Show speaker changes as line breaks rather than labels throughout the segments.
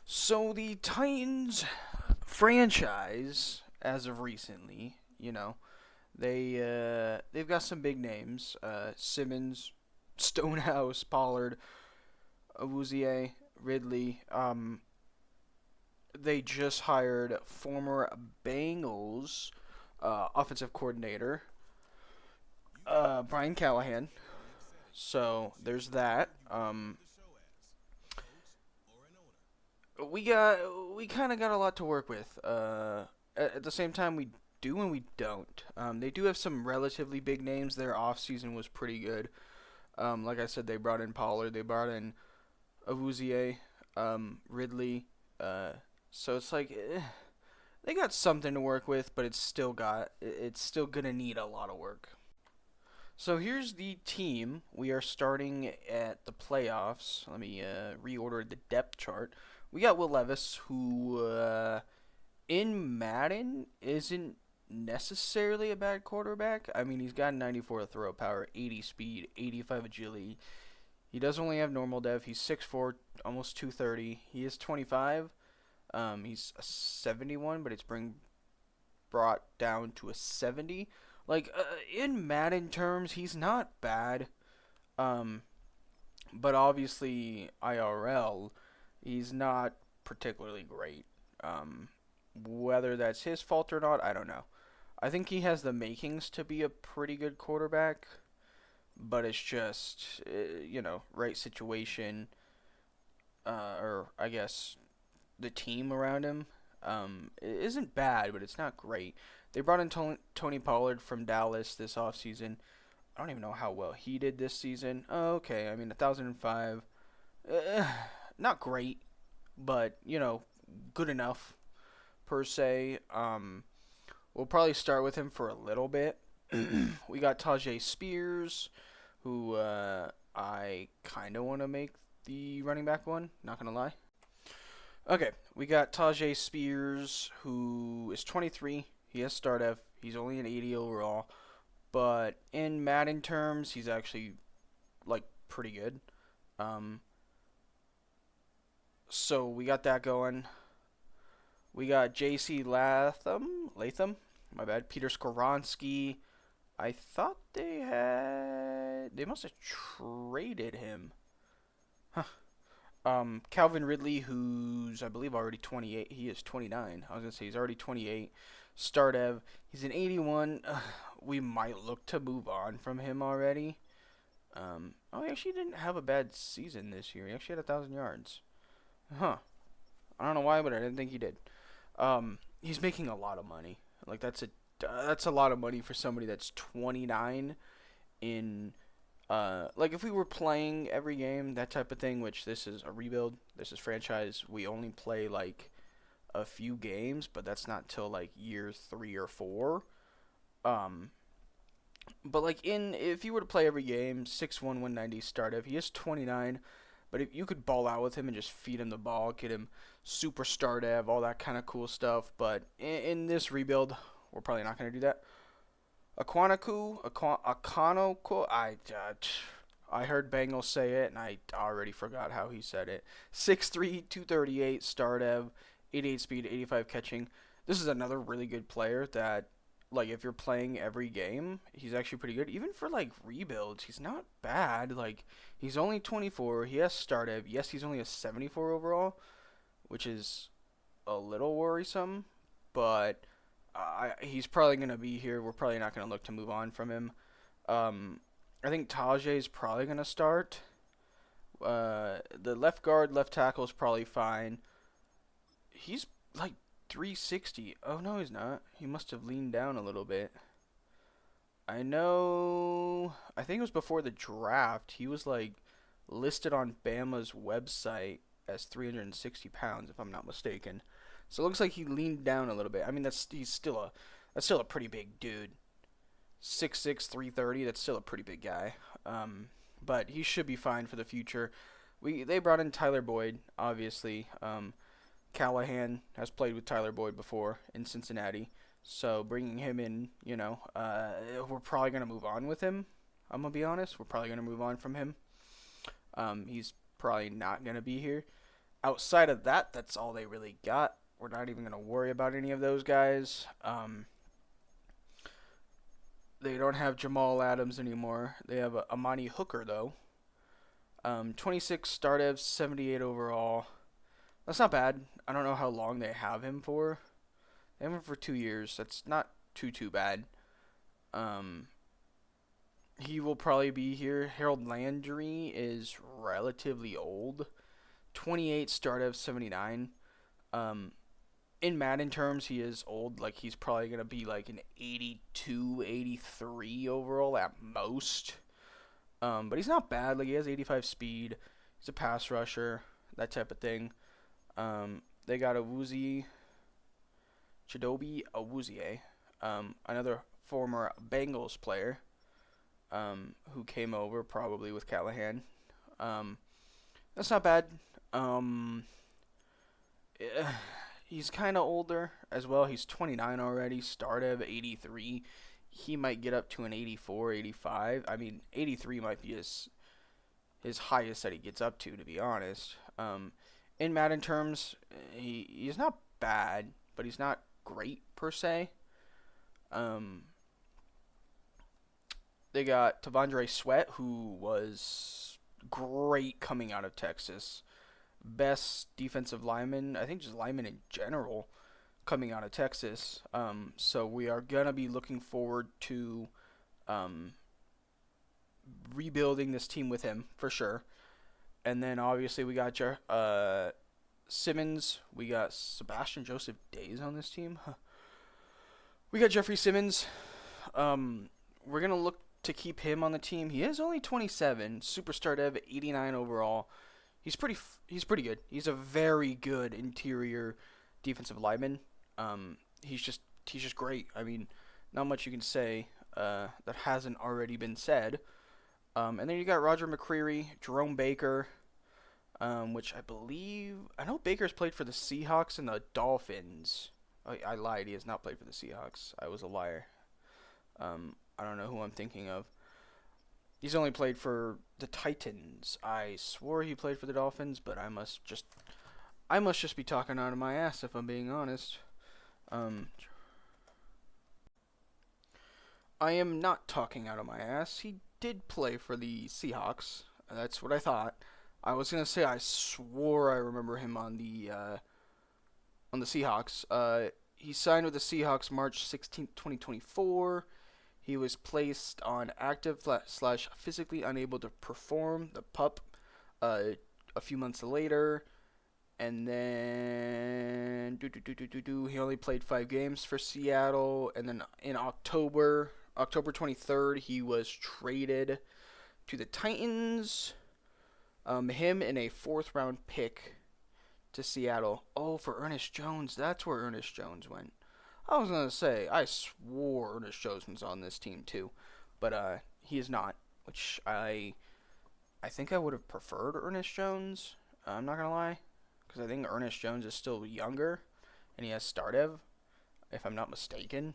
So the Titans franchise, as of recently, they've got some big names: Simmons, Stonehouse, Pollard, Awuzie, Ridley. They just hired former Bengals offensive coordinator Brian Callahan. So there's that. We kind of got a lot to work with. At the same time, we do and we don't. They do have some relatively big names. Their off season was pretty good. Like I said, they brought in Pollard, they brought in Awuzie, Ridley. Uh, so it's like they got something to work with, but it's still gonna need a lot of work. So here's the team. We are starting at the playoffs. Let me reorder the depth chart. We got Will Levis, who in Madden isn't necessarily a bad quarterback. I mean, he's got 94 throw power, 80 speed, 85 agility. He does only have normal dev. He's 6'4", almost 230. He is 25. He's a 71, but it's brought down to a 70. Like in Madden terms, he's not bad. Um, but obviously IRL, he's not particularly great. Whether that's his fault or not, I don't know. I think he has the makings to be a pretty good quarterback, but it's just right situation, or I guess the team around him it isn't bad, but it's not great. They brought in Tony Pollard from Dallas this offseason. I don't even know how well he did this season. Oh, okay, I mean 1,005, uh, not great, but good enough per se. We'll probably start with him for a little bit. We got Tajay Spears, who I kind of want to make the running back one. Not gonna lie. Okay, we got Tajay Spears, who is 23. He has startup. He's only an 80 overall, but in Madden terms, he's actually like pretty good. Um, so we got that going. We got J.C. Latham, my bad. Peter Skoronski. I thought they must have traded him. Huh. Calvin Ridley, who's I believe already 28. He is 29. I was gonna say he's already 28. Stardev, he's an 81. We might look to move on from him already. He actually didn't have a bad season this year. He actually had 1,000 yards. Huh. I don't know why, but I didn't think he did. He's making a lot of money. Like that's a lot of money for somebody that's 29 in like if we were playing every game, that type of thing, which this is a rebuild, this is franchise, we only play like a few games, but that's not till like year 3 or 4. Um but like in if you were to play every game, 6'1", 190 startup, he is 29, but if you could ball out with him and just feed him the ball, get him super star dev, all that kind of cool stuff, but in this rebuild, we're probably not going to do that. Aquanoku, I heard Bengals say it, and I already forgot how he said it. 6'3", 238, star dev, 88 speed, 85 catching. This is another really good player that, like, if you're playing every game, he's actually pretty good. Even for, like, rebuilds, he's not bad. Like, he's only 24. He has star dev. Yes, he's only a 74 overall, which is a little worrisome, but he's probably going to be here. We're probably not going to look to move on from him. I think Tajay is probably going to start. The left guard, left tackle is probably fine. He's like 360. Oh, no, he's not. He must have leaned down a little bit. I know. I think it was before the draft. He was like listed on Bama's website as 360 pounds, if I'm not mistaken. So it looks like he leaned down a little bit. I mean, that's still a pretty big dude. 6'6", 330. That's still a pretty big guy. But he should be fine for the future. They brought in Tyler Boyd, obviously. Callahan has played with Tyler Boyd before in Cincinnati, so bringing him in, we're probably gonna move on with him. I'm gonna be honest. We're probably gonna move on from him. He's probably not gonna be here. Outside of that, that's all they really got. We're not even going to worry about any of those guys. They don't have Jamal Adams anymore. They have Amani Hooker, though. 26 start evs, 78 overall. That's not bad. I don't know how long they have him for. They have him for 2 years. That's not too bad. Um, he will probably be here. Harold Landry is relatively old. 28 start evs, 79. Um, in Madden terms, he is old. Like, he's probably going to be like an 82, 83 overall at most. But he's not bad. Like, he has 85 speed. He's a pass rusher, that type of thing. They got Chidobe Awuzie, another former Bengals player, who came over probably with Callahan. That's not bad. Eh, he's kind of older as well. He's 29 already. Start of 83. He might get up to an 84, 85. I mean, 83 might be his highest that he gets up to be honest. In Madden terms, he's not bad, but he's not great per se. They got Tavondre Sweat, who was great coming out of Texas. Best defensive lineman, I think just lineman in general, coming out of Texas. So we are going to be looking forward to rebuilding this team with him for sure. And then obviously we got Simmons. We got Sebastian Joseph Days on this team. We got Jeffrey Simmons. We're going to look to keep him on the team. He is only 27. Superstar dev, 89 overall. He's pretty good. He's a very good interior defensive lineman. He's just great. I mean, not much you can say that hasn't already been said. And then you got Roger McCreary, Jerome Baker, which I know Baker's played for the Seahawks and the Dolphins. I lied. He has not played for the Seahawks. I was a liar. I don't know who I'm thinking of. He's only played for the Titans. I swore he played for the Dolphins, but I must just be talking out of my ass if I'm being honest. I am not talking out of my ass. He did play for the Seahawks. That's what I thought. I was gonna say I swore I remember him on the Seahawks. He signed with the Seahawks March 16th, 2024. He was placed on active / physically unable to perform, the PUP, a few months later. And then he only played 5 games for Seattle. And then in October 23rd, he was traded to the Titans. Him and a 4th round pick to Seattle. Oh, for Ernest Jones. That's where Ernest Jones went. I was going to say, I swore Ernest Jones was on this team too. But he is not, which I think I would have preferred Ernest Jones. I'm not going to lie. Because I think Ernest Jones is still younger. And he has Stardev, if I'm not mistaken.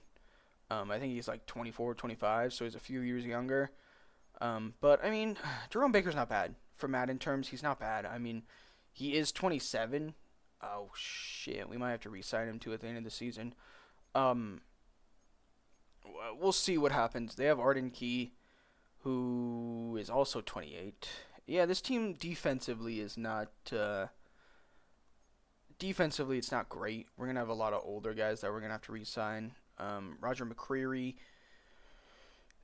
I think he's like 24, 25, so he's a few years younger. But, I mean, Jerome Baker's not bad. For Madden terms, he's not bad. I mean, he is 27. Oh, shit. We might have to re-sign him too at the end of the season. We'll see what happens. They have Arden Key, who is also 28. Yeah, this team defensively is not... defensively, it's not great. We're going to have a lot of older guys that we're going to have to re-sign. Roger McCreary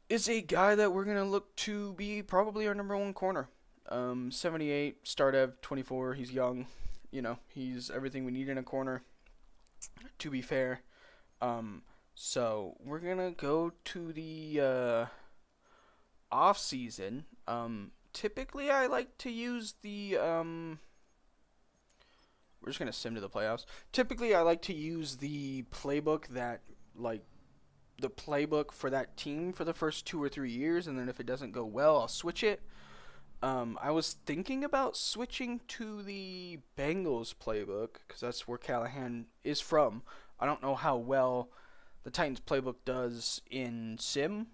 is a guy that we're going to look to be probably our number 1 corner. 78, start ev, 24. He's young. You know, he's everything we need in a corner, to be fair. So we're going to go to the off season. Typically, I like to use the... we're just going to sim to the playoffs. Typically, I like to use the playbook the playbook for that team for the first 2 or 3 years, and then if it doesn't go well, I'll switch it. I was thinking about switching to the Bengals playbook, because that's where Callahan is from. I don't know how well the Titans playbook does in sim,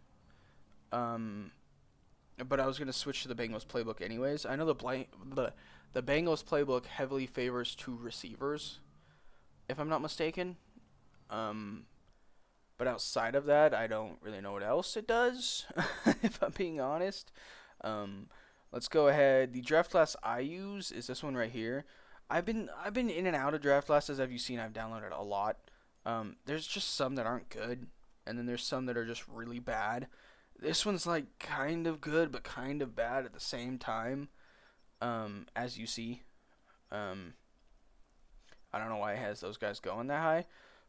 but I was going to switch to the Bengals playbook anyways. I know the The Bengals playbook heavily favors two receivers, if I'm not mistaken. Um, but outside of that, I don't really know what else it does, if I'm being honest. Um, let's go ahead. The draft class I use is this one right here. I've been in and out of draft classes. As you've seen, I've downloaded a lot. There's just some that aren't good, and then there's some that are just really bad. This one's like kind of good, but kind of bad at the same time. As you see, um, I don't know why it has those guys going that high.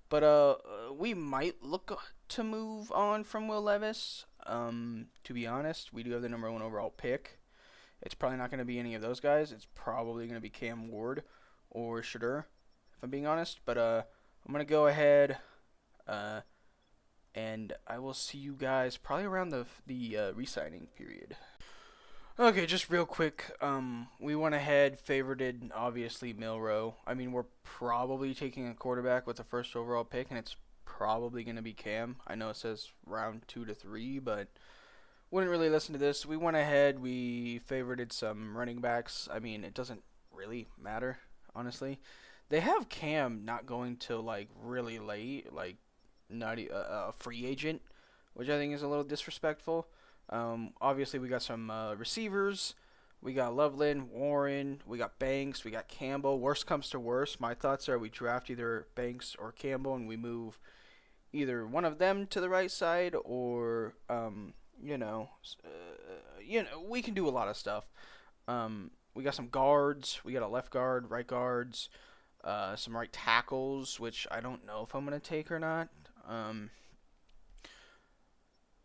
But we might look to move on from Will Levis. To be honest, we do have the number 1 overall pick. It's probably not going to be any of those guys. It's probably going to be Cam Ward or Shadur, if I'm being honest. But I'm going to go ahead, and I will see you guys probably around the re-signing period. Okay, just real quick. We went ahead, favorited obviously Milrow. I mean, we're probably taking a quarterback with the first overall pick, and it's probably going to be Cam. I know it says round 2 to 3, but wouldn't really listen to this. We went ahead, we favorited some running backs. I mean, it doesn't really matter, honestly. They have Cam not going till like really late, like not a free agent, which I think is a little disrespectful. Obviously, we got some receivers. We got Loveland, Warren. We got Banks. We got Campbell. Worst comes to worst, my thoughts are we draft either Banks or Campbell, and we move either one of them to the right side, or we can do a lot of stuff. We got some guards. We got a left guard, right guards, some right tackles, which I don't know if I'm gonna take or not.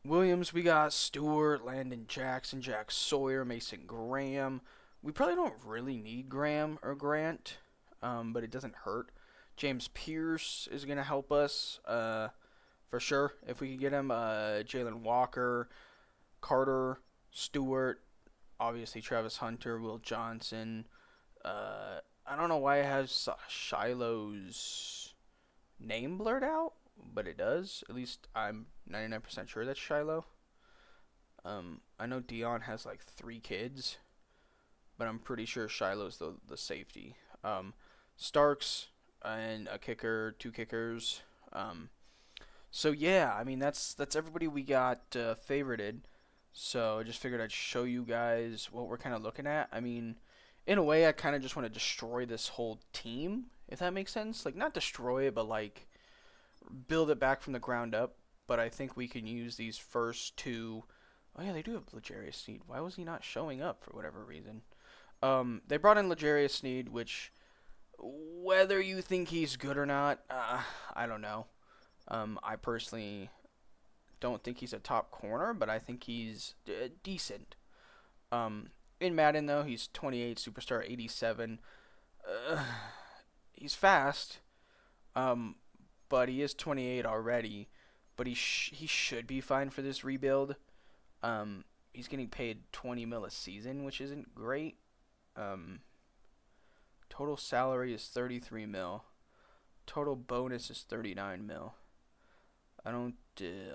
Williams, we got Stewart, Landon Jackson, Jack Sawyer, Mason Graham. We probably don't really need Graham or Grant, but it doesn't hurt. James Pierce is going to help us for sure if we can get him. Jalen Walker, Carter, Stewart, obviously Travis Hunter, Will Johnson. I don't know why it has Shiloh's name blurred out, but it does. At least I'm 99% sure that's Shiloh. I know Dion has like 3 kids, but I'm pretty sure Shiloh's the safety. Starks and a kicker, 2 kickers. So yeah, I mean that's everybody we got favorited. So I just figured I'd show you guys what we're kind of looking at. I mean, in a way, I kind of just want to destroy this whole team, if that makes sense. Like, not destroy it, but like build it back from the ground up. But I think we can use these first 2. Oh yeah, they do have L'Jarius Sneed. Why was he not showing up for whatever reason? They brought in L'Jarius Sneed, which, whether you think he's good or not, I don't know. I personally don't think he's a top corner, but I think he's decent. In Madden, though, he's 28, superstar 87. He's fast, but he is 28 already. But he should be fine for this rebuild. He's getting paid 20 mil a season, which isn't great. Total salary is 33 mil. Total bonus is 39 mil. I don't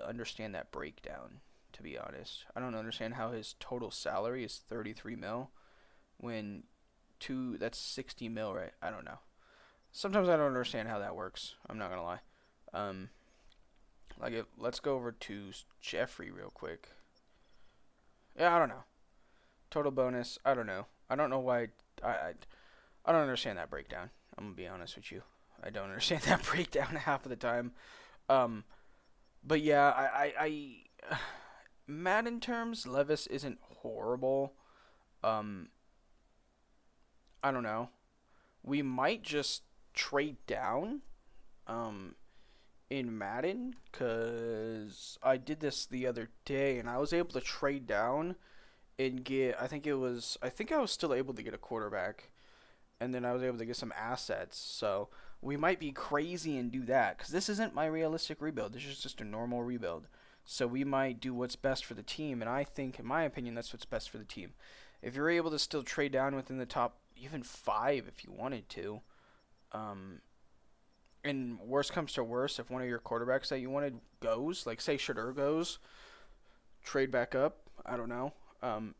understand that breakdown, to be honest. I don't understand how his total salary is 33 mil when that's 60 mil, right? I don't know. Sometimes I don't understand how that works. I'm not gonna lie. Let's go over to Jeffrey real quick. Yeah, I don't know. Total bonus, I don't know. I don't know why. I don't understand that breakdown. I'm gonna be honest with you. I don't understand that breakdown half of the time. But yeah, I Madden terms, Levis isn't horrible. I don't know. We might just trade down in Madden, because I did this the other day and I was able to trade down and get, I think I was still able to get a quarterback, and then I was able to get some assets. So we might be crazy and do that, because this isn't my realistic rebuild. This is just a normal rebuild. So we might do what's best for the team, and I think, in my opinion, that's what's best for the team. If you're able to still trade down within the top, even 5 if you wanted to, and worst comes to worst, if one of your quarterbacks that you wanted goes, like say Shadur goes, trade back up. I don't know.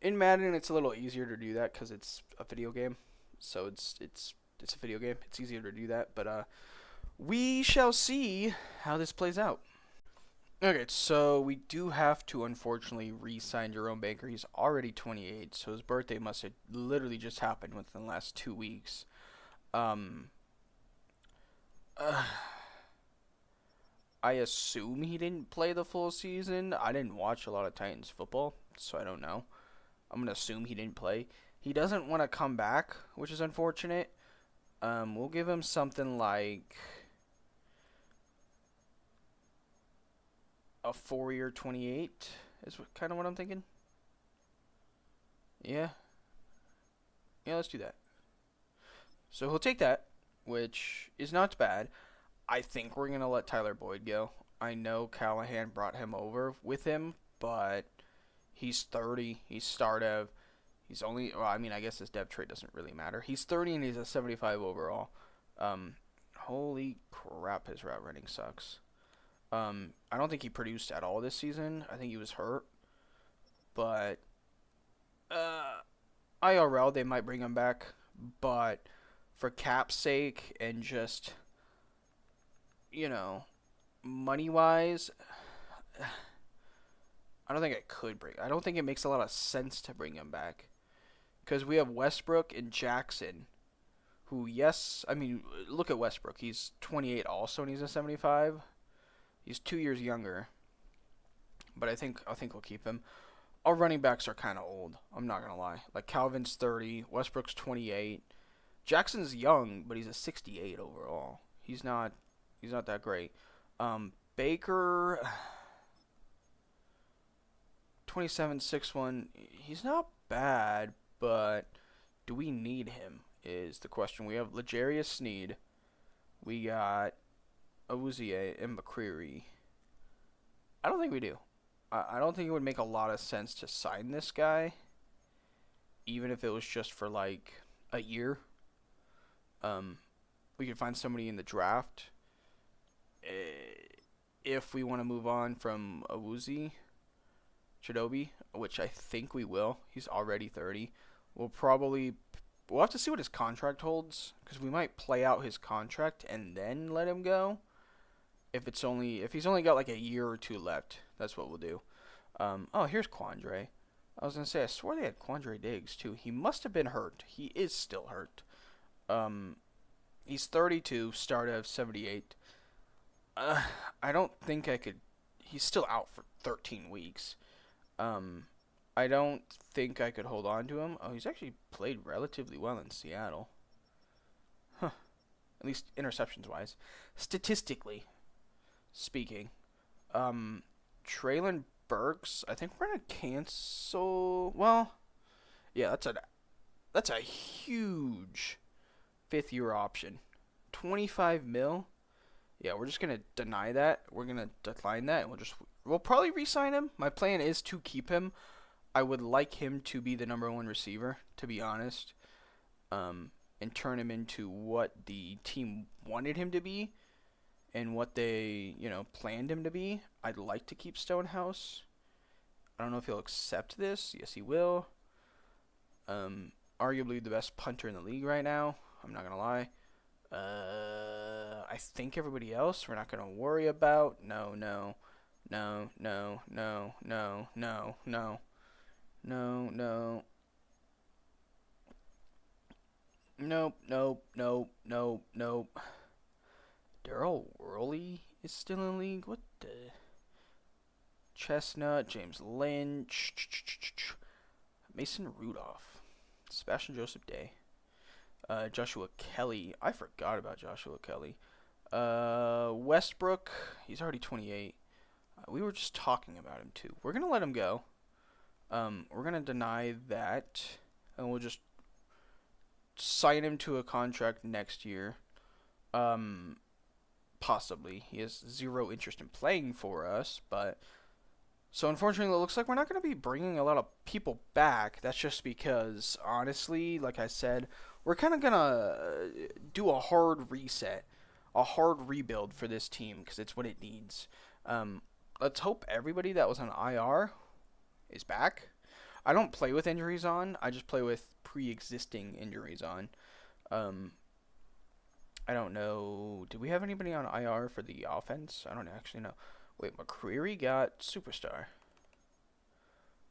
In Madden, it's a little easier to do that because it's a video game. so it's a video game. It's easier to do that, but we shall see how this plays out. Okay, so we do have to unfortunately re-sign Jerome Baker. He's already 28, so his birthday must have literally just happened within the last 2 weeks. Um, uh, I assume he didn't play the full season. I didn't watch a lot of Titans football, so I don't know. I'm gonna assume he didn't play. He doesn't want to come back, which is unfortunate. We'll give him something like a 4-year 28 is kind of what I'm thinking. Yeah, yeah, let's do that. So he'll take that, which is not bad. I think we're gonna let Tyler Boyd go. I know Callahan brought him over with him, but he's 30. He's Stardev. He's only. Well, I mean, I guess his dev trait doesn't really matter. He's 30 and he's a 75 overall. Um, holy crap, his route running sucks. I don't think he produced at all this season. I think he was hurt, but IRL they might bring him back, but for cap's sake and just money wise, I don't think I could bring. I don't think it makes a lot of sense to bring him back because we have Westbrook and Jackson, who yes, I mean look at Westbrook. He's 28 also, and he's a 75. He's 2 years younger, but I think we'll keep him. Our running backs are kind of old. I'm not gonna lie. Like Calvin's 30, Westbrook's 28. Jackson's young, but he's a 68 overall. He's not that great. Baker, 27-6-1. He's not bad, but do we need him? Is the question. We have L'Jarius Sneed. We got Awuzie and McCreary. I don't think we do. I don't think it would make a lot of sense to sign this guy, even if it was just for like a year. We could find somebody in the draft if we want to move on from Awuzie Chidobe, which I think we will. He's already 30. We'll have to see what his contract holds because we might play out his contract and then let him go. If he's only got like a year or two left, that's what we'll do. Here's Quandre. I was gonna say I swore they had Quandre Diggs too. He must have been hurt. He is still hurt. He's 32, start of 78. I don't think I could. He's still out for 13 weeks. I don't think I could hold on to him. Oh, he's actually played relatively well in Seattle. Huh. At least interceptions wise, statistically speaking. Traylon Burks, I think we're gonna cancel. Well, yeah, that's a huge 5th-year option. 25 mil. Yeah, we're just gonna deny that. We're gonna decline that, and we'll probably re-sign him. My plan is to keep him. I would like him to be the number 1 receiver, to be honest, and turn him into what the team wanted him to be, and what they planned him to be. I'd like to keep Stonehouse. I don't know if he'll accept this. Yes, he will. Arguably the best punter in the league right now. I'm not gonna lie. I think everybody else we're not gonna worry about. No. Nope. Daryl Worley is still in the league. What the? Chestnut, James Lynch, Mason Rudolph, Sebastian Joseph Day. Joshua Kelly. I forgot about Joshua Kelly. Westbrook. He's already 28. We were just talking about him too. We're gonna let him go. We're gonna deny that, and we'll just sign him to a contract next year. Possibly. He has zero interest in playing for us, but so unfortunately, it looks like we're not going to be bringing a lot of people back. That's just because, honestly, like I said, we're kind of going to do a hard reset, a hard rebuild for this team because it's what it needs. Let's hope everybody that was on IR is back. I don't play with injuries on. I just play with pre-existing injuries on. Um, I don't know. Do we have anybody on IR for the offense? I don't actually know. Wait, McCreary got superstar.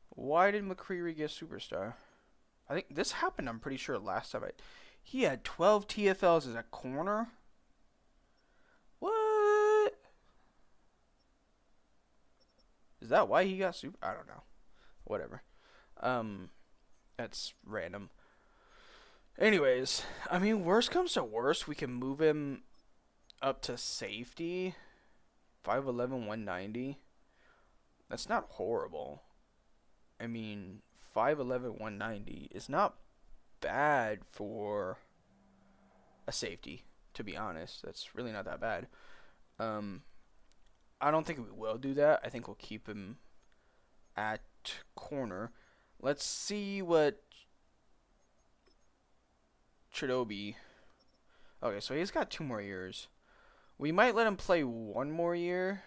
Why did McCreary get superstar? I think this happened, I'm pretty sure, last time. He had 12 TFLs as a corner? What? Is that why he got super? I don't know. Whatever. Um, that's random. Anyways, I mean, worst comes to worst, we can move him up to safety. 5'11", 190. That's not horrible. I mean, 5'11", 190 is not bad for a safety, to be honest. That's really not that bad. Um, I don't think we will do that. I think we'll keep him at corner. Let's see what Chidobe. Okay, so he's got 2 more years. We might let him play 1 more year.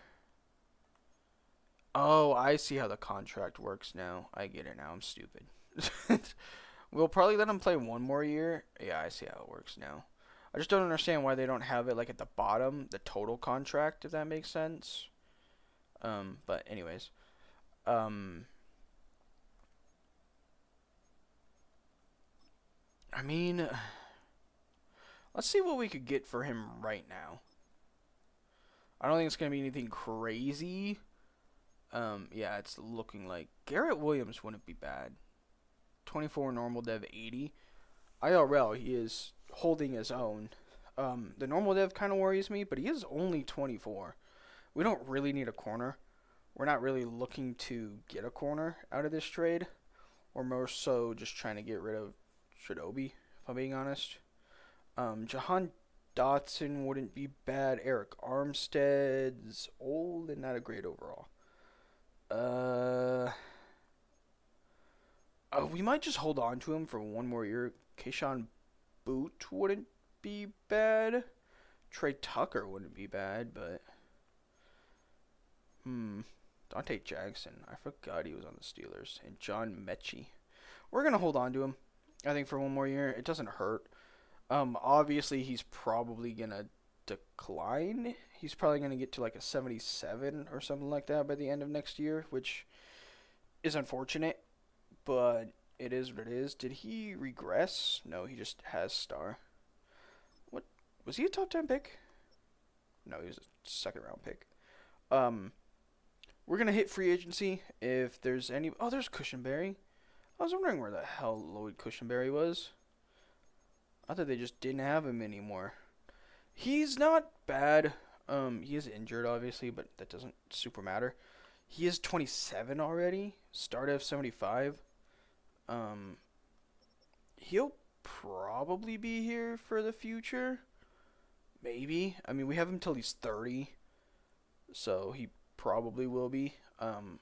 Oh, I see how the contract works now. I get it now. I'm stupid. We'll probably let him play 1 more year. Yeah, I see how it works now. I just don't understand why they don't have it like at the bottom, the total contract, if that makes sense. But anyways, I mean, let's see what we could get for him right now. I don't think it's gonna be anything crazy. Yeah, it's looking like Garrett Williams wouldn't be bad. 24 normal dev 80. IRL, he is holding his own. The normal dev kind of worries me, but he is only 24. We don't really need a corner. We're not really looking to get a corner out of this trade. We're more so just trying to get rid of Chidobe, if I'm being honest. Jahan Dotson wouldn't be bad. Eric Armstead's old and not a great overall. We might just hold on to him for 1 more year. Keyshawn Boot wouldn't be bad. Trey Tucker wouldn't be bad, but Dante Jackson. I forgot he was on the Steelers. And John Mechie. We're gonna hold on to him. I think for 1 more year. It doesn't hurt. Obviously he's probably gonna decline. He's probably gonna get to like a 77 or something like that by the end of next year, which is unfortunate, but it is what it is. Did he regress? No, he just has star. What was he a top 10 pick? No, he was a 2nd round pick. We're gonna hit free agency if there's any. Oh, there's Cushionberry. I was wondering where the hell Lloyd Cushionberry was. I thought they just didn't have him anymore. He's not bad. He is injured, obviously, but that doesn't super matter. He is 27 already. Start of 75. He'll probably be here for the future. Maybe. I mean, we have him till he's 30. So he probably will be.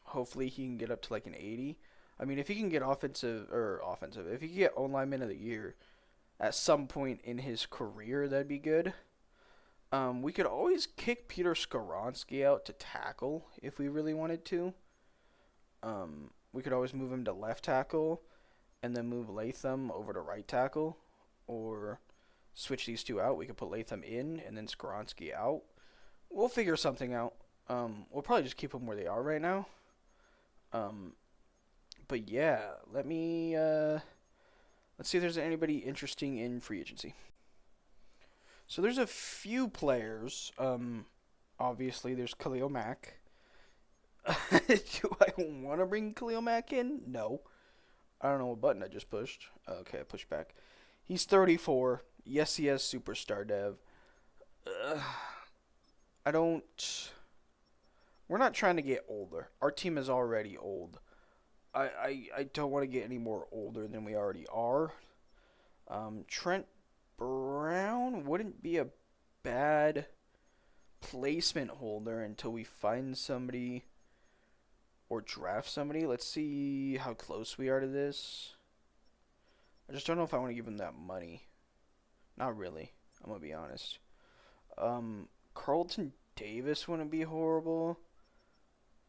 Hopefully he can get up to like an 80. I mean, if he can get offensive, if he can get O-lineman of the year at some point in his career, that'd be good. We could always kick Peter Skoronski out to tackle if we really wanted to. We could always move him to left tackle and then move Latham over to right tackle, or switch these 2 out. We could put Latham in and then Skoronski out. We'll figure something out. We'll probably just keep them where they are right now. But yeah, let's see if there's anybody interesting in free agency. So there's a few players. Obviously there's Khalil Mack. Do I want to bring Khalil Mack in? No. I don't know what button I just pushed. Okay, I pushed back. He's 34. Yes, he has superstar dev. We're not trying to get older. Our team is already old. I don't want to get any more older than we already are. Trent Brown wouldn't be a bad placement holder until we find somebody or draft somebody. Let's see how close we are to this. I just don't know if I want to give him that money. Not really. I'm going to be honest. Carlton Davis wouldn't be horrible.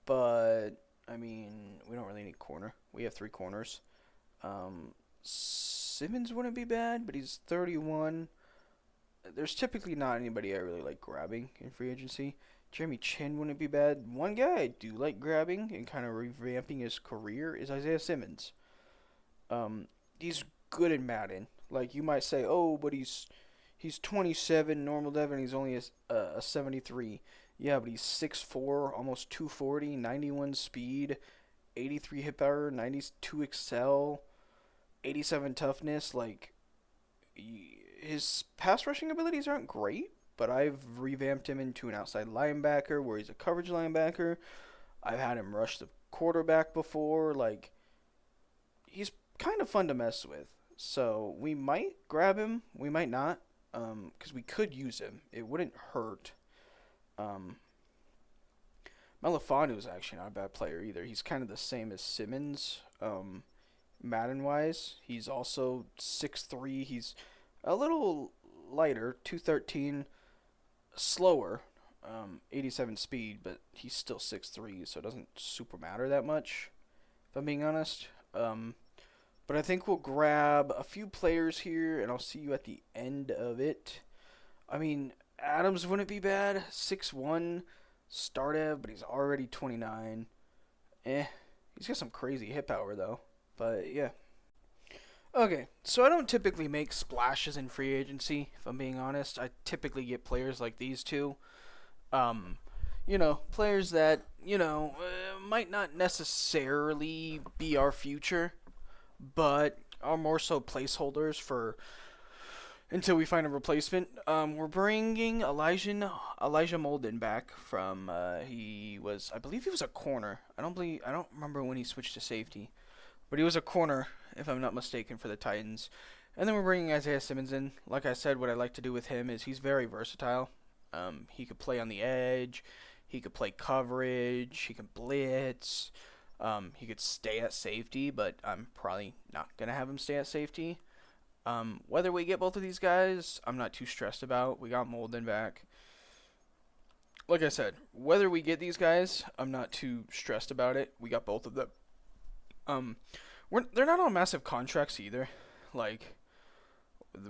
But, I mean, we don't really need corner. We have 3 corners. Simmons wouldn't be bad, but he's 31. There's typically not anybody I really like grabbing in free agency. Jeremy Chin wouldn't be bad. One guy I do like grabbing and kind of revamping his career is Isaiah Simmons. He's good in Madden. Like you might say, oh, but he's 27 normal dev and he's only a 73. Yeah, but he's 6'4", almost 240, 91 speed, 83 hit power, 92 excel, 87 toughness. Like his pass rushing abilities aren't great, but I've revamped him into an outside linebacker where he's a coverage linebacker. I've had him rush the quarterback before. Like he's kind of fun to mess with. So we might grab him, we might not, because we could use him. It wouldn't hurt. Melifonwu is actually not a bad player either. He's kind of the same as Simmons, Madden-wise. He's also 6'3". He's a little lighter, 213, slower, 87 speed, but he's still 6'3", so it doesn't super matter that much, if I'm being honest. But I think we'll grab a few players here, and I'll see you at the end of it. I mean, Adams wouldn't be bad. 6'1", Stardev, but he's already 29. He's got some crazy hit power, though. But, yeah. Okay, so I don't typically make splashes in free agency, if I'm being honest. I typically get players like these two. Players that, might not necessarily be our future, but are more so placeholders for until we find a replacement. We're bringing Elijah Molden back from I believe he was a corner. I don't remember when he switched to safety, but he was a corner if I'm not mistaken for the Titans. And then we're bringing Isaiah Simmons in. Like I said, what I like to do with him is he's very versatile. He could play on the edge, he could play coverage, he can blitz. He could stay at safety, but I'm probably not going to have him stay at safety. Whether we get both of these guys, I'm not too stressed about. We got Molden back. Like I said, whether we get these guys, I'm not too stressed about it. We got both of them. They're not on massive contracts either. Like,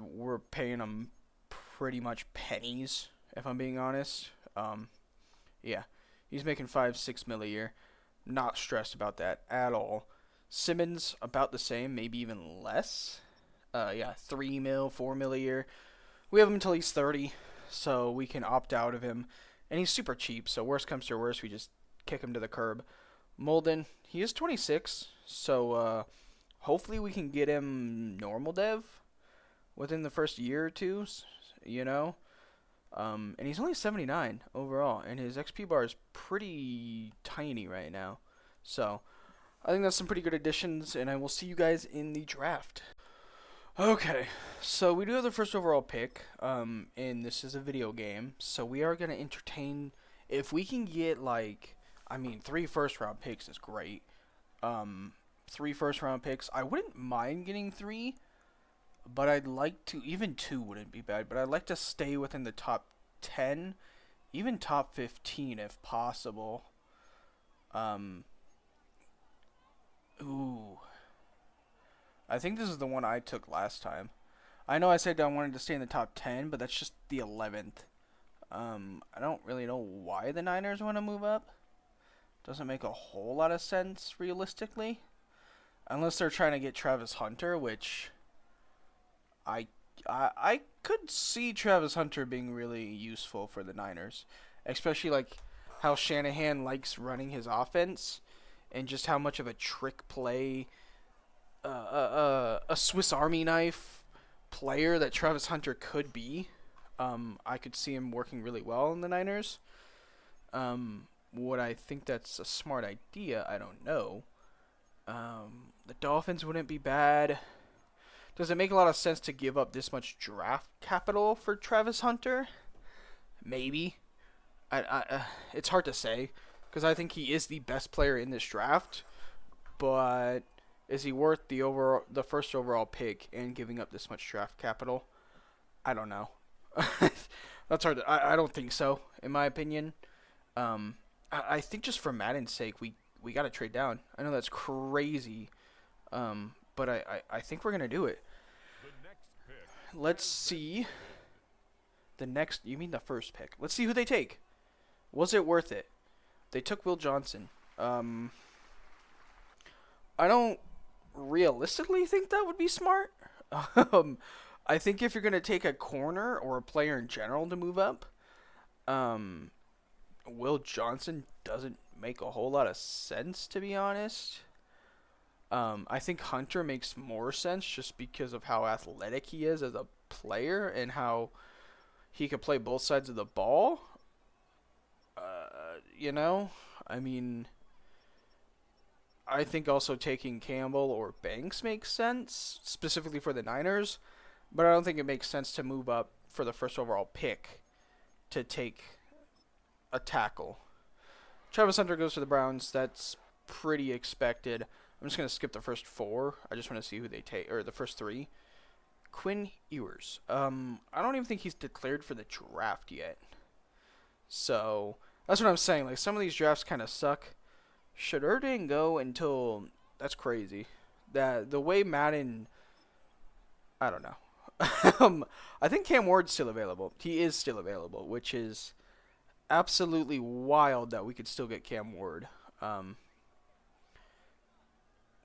we're paying them pretty much pennies, if I'm being honest. Yeah, he's making 5-6 mil a year. Not stressed about that at all. Simmons, about the same, maybe even less. 3 mil, 4 mil a year. We have him until he's 30, so we can opt out of him. And he's super cheap, so worst comes to worst, we just kick him to the curb. Molden, he is 26, so hopefully we can get him normal dev within the first year or two, and he's only 79 overall, and his XP bar is pretty tiny right now. So, I think that's some pretty good additions, and I will see you guys in the draft. Okay, so we do have the first overall pick, and this is a video game, so we are going to entertain, if we can get, 3 first-round picks is great. 3 first-round picks, I wouldn't mind getting 3, but I'd like to, even 2 wouldn't be bad, but I'd like to stay within the top 10, even top 15 if possible. Ooh. I think this is the one I took last time. I know I said I wanted to stay in the top 10, but that's just the 11th. I don't really know why the Niners want to move up. Doesn't make a whole lot of sense realistically. Unless they're trying to get Travis Hunter, which I could see Travis Hunter being really useful for the Niners, especially how Shanahan likes running his offense and just how much of a trick play, a Swiss Army knife player that Travis Hunter could be. I could see him working really well in the Niners. Would I think that's a smart idea? I don't know. The Dolphins wouldn't be bad. Does it make a lot of sense to give up this much draft capital for Travis Hunter? Maybe. It's hard to say because I think he is the best player in this draft, but is he worth the first overall pick and giving up this much draft capital? I don't know. That's hard. I don't think so, in my opinion. I think just for Madden's sake, we got to trade down. I know that's crazy, but I think we're gonna do it. let's see the next. You mean the first pick? Let's see who they take. Was it worth it? They took Will Johnson. I don't realistically think that would be smart. Um, I think if you're gonna take a corner or a player in general to move up, um, Will Johnson doesn't make a whole lot of sense, to be honest. I think Hunter makes more sense just because of how athletic he is as a player and how he can play both sides of the ball. You know, I mean, I think also taking Campbell or Banks makes sense, specifically for the Niners, but I don't think it makes sense to move up for the first overall pick to take a tackle. Travis Hunter goes to the Browns. That's pretty expected. I'm just going to skip the first four. I just want to see who they take, or the first three. Quinn Ewers. I don't even think he's declared for the draft yet. So, that's what I'm saying. Like, some of these drafts kind of suck. Shedeur didn't go until... That's crazy. The way Madden... I don't know. I think Cam Ward's still available. He is still available, which is absolutely wild that we could still get Cam Ward.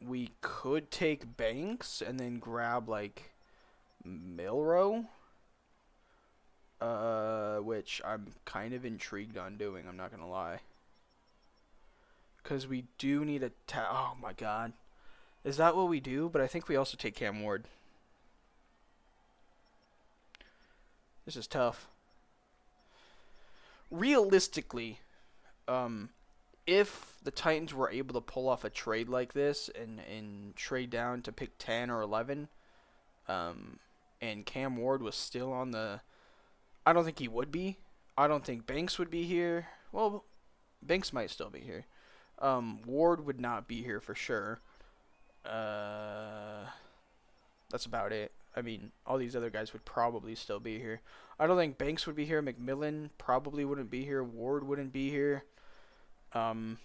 We could take Banks and then grab, like, Milrow. Which I'm kind of intrigued on doing, I'm not going to lie. Because we do need a... oh, my God. Is that what we do? But I think we also take Cam Ward. This is tough. Realistically, if the Titans were able to pull off a trade like this and trade down to pick 10 or 11, and Cam Ward was still on the... I don't think he would be. I don't think Banks would be here. Well, Banks might still be here. Ward would not be here for sure. That's about it. I mean, all these other guys would probably still be here. I don't think Banks would be here. McMillan probably wouldn't be here. Ward wouldn't be here. I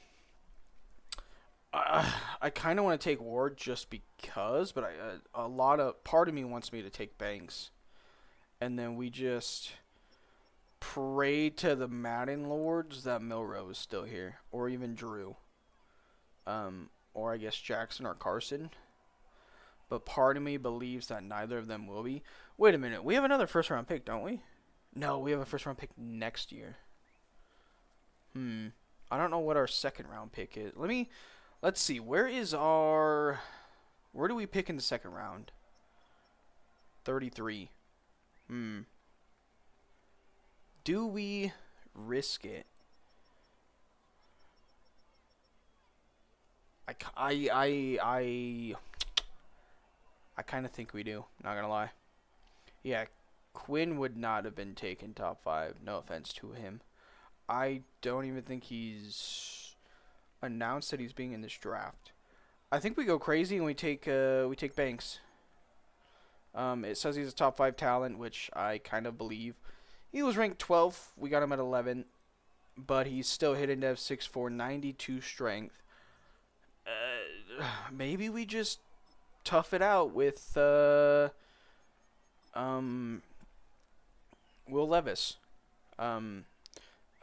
kind of want to take Ward just because, but part of me wants me to take Banks. And then we just pray to the Madden lords that Milrow is still here, or even Drew. Or I guess Jackson or Carson. But part of me believes that neither of them will be. Wait a minute. We have another first-round pick, don't we? No, we have a first-round pick next year. I don't know what our second-round pick is. Let's see. Where do we pick in the second round? 33. Do we risk it? I kind of think we do. Not gonna lie. Yeah, Quinn would not have been taken top 5. No offense to him. I don't even think he's announced that he's being in this draft. I think we go crazy and we take Banks. It says he's a top 5 talent, which I kind of believe. He was ranked 12th. We got him at 11, but he's still hitting dev 6'4", 92 strength. Maybe we just tough it out with Will Levis.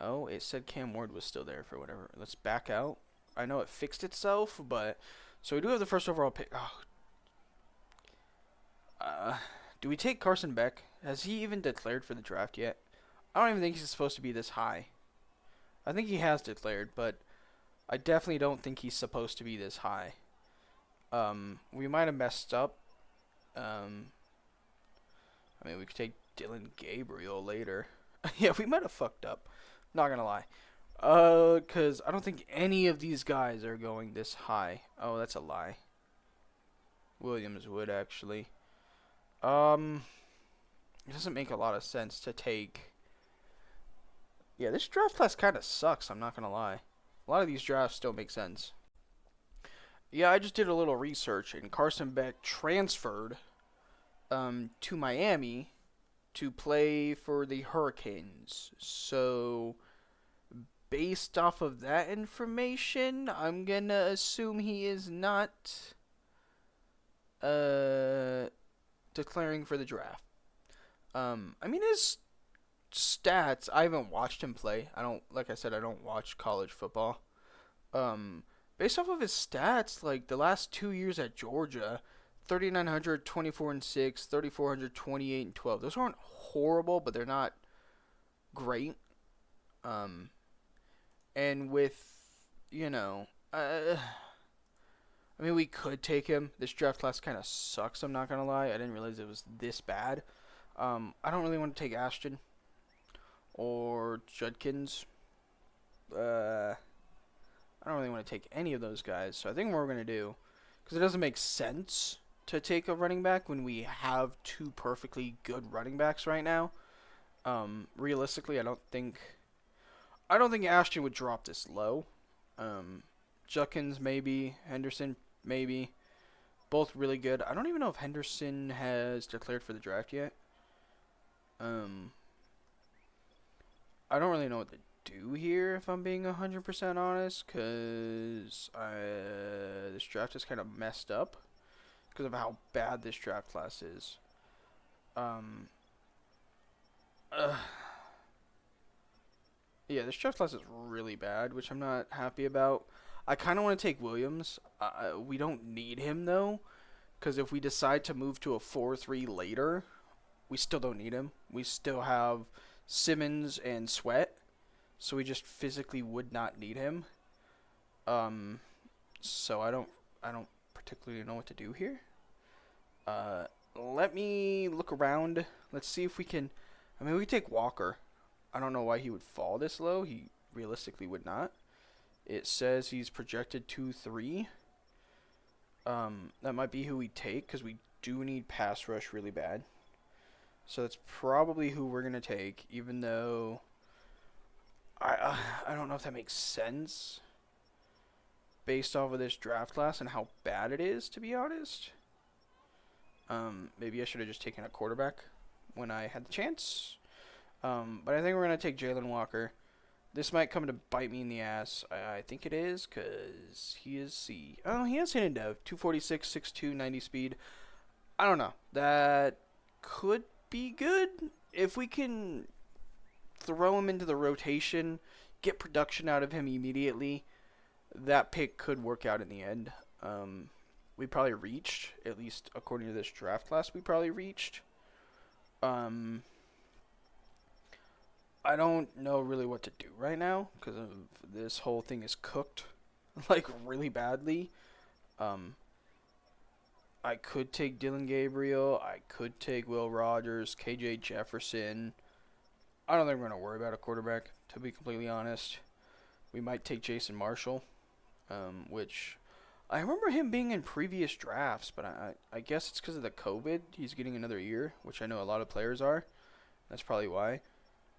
Oh, it said Cam Ward was still there for whatever. Let's back out. I know it fixed itself, but so we do have the first overall pick. Do we take Carson Beck? Has he even declared for the draft yet? I don't even think he's supposed to be this high. I think he has declared, but I definitely don't think he's supposed to be this high. We might have messed up. I mean, we could take Dylan Gabriel later. Yeah, we might have fucked up. Not gonna lie. Because I don't think any of these guys are going this high. Oh, that's a lie. Williams would, actually. It doesn't make a lot of sense to take... Yeah, this draft class kind of sucks, I'm not gonna lie. A lot of these drafts don't make sense. Yeah, I just did a little research, and Carson Beck transferred to Miami to play for the Hurricanes. So, based off of that information, I'm gonna assume he is not declaring for the draft. I mean his stats. I haven't watched him play. I don't like I said I don't watch college football. Um, Based off of his stats, like the last 2 years at Georgia, 3,900, 24 and 6, 3,400, 28 and 12. Those aren't horrible, but they're not great. Um, and with you know, I mean, we could take him. This draft class kind of sucks. I'm not gonna lie. I didn't realize it was this bad. I don't really want to take Ashton or Judkins. I don't really want to take any of those guys. So I think what we're gonna do, because it doesn't make sense to take a running back when we have two perfectly good running backs right now. Realistically, I don't think Ashton would drop this low. Judkins maybe, Henderson maybe. Both really good. I don't even know if Henderson has declared for the draft yet. I don't really know what to do here, if I'm being 100% honest, because this draft is kind of messed up because of how bad this draft class is. Yeah, this draft class is really bad, which I'm not happy about. I kind of want to take Williams. We don't need him, though, because if we decide to move to a 4-3 later, we still don't need him. We still have Simmons and Sweat, so we just physically would not need him. So I don't particularly know what to do here. Let me look around. Let's see if we can. I mean, we take Walker. I don't know why he would fall this low. He realistically would not. It says he's projected 2-3. That might be who we take because we do need pass rush really bad. So that's probably who we're gonna take, even though I don't know if that makes sense based off of this draft class and how bad it is, to be honest. Maybe I should have just taken a quarterback when I had the chance. But I think we're gonna take Jalen Walker. This might come to bite me in the ass. I think it is, because he is he has hidden dev. 246, 6'2", 90 speed. I don't know. That could be good if we can throw him into the rotation, get production out of him immediately. That pick could work out in the end. We probably reached, at least according to this draft class, we probably reached. I don't know really what to do right now because of this whole thing is cooked like really badly. I could take Dylan Gabriel. I could take Will Rogers, KJ Jefferson. I don't think we're going to worry about a quarterback, to be completely honest. We might take Jason Marshall, which I remember him being in previous drafts, but I guess it's because of the COVID. He's getting another year, which I know a lot of players are. That's probably why.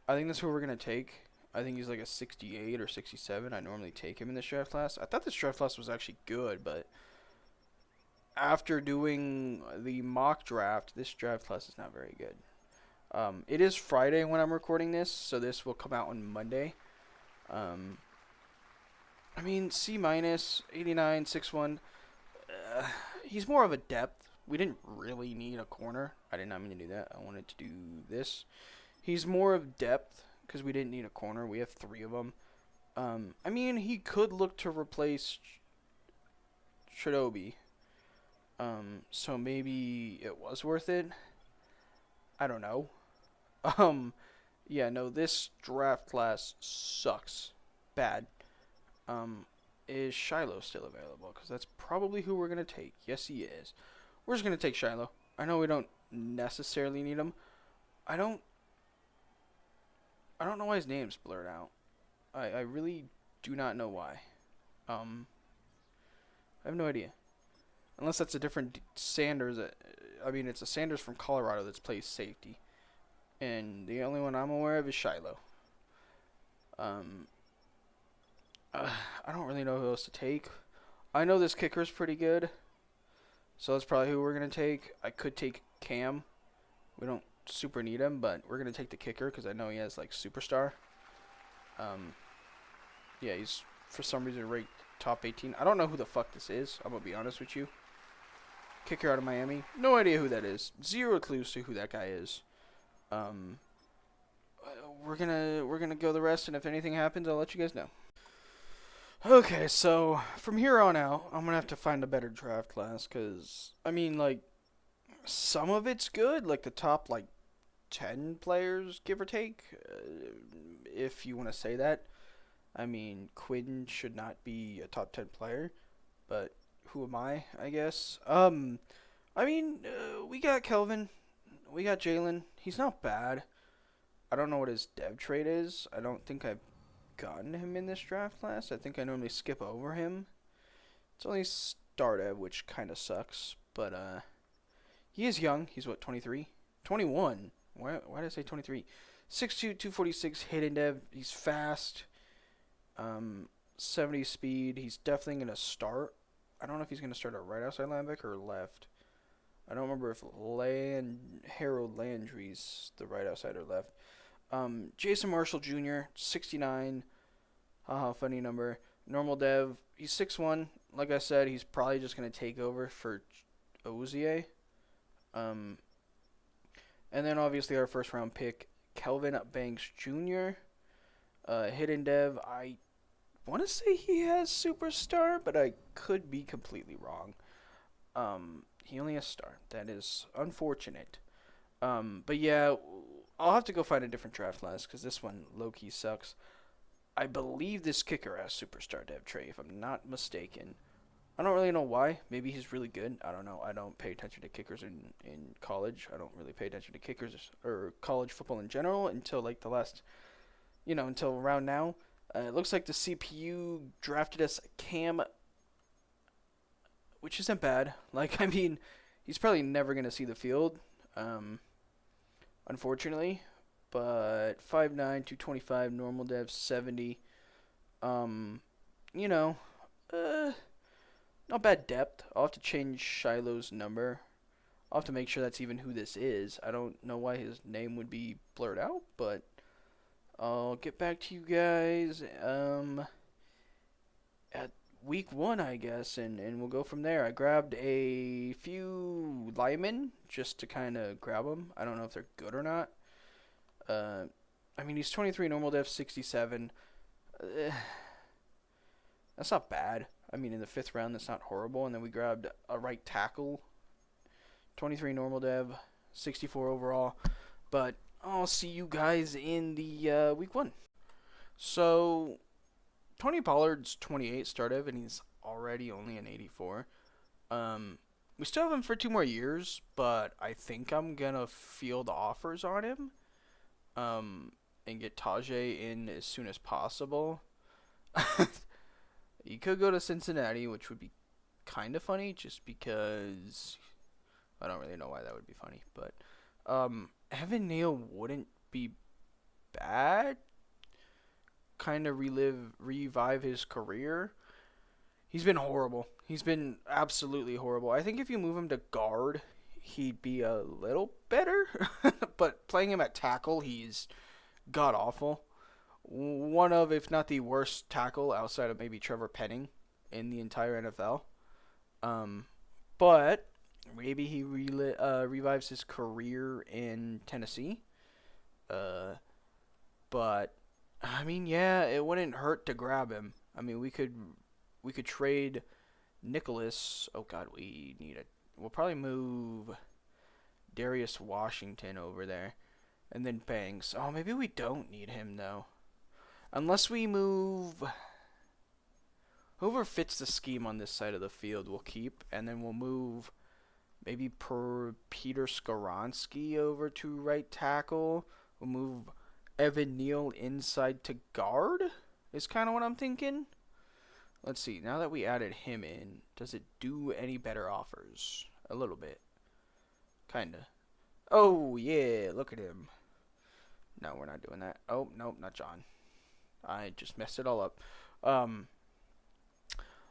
I think that's who we're going to take. I think he's like a 68 or 67. I normally take him in this draft class. I thought this draft class was actually good, but after doing the mock draft, this draft class is not very good. It is Friday when I'm recording this, so this will come out on Monday. I mean, C-, 89, 6'1". He's more of a depth. We didn't really need a corner. I did not mean to do that. I wanted to do this. He's more of depth because we didn't need a corner. We have 3 of them. I mean, he could look to replace Chidobe. So maybe it was worth it. I don't know. Yeah, no, this draft class sucks. Bad. Is Shiloh still available? Because that's probably who we're going to take. Yes, he is. We're just going to take Shiloh. I know we don't necessarily need him. I don't know why his name's blurred out. I really do not know why. I have no idea. Unless that's a different Sanders. I mean, it's a Sanders from Colorado that's plays safety. And the only one I'm aware of is Shiloh. I don't really know who else to take. I know this kicker's pretty good. So that's probably who we're going to take. I could take Cam. We don't super need him, but we're going to take the kicker because I know he has, like, superstar. Yeah, he's, for some reason, ranked top 18. I don't know who the fuck this is. I'm going to be honest with you. Kicker out of Miami. No idea who that is. Zero clues to who that guy is. Um, we're gonna go the rest, and if anything happens, I'll let you guys know. Okay, so from here on out, I'm gonna have to find a better draft class, cause I mean, like, some of it's good, like the top like 10 players, give or take, if you want to say that. I mean, Quinn should not be a top 10 player, but who am I guess. I mean, we got Kelvin, we got Jalen. He's not bad. I don't know what his dev trade is. I don't think I've gotten him in this draft class. I think I normally skip over him. It's only star dev, which kind of sucks. But he is young. He's what, 23? 21. Why did I say 23? 6'2", 246 hidden dev. He's fast. 70 speed. He's definitely going to start. I don't know if he's going to start at right outside linebacker or left. I don't remember if Harold Landry's the right outside or left. Jason Marshall Jr., 69. Haha, funny number. Normal dev. He's 6'1". Like I said, he's probably just going to take over for Ozier. And then obviously our first round pick, Kelvin Banks Jr. Hidden dev. I want to say he has superstar, but I could be completely wrong. He only has star. That is unfortunate. But yeah, I'll have to go find a different draft class because this one low-key sucks. I believe this kicker has superstar dev tray, if I'm not mistaken. I don't really know why. Maybe he's really good. I don't know. I don't pay attention to kickers in college. I don't really pay attention to kickers or college football in general until like the last, until around now. It looks like the CPU drafted us Cam, which isn't bad. Like, I mean, he's probably never going to see the field, unfortunately. But 5'9", 225, normal dev, 70. You know, not bad depth. I'll have to change Shiloh's number. I'll have to make sure that's even who this is. I don't know why his name would be blurred out, but I'll get back to you guys at week 1, I guess, and we'll go from there. I grabbed a few linemen just to kind of grab them. I don't know if they're good or not. I mean, he's 23, normal def, 67. That's not bad. I mean, in the 5th round, that's not horrible. And then we grabbed a right tackle, 23 normal dev, 64 overall. But I'll see you guys in the week 1. So, Tony Pollard's 28 start dev, and he's already only an 84. We still have him for 2 more years, but I think I'm going to field offers on him. And get Tajay in as soon as possible. He could go to Cincinnati, which would be kind of funny, just because I don't really know why that would be funny. But Evan Neal wouldn't be bad. Kind of revive his career. He's been horrible. He's been absolutely horrible. I think if you move him to guard, he'd be a little better. But playing him at tackle, he's god awful. One of, if not the worst tackle outside of maybe Trevor Penning in the entire NFL. But maybe he revives his career in Tennessee. But I mean, yeah, it wouldn't hurt to grab him. I mean, we could trade Nicholas. Oh God, we'll probably move Darius Washington over there. And then Banks. Oh, maybe we don't need him, though. Unless we move... Whoever fits the scheme on this side of the field we'll keep. And then we'll move maybe Peter Skoronski over to right tackle. We'll move Evan Neal inside to guard. Is kind of what I'm thinking. Let's see. Now that we added him in, does it do any better offers? A little bit. Kinda. Oh, yeah. Look at him. No, we're not doing that. Oh, nope, not John. I just messed it all up. I'm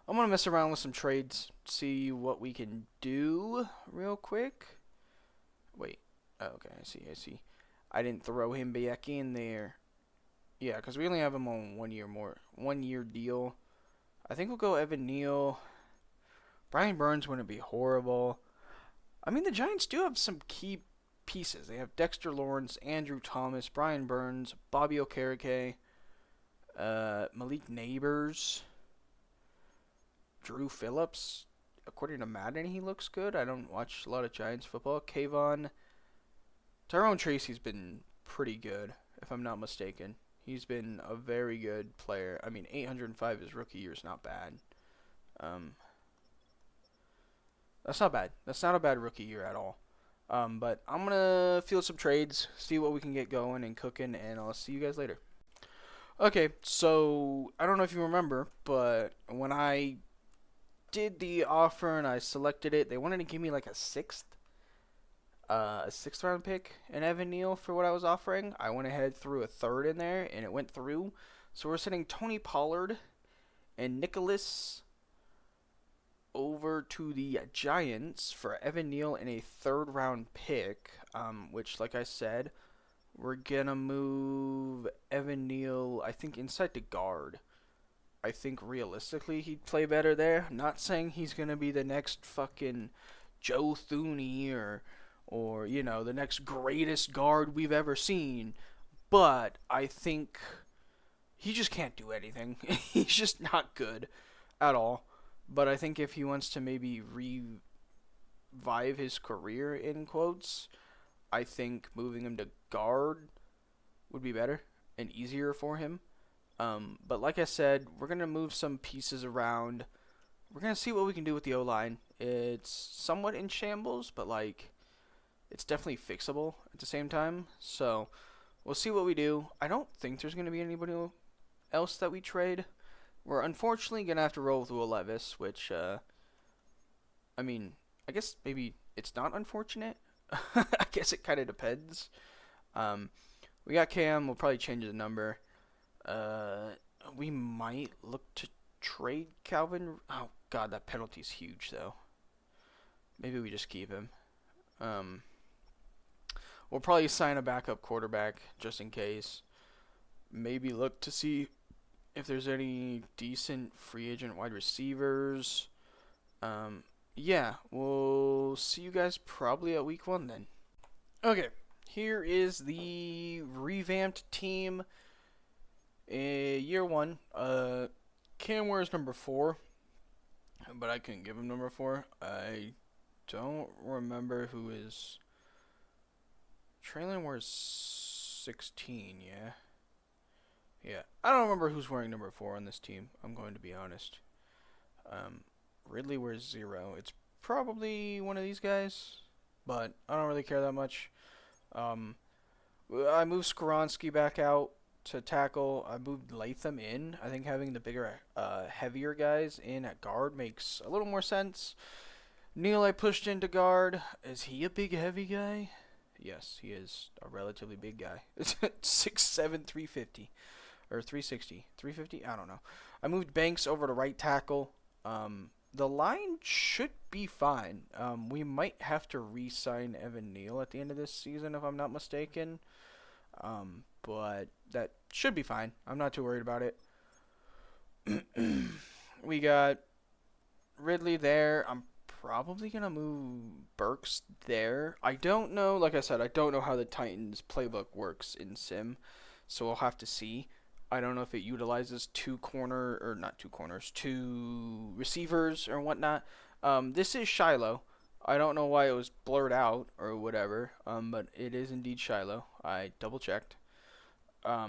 going to mess around with some trades. See what we can do real quick. Wait. Oh, okay, I see. I didn't throw him back in there. Yeah, because we only have him on 1 year deal. I think we'll go Evan Neal. Brian Burns wouldn't be horrible. I mean, the Giants do have some key pieces. They have Dexter Lawrence, Andrew Thomas, Brian Burns, Bobby Okereke, Malik Neighbors, Drew Phillips. According to Madden, he looks good. I don't watch a lot of Giants football. Kayvon. Tyrone Tracy's been pretty good, if I'm not mistaken. He's been a very good player. I mean, 805 his rookie year is not bad. That's not bad. That's not a bad rookie year at all. But I'm going to field some trades, see what we can get going and cooking, and I'll see you guys later. Okay, so I don't know if you remember, but when I did the offer and I selected it, they wanted to give me like a sixth round pick in Evan Neal for what I was offering. I went ahead, threw a third in there, and it went through. So we're sending Tony Pollard and Nicholas over to the Giants for Evan Neal and a third round pick, which, like I said, we're going to move Evan Neal, I think, inside to guard. I think realistically he'd play better there. Not saying he's going to be the next fucking Joe Thuney or you know, the next greatest guard we've ever seen, but I think he just can't do anything. He's just not good at all. But I think if he wants to maybe revive his career, in quotes, I think moving him to guard would be better and easier for him. But like I said, we're going to move some pieces around. We're going to see what we can do with the O-line. It's somewhat in shambles, but like it's definitely fixable at the same time. So we'll see what we do. I don't think there's going to be anybody else that we trade. We're unfortunately going to have to roll with Will Levis, which, I mean, I guess maybe it's not unfortunate. I guess it kind of depends. We got Cam. We'll probably change the number. We might look to trade Calvin. Oh, God, that penalty's huge, though. Maybe we just keep him. We'll probably sign a backup quarterback just in case. Maybe look to see if there's any decent free agent wide receivers. Yeah, we'll see you guys probably at week 1 then. Okay, here is the revamped team. Year 1. Cam wears number 4, but I couldn't give him number 4. I don't remember who is. Traylon wears 16, yeah. Yeah, I don't remember who's wearing number 4 on this team, I'm going to be honest. Ridley wears 0. It's probably one of these guys, but I don't really care that much. I moved Skoronski back out to tackle. I moved Latham in. I think having the bigger, heavier guys in at guard makes a little more sense. Neal I pushed into guard. Is he a big, heavy guy? Yes, he is a relatively big guy. 6'7", 350. Or 360. 350? I don't know. I moved Banks over to right tackle. The line should be fine. We might have to re-sign Evan Neal at the end of this season, if I'm not mistaken. But that should be fine. I'm not too worried about it. We got Ridley there. I'm probably going to move Burks there. I don't know. Like I said, I don't know how the Titans playbook works in Sim. So we'll have to see. I don't know if it utilizes two receivers or whatnot. This is Shiloh. I don't know why it was blurred out or whatever, but it is indeed Shiloh. I double checked. I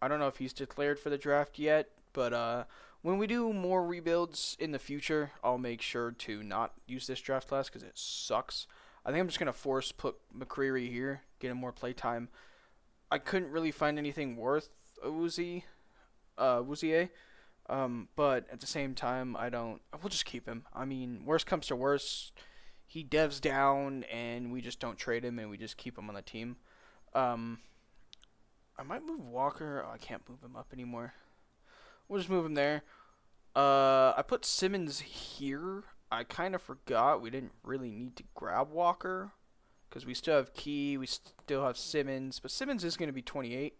don't know if he's declared for the draft yet, but when we do more rebuilds in the future, I'll make sure to not use this draft class because it sucks. I think I'm just going to force put McCreary here, get him more play time. I couldn't really find anything worth Woozier, but at the same time, we'll just keep him. I mean, worst comes to worst, he devs down and we just don't trade him and we just keep him on the team. I might move Walker. Oh, I can't move him up anymore. We'll just move him there. I put Simmons here. I kind of forgot we didn't really need to grab Walker because we still have Key, we still have Simmons, but Simmons is going to be 28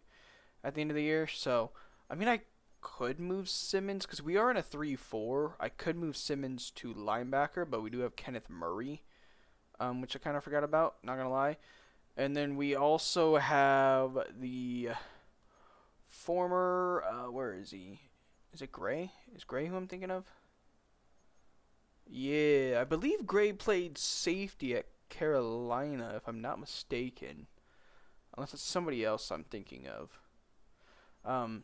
at the end of the year. So, I mean, I could move Simmons because we are in a 3-4. I could move Simmons to linebacker, but we do have Kenneth Murray, which I kind of forgot about, not going to lie. And then we also have the former, where is he? Is it Gray? Is Gray who I'm thinking of? Yeah, I believe Gray played safety at Carolina, if I'm not mistaken. Unless it's somebody else I'm thinking of.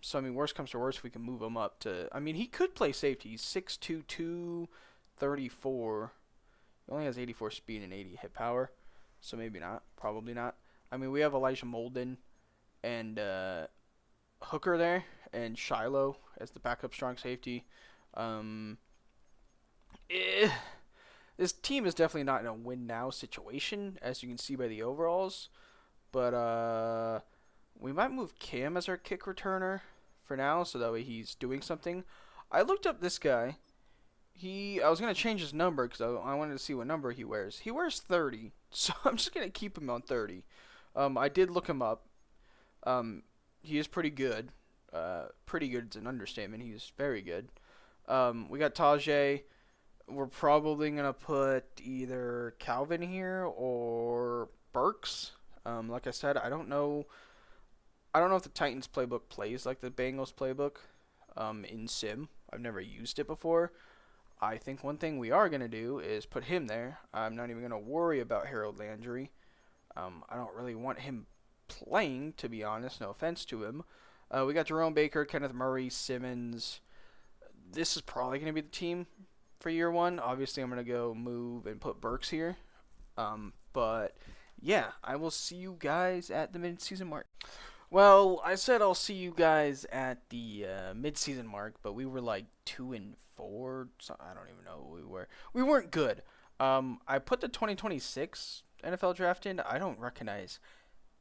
So I mean, worst comes to worst, we can move him up to. I mean, he could play safety. He's 6'2", 234. He only has 84 speed and 80 hit power, so maybe not. Probably not. I mean, we have Elijah Molden and Hooker there, and Shiloh as the backup strong safety. Um, eh, this team is definitely not in a win now situation, as you can see by the overalls. But we might move Cam as our kick returner for now, so that way he's doing something. I looked up this guy. I was gonna change his number because I wanted to see what number he wears. He wears 30, so I'm just gonna keep him on 30. I did look him up. He is pretty good. Pretty good is an understatement. He's very good. We got Tajay. We're probably gonna put either Calvin here or Burks. Like I said, I don't know. I don't know if the Titans playbook plays like the Bengals playbook. In Sim, I've never used it before. I think one thing we are gonna do is put him there. I'm not even gonna worry about Harold Landry. I don't really want him playing, to be honest. No offense to him. We got Jerome Baker, Kenneth Murray, Simmons. This is probably gonna be the team for year one. Obviously, I'm gonna go move and put Burks here. But yeah, I will see you guys at the mid-season mark. Well, I said I'll see you guys at the mid-season mark, but we were like 2-4. So I don't even know what we were. We weren't good. I put the 2026 NFL draft in. I don't recognize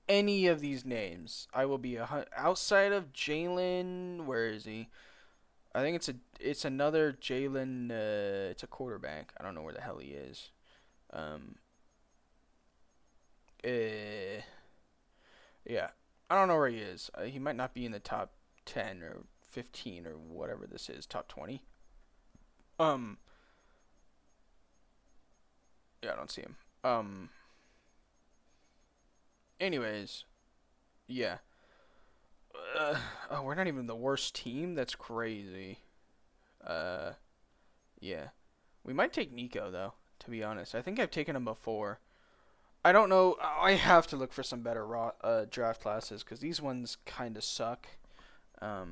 any of these names. I will be outside of Jalen. Where is he? I think it's another Jalen. It's a quarterback. I don't know where the hell he is. Yeah, I don't know where he is. He might not be in the top 10 or 15 or whatever this is. Top 20. Yeah, I don't see him. Anyways, yeah. Oh, we're not even the worst team. That's crazy. Uh, yeah. We might take Nico though. To be honest, I think I've taken him before. I don't know. I have to look for some better draft classes because these ones kind of suck. I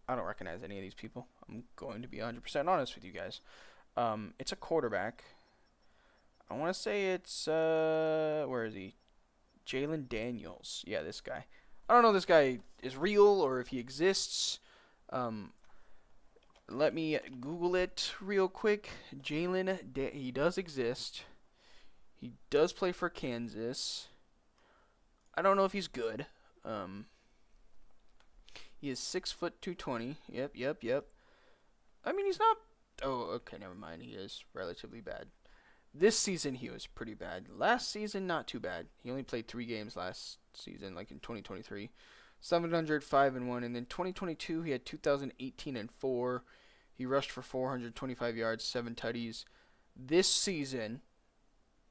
don't recognize any of these people. I'm going to be 100% honest with you guys. It's a quarterback. I want to say it's where is he? Jalen Daniels. Yeah, this guy. I don't know if this guy is real or if he exists. Let me Google it real quick. He does exist. He does play for Kansas. I don't know if he's good. He is 6', 220. Yep. I mean, he's not. Oh, okay, never mind. He is relatively bad. This season, he was pretty bad. Last season, not too bad. He only played 3 games last season, like in 2023. 700, 5-1. And then 2022, he had 2,018 and 4. He rushed for 425 yards, 7 tutties. This season,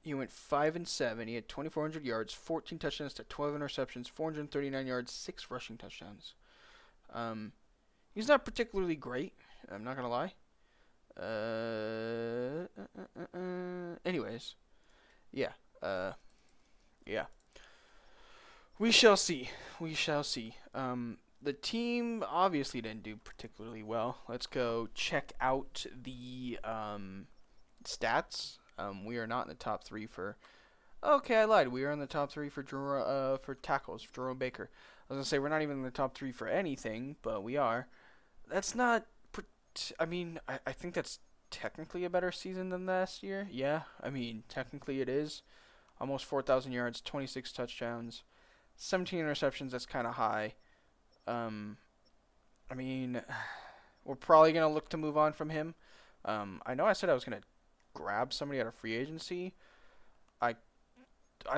he went 5-7. He had 2,400 yards, 14 touchdowns to 12 interceptions, 439 yards, 6 rushing touchdowns. He's not particularly great. I'm not gonna lie. Anyways, yeah. Yeah. We shall see. The team obviously didn't do particularly well. Let's go check out the stats. We are not in the top 3 for. Okay, I lied. We are in the top 3 for tackles. For Jerome Baker. I was gonna say we're not even in the top 3 for anything, but we are. That's not. I mean, I think that's technically a better season than last year. Yeah, I mean, technically it is. Almost 4,000 yards, 26 touchdowns, 17 interceptions. That's kind of high. I mean, we're probably going to look to move on from him. I know I said I was going to grab somebody out of free agency. I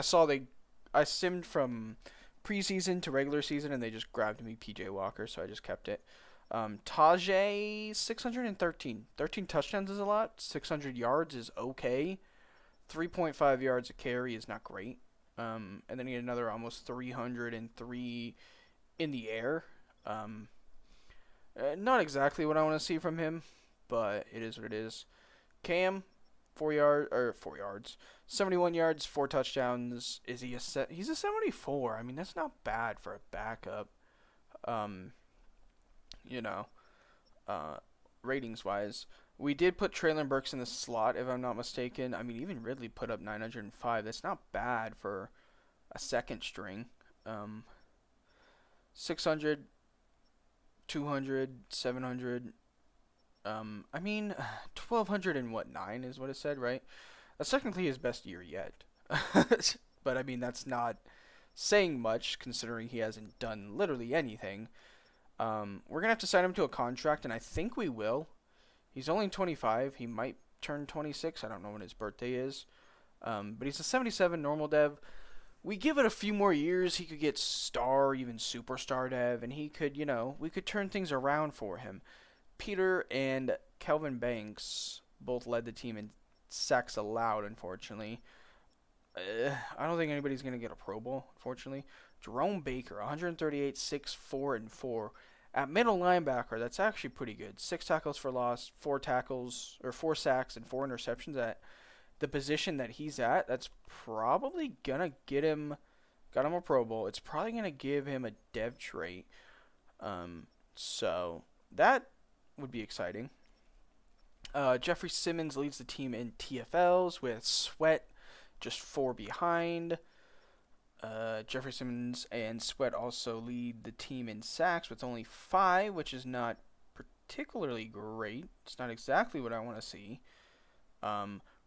saw I simmed from preseason to regular season, and they just grabbed me PJ Walker, so I just kept it. Tajay, 613. 13 touchdowns is a lot. 600 yards is okay. 3.5 yards a carry is not great. And then he had another almost 303 in the air. Um, Not exactly what I want to see from him, but it is what it is. Cam, 4 yards, 71 yards, 4 touchdowns. Is he a set? He's a 74. I mean, that's not bad for a backup. Um, you know, uh, ratings wise. We did put Traylon Burks in the slot, if I'm not mistaken. I mean, even Ridley put up 905. That's not bad for a second string. Um, 600, 200, 700. I mean, 1200 and what, 9 is what it said, right? That's technically his best year yet. But I mean, that's not saying much considering he hasn't done literally anything. We're going to have to sign him to a contract, and I think we will. He's only 25. He might turn 26. I don't know when his birthday is. But he's a 77 normal dev. We give it a few more years, he could get star, even superstar dev, and he could, we could turn things around for him. Peter and Kelvin Banks both led the team in sacks allowed, unfortunately. I don't think anybody's going to get a Pro Bowl, unfortunately. Jerome Baker, 138, 6, 4, and 4. At middle linebacker, that's actually pretty good. 6 tackles for loss, 4 sacks, and 4 interceptions at the position that he's at. That's probably going to got him a Pro Bowl. It's probably going to give him a dev trait. So that would be exciting. Jeffrey Simmons leads the team in TFLs with Sweat just 4 behind. Jeffrey Simmons and Sweat also lead the team in sacks with only 5, which is not particularly great. It's not exactly what I want to see.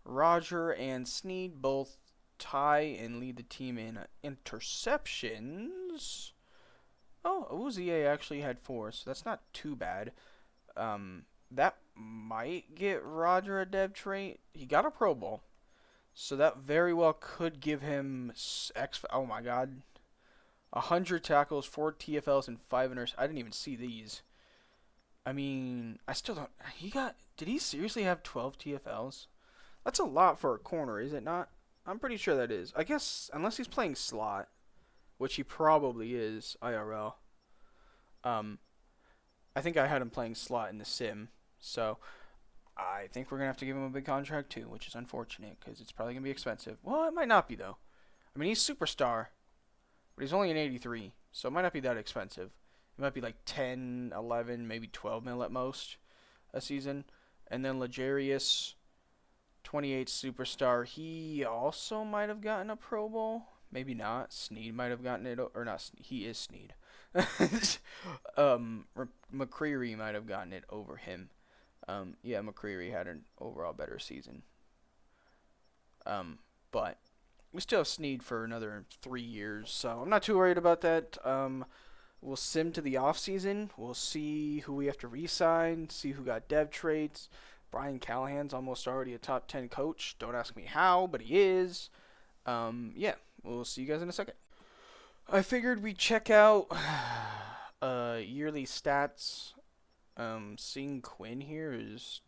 Roger and Snead both tie and lead the team in interceptions. Oh, Uzie actually had 4, so that's not too bad. That might get Roger a dev trait. He got a Pro Bowl, so that very well could give him oh my God, 100 tackles, 4 TFLs, and 5 interceptions. I didn't even see these. I mean, I still don't. Did he seriously have 12 TFLs? That's a lot for a corner, is it not? I'm pretty sure that is. I guess, unless he's playing slot, which he probably is, IRL. I think I had him playing slot in the sim, so I think we're going to have to give him a big contract too, which is unfortunate because it's probably going to be expensive. Well, it might not be, though. I mean, he's superstar, but he's only an 83, so it might not be that expensive. It might be like 10, 11, maybe 12 mil at most a season. And then Legarius, 28 superstar. He also might have gotten a Pro Bowl. Maybe not. Snead might have gotten it, or not. He is Snead. McCreary might have gotten it over him. Yeah, McCreary had an overall better season. But we still have Snead for another 3 years, so I'm not too worried about that. We'll sim to the offseason. We'll see who we have to re-sign, see who got dev traits. Brian Callahan's almost already a top 10 coach. Don't ask me how, but he is. Yeah, we'll see you guys in a second. I figured we'd check out yearly stats. Seeing Quinn here is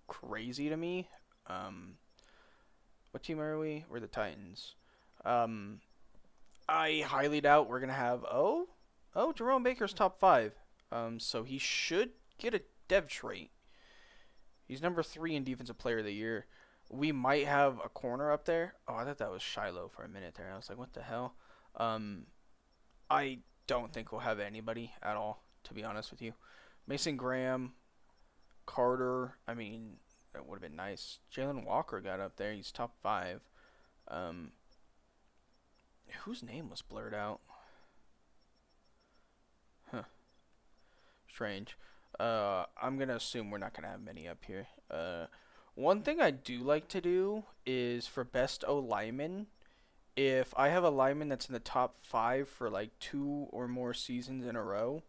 crazy to me. What team are we? We're the Titans. I highly doubt we're going to have... Oh, Jerome Baker's top 5. So he should get a dev trait. He's number 3 in Defensive Player of the Year. We might have a corner up there. Oh, I thought that was Shiloh for a minute there. I was like, what the hell? I don't think we'll have anybody at all, to be honest with you. Mason Graham, Carter. I mean, that would have been nice. Jalen Walker got up there. He's top 5. Whose name was blurred out? Huh. Strange. I'm going to assume we're not going to have many up here. One thing I do like to do is for best O lineman, if I have a lineman that's in the top 5 for like 2 or more seasons in a row,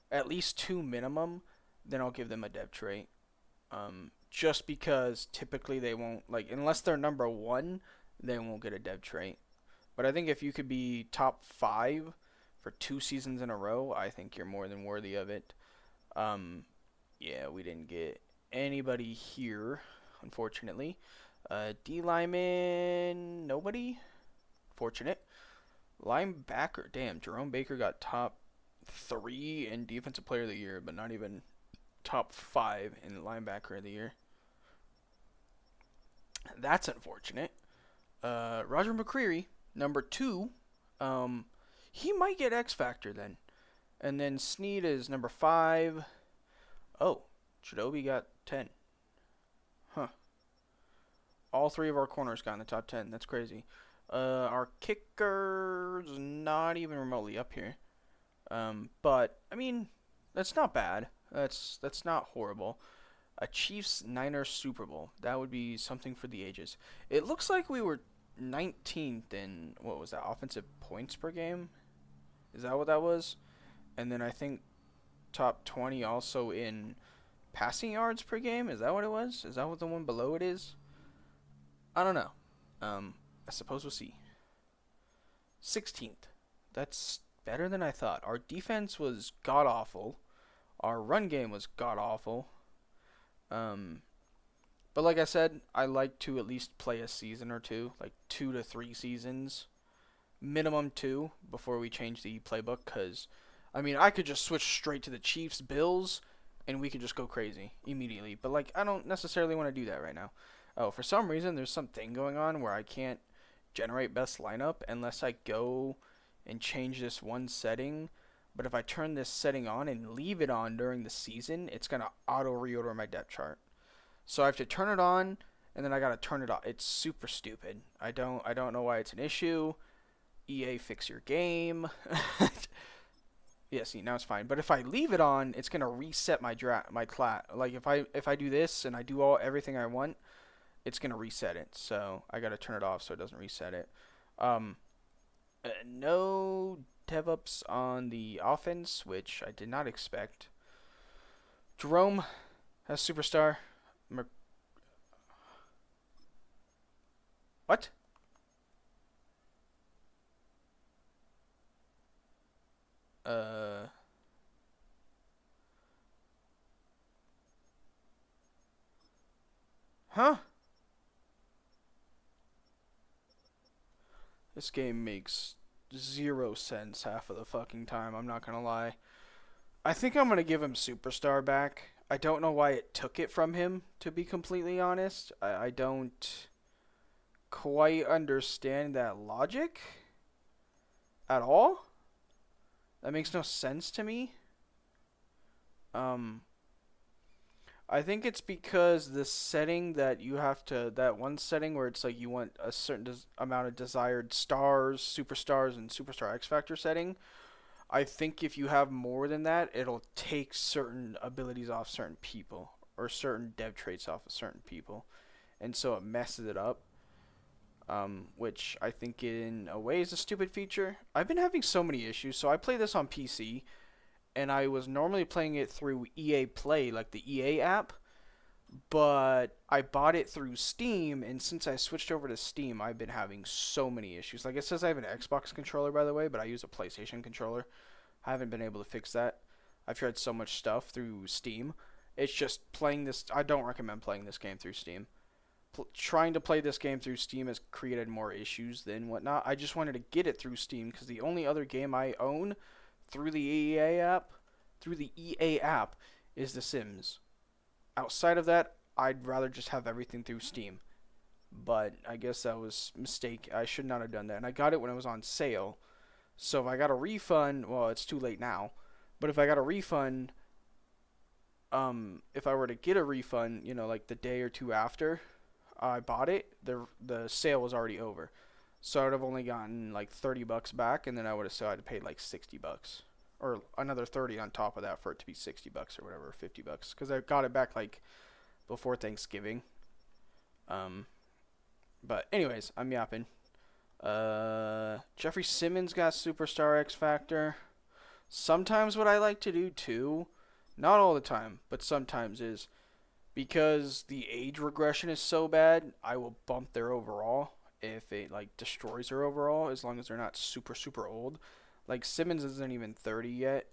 at least 2 minimum, then I'll give them a dev trait. Just because typically they won't, like, unless they're number 1, they won't get a dev trait. But I think if you could be top 5 for 2 seasons in a row, I think you're more than worthy of it. Yeah, we didn't get anybody here, unfortunately. D lineman, nobody Fortunate. Linebacker. Damn, Jerome Baker got top 3 in Defensive Player of the Year, but not even top 5 in Linebacker of the Year. That's unfortunate. Roger McCreary, number 2. He might get X Factor then. And then Snead is number 5. Oh, Chidobe got 10. Huh. All 3 of our corners got in the top 10. That's crazy. Our kicker's not even remotely up here. But I mean, that's not bad. That's not horrible. A Chiefs Niners Super Bowl. That would be something for the ages. It looks like we were 19th in what was that? Offensive points per game? Is that what that was? And then I think top 20 also in passing yards per game. Is that what it was? Is that what the one below it is? I don't know. I suppose we'll see. 16th. That's better than I thought. Our defense was god awful. Our run game was god awful. But like I said, I like to at least play a season or two, like 2 to 3 seasons, minimum 2 before we change the playbook. Cause I mean, I could just switch straight to the Chiefs, Bills, and we could just go crazy immediately. But like, I don't necessarily want to do that right now. Oh, for some reason, there's something going on where I can't generate best lineup unless I go and change this one setting. But if I turn this setting on and leave it on during the season, it's gonna auto reorder my depth chart. So I have to turn it on and then I gotta turn it off. It's super stupid. I don't know why it's an issue. EA, fix your game. Yeah, see, now it's fine. But if I leave it on, it's gonna reset my class. Like if I do this and I do everything I want, it's gonna reset it. So I gotta turn it off so it doesn't reset it. No DevOps on the offense, which I did not expect. Jerome has superstar. What? Uh. Huh? This game makes 0 sense half of the fucking time, I'm not gonna lie. I think I'm gonna give him Superstar back. I don't know why it took it from him, to be completely honest. I don't quite understand that logic at all. That makes no sense to me. I think it's because the setting that you have to, that one setting where it's like you want a certain amount of desired stars, superstars, and superstar X Factor setting. I think if you have more than that, it'll take certain abilities off certain people or certain dev traits off of certain people. And so it messes it up. Which I think in a way is a stupid feature. I've been having so many issues. So I play this on PC, and I was normally playing it through EA Play, like the EA app, but I bought it through Steam, and since I switched over to Steam, I've been having so many issues. Like, it says I have an Xbox controller, by the way, but I use a PlayStation controller. I haven't been able to fix that. I've tried so much stuff through Steam. It's just playing this. I don't recommend playing this game through Steam. Trying to play this game through Steam has created more issues than whatnot. I just wanted to get it through Steam because the only other game I own through the EA app is The Sims. Outside of that, I'd rather just have everything through Steam. But I guess that was a mistake. I should not have done that. And I got it when it was on sale. So if I got a refund, well, it's too late now. But if I got a refund, if I were to get a refund, like the day or two after I bought it, the sale was already over. So I would have only gotten like $30 back, and then I would have still had to pay like $60, or another 30 on top of that for it to be $60 or whatever, $50, because I got it back like before Thanksgiving. But anyways, I'm yapping. Jeffrey Simmons got Superstar X Factor. Sometimes what I like to do too, not all the time, but sometimes is, because the age regression is so bad, I will bump their overall if it like destroys their overall, as long as they're not super super old. Like Simmons isn't even 30 yet,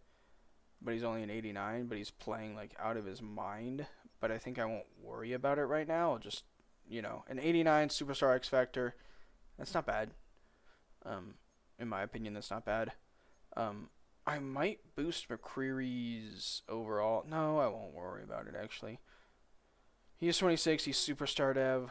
but he's only an 89, but he's playing like out of his mind. But I think I won't worry about it right now. I'll just, an 89 Superstar X Factor, that's not bad. Um, in my opinion, that's not bad. Um, I might boost McCreary's overall. No, I won't worry about it, actually. He's 26. He's superstar dev.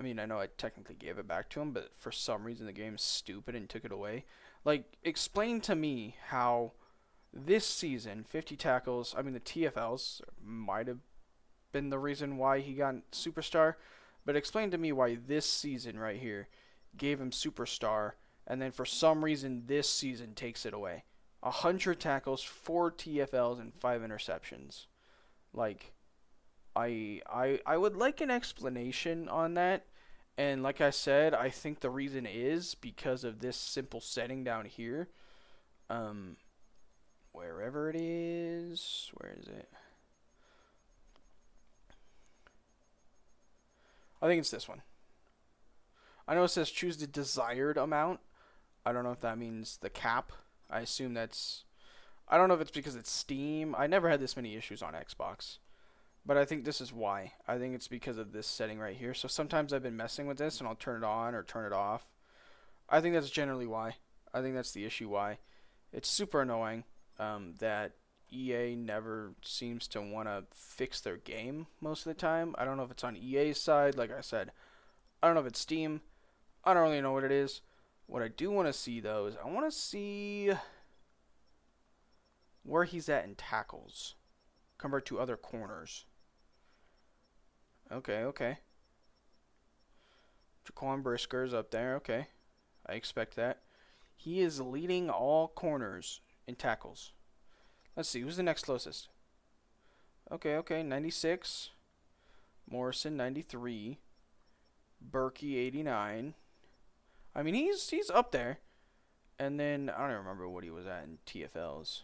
I mean, I know I technically gave it back to him, but for some reason the game's stupid and took it away. Like, explain to me how this season, 50 tackles, I mean, the TFLs might have been the reason why he got superstar, but explain to me why this season right here gave him superstar, and then for some reason this season takes it away. 100 tackles, 4 TFLs, and 5 interceptions. Like, I would like an explanation on that. And like I said, I think the reason is because of this simple setting down here. Wherever it is, where is it? I think it's this one. I know it says choose the desired amount. I don't know if that means the cap. I assume that's... I don't know if it's because it's Steam. I never had this many issues on Xbox. But I think this is why. I think it's because of this setting right here. So sometimes I've been messing with this and I'll turn it on or turn it off. I think that's generally why. I think that's the issue why. It's super annoying that EA never seems to want to fix their game most of the time. I don't know if it's on EA's side. Like I said, I don't know if it's Steam. I don't really know what it is. What I do want to see, though, is I want to see where he's at in tackles compared to other corners. Okay. Jaquan Brisker's up there. Okay. I expect that. He is leading all corners in tackles. Let's see. Who's the next closest? Okay. 96. Morrison, 93. Berkey, 89. I mean, he's up there. And then, I don't even remember what he was at in TFLs.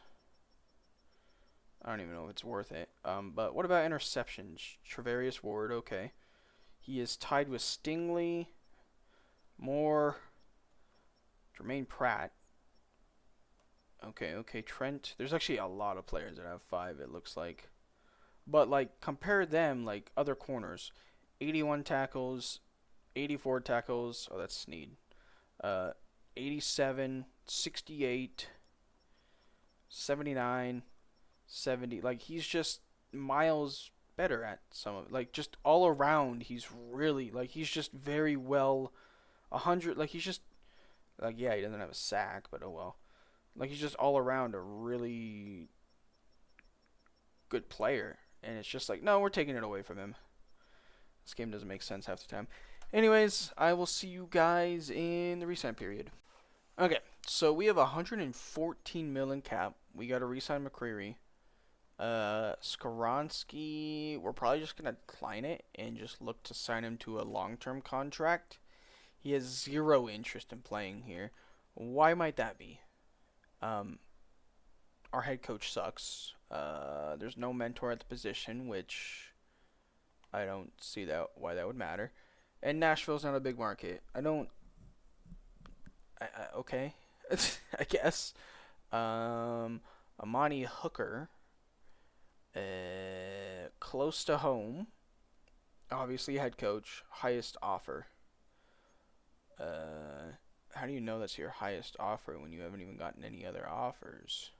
I don't even know if it's worth it. But what about interceptions? Travarius Ward, okay. He is tied with Stingley, Moore, Jermaine Pratt. Okay, Trent. There's actually a lot of players that have 5, it looks like. But, like, compare them, like, other corners. 81 tackles, 84 tackles. Oh, that's Snead. 87, 68, 79, 70. Like, he's just miles better at some of it. Like, just all around, he's really, like, he's just very well. 100, like, he's just, like, yeah, he doesn't have a sack, but oh well. Like, he's just all around a really good player. And it's just like, no, we're taking it away from him. This game doesn't make sense half the time. Anyways, I will see you guys in the resign period. Okay, so we have 114 million cap. We got to resign McCreary. Skoronski, we're probably just going to decline it and just look to sign him to a long-term contract. He has 0 interest in playing here. Why might that be? Our head coach sucks. There's no mentor at the position, which I don't see that why that would matter. And Nashville's not a big market. Okay, I guess. Amani Hooker, close to home. Obviously, head coach, highest offer. How do you know that's your highest offer when you haven't even gotten any other offers?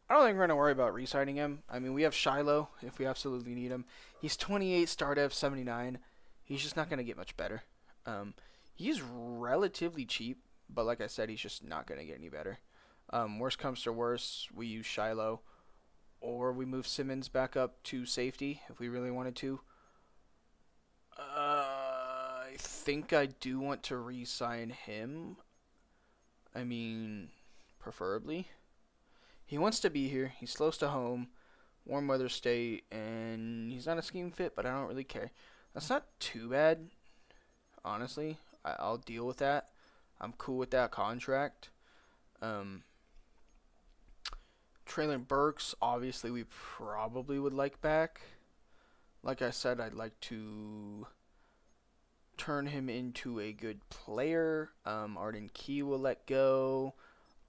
I don't think we're going to worry about re-signing him. I mean, we have Shiloh if we absolutely need him. He's 28, star dev 79. He's just not going to get much better. He's relatively cheap, but like I said, he's just not going to get any better. Worst comes to worst, we use Shiloh, or we move Simmons back up to safety if we really wanted to. I think I do want to re-sign him. I mean, preferably. He wants to be here. He's close to home, warm weather state, and he's not a scheme fit, but I don't really care. That's not too bad, honestly. I'll deal with that. I'm cool with that contract. Traylon Burks, obviously, we probably would like back. Like I said, I'd like to turn him into a good player. Arden Key will let go.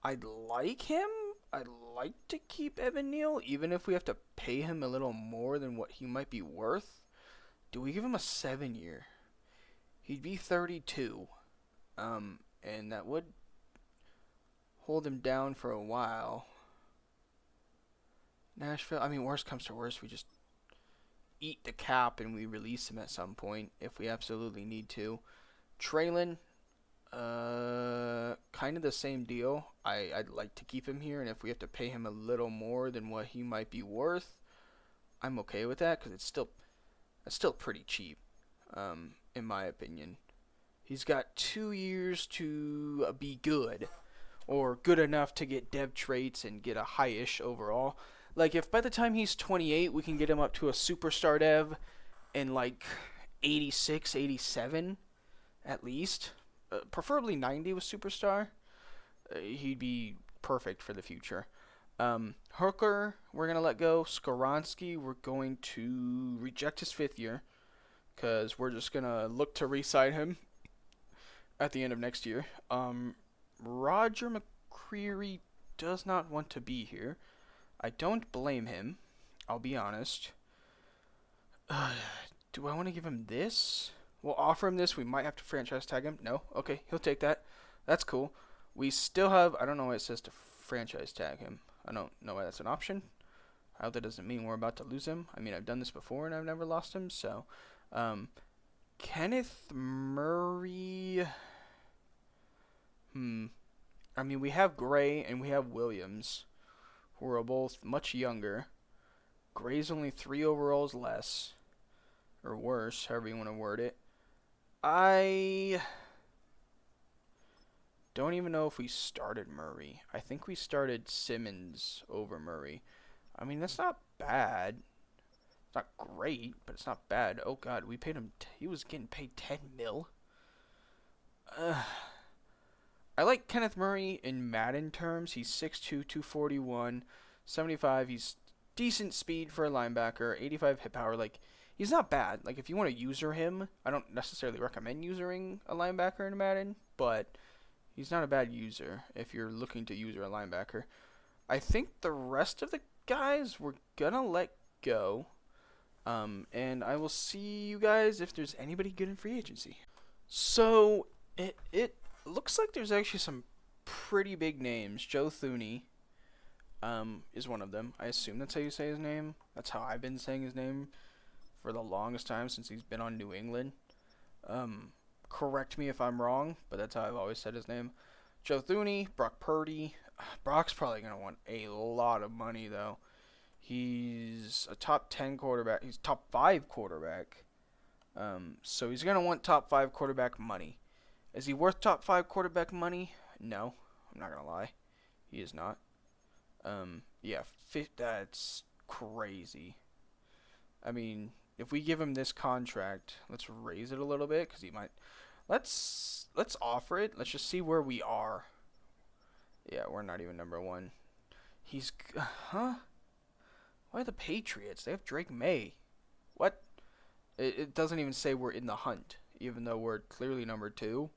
I'd like him. I'd like to keep Evan Neal, even if we have to pay him a little more than what he might be worth. Do we give him a 7-year? He'd be 32. And that would hold him down for a while. Nashville, I mean, worst comes to worst, we just eat the cap and we release him at some point if we absolutely need to. Traylon, kind of the same deal. I'd like to keep him here, and if we have to pay him a little more than what he might be worth, I'm okay with that because it's still pretty cheap, in my opinion. He's got 2 years to be good, or good enough to get dev traits and get a high-ish overall. Like, if by the time he's 28, we can get him up to a superstar dev in, like, 86, 87, at least. Preferably 90 with superstar. He'd be perfect for the future. Hooker, we're going to let go. Skoronski, we're going to reject his 5th year, because we're just going to look to re-sign him at the end of next year. Roger McCreary does not want to be here. I don't blame him. I'll be honest. Do I want to give him this? We'll offer him this. We might have to franchise tag him. No? Okay, he'll take that. That's cool. We still have... I don't know why it says to franchise tag him. I don't know why that's an option. I hope that doesn't mean we're about to lose him. I mean, I've done this before and I've never lost him, so... Kenneth Murray... I mean, we have Gray and we have Williams, who are both much younger. Gray's only 3 overalls less, or worse, however you want to word it. I don't even know if we started Murray. I think we started Simmons over Murray. I mean, that's not bad. It's not great, but it's not bad. Oh, God, we paid him... he was getting paid 10 mil. I like Kenneth Murray in Madden terms. He's 6'2", 241, 75. He's decent speed for a linebacker, 85 hit power. Like, he's not bad. Like, if you want to user him, I don't necessarily recommend using a linebacker in Madden, but he's not a bad user if you're looking to user a linebacker. I think the rest of the guys we're going to let go, and I will see you guys if there's anybody good in free agency. So, it looks like there's actually some pretty big names. Joe Thuney is one of them. I assume that's how you say his name. That's how I've been saying his name for the longest time since he's been on New England. Correct me if I'm wrong, but that's how I've always said his name. Joe Thuney, Brock Purdy. Brock's probably going to want a lot of money, though. He's a top 10 quarterback. He's top 5 quarterback. So he's going to want top 5 quarterback money. Is he worth top 5 quarterback money? No, I'm not going to lie. He is not. Yeah, that's crazy. I mean, if we give him this contract, let's raise it a little bit, because he might... Let's offer it. Let's just see where we are. Yeah, we're not even number 1. He's... Huh? Why the Patriots? They have Drake May. What? It doesn't even say we're in the hunt, even though we're clearly number 2.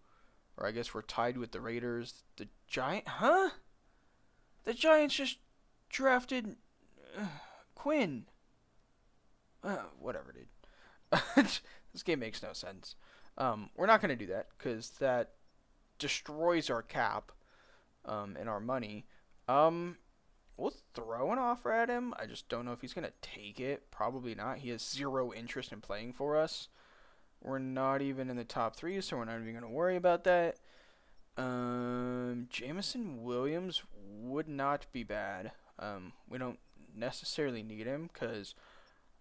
Or I guess we're tied with the Raiders. The Giants... Huh? The Giants just drafted Quinn. Whatever, dude. This game makes no sense. We're not going to do that, because that destroys our cap and our money. We'll throw an offer at him. I just don't know if he's going to take it. Probably not. He has 0 interest in playing for us. We're not even in the top 3, so we're not even going to worry about that. Jameson Williams would not be bad. We don't necessarily need him, because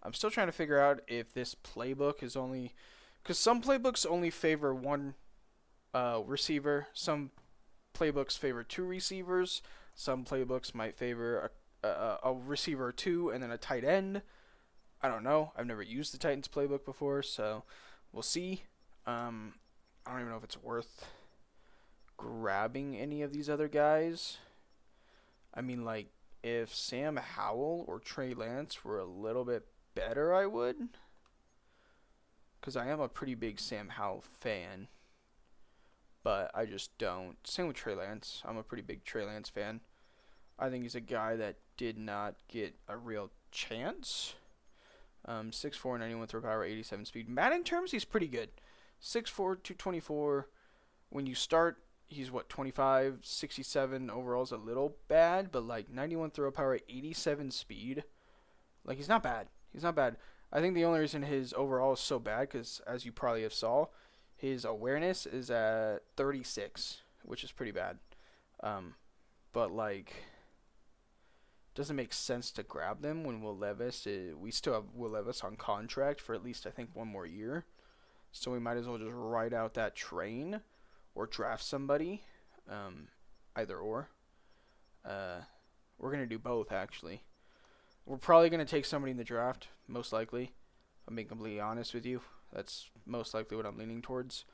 I'm still trying to figure out if this playbook is only... Because some playbooks only favor 1 receiver. Some playbooks favor 2 receivers. Some playbooks might favor a receiver or 2 and then a tight end. I don't know. I've never used the Titans playbook before, so... We'll see. I don't even know if it's worth grabbing any of these other guys. I mean, like, if Sam Howell or Trey Lance were a little bit better, I would. Because I am a pretty big Sam Howell fan. But I just don't. Same with Trey Lance. I'm a pretty big Trey Lance fan. I think he's a guy that did not get a real chance. 6'4", 91 throw power, 87 speed. Madden terms, he's pretty good. 6'4", 224. when you start, he's what, 25, 67 overall is a little bad, but like 91 throw power, 87 speed. Like he's not bad. He's not bad. I think the only reason his overall is so bad because as you probably have saw, his awareness is at 36, which is pretty bad. Um, but like doesn't make sense to grab them when Will Levis we still have Will Levis on contract for at least I think one more year. So we might as well just ride out that train or draft somebody. Either or. We're going to do both actually. We're probably going to take somebody in the draft, most likely. I'm being completely honest with you. That's most likely what I'm leaning towards.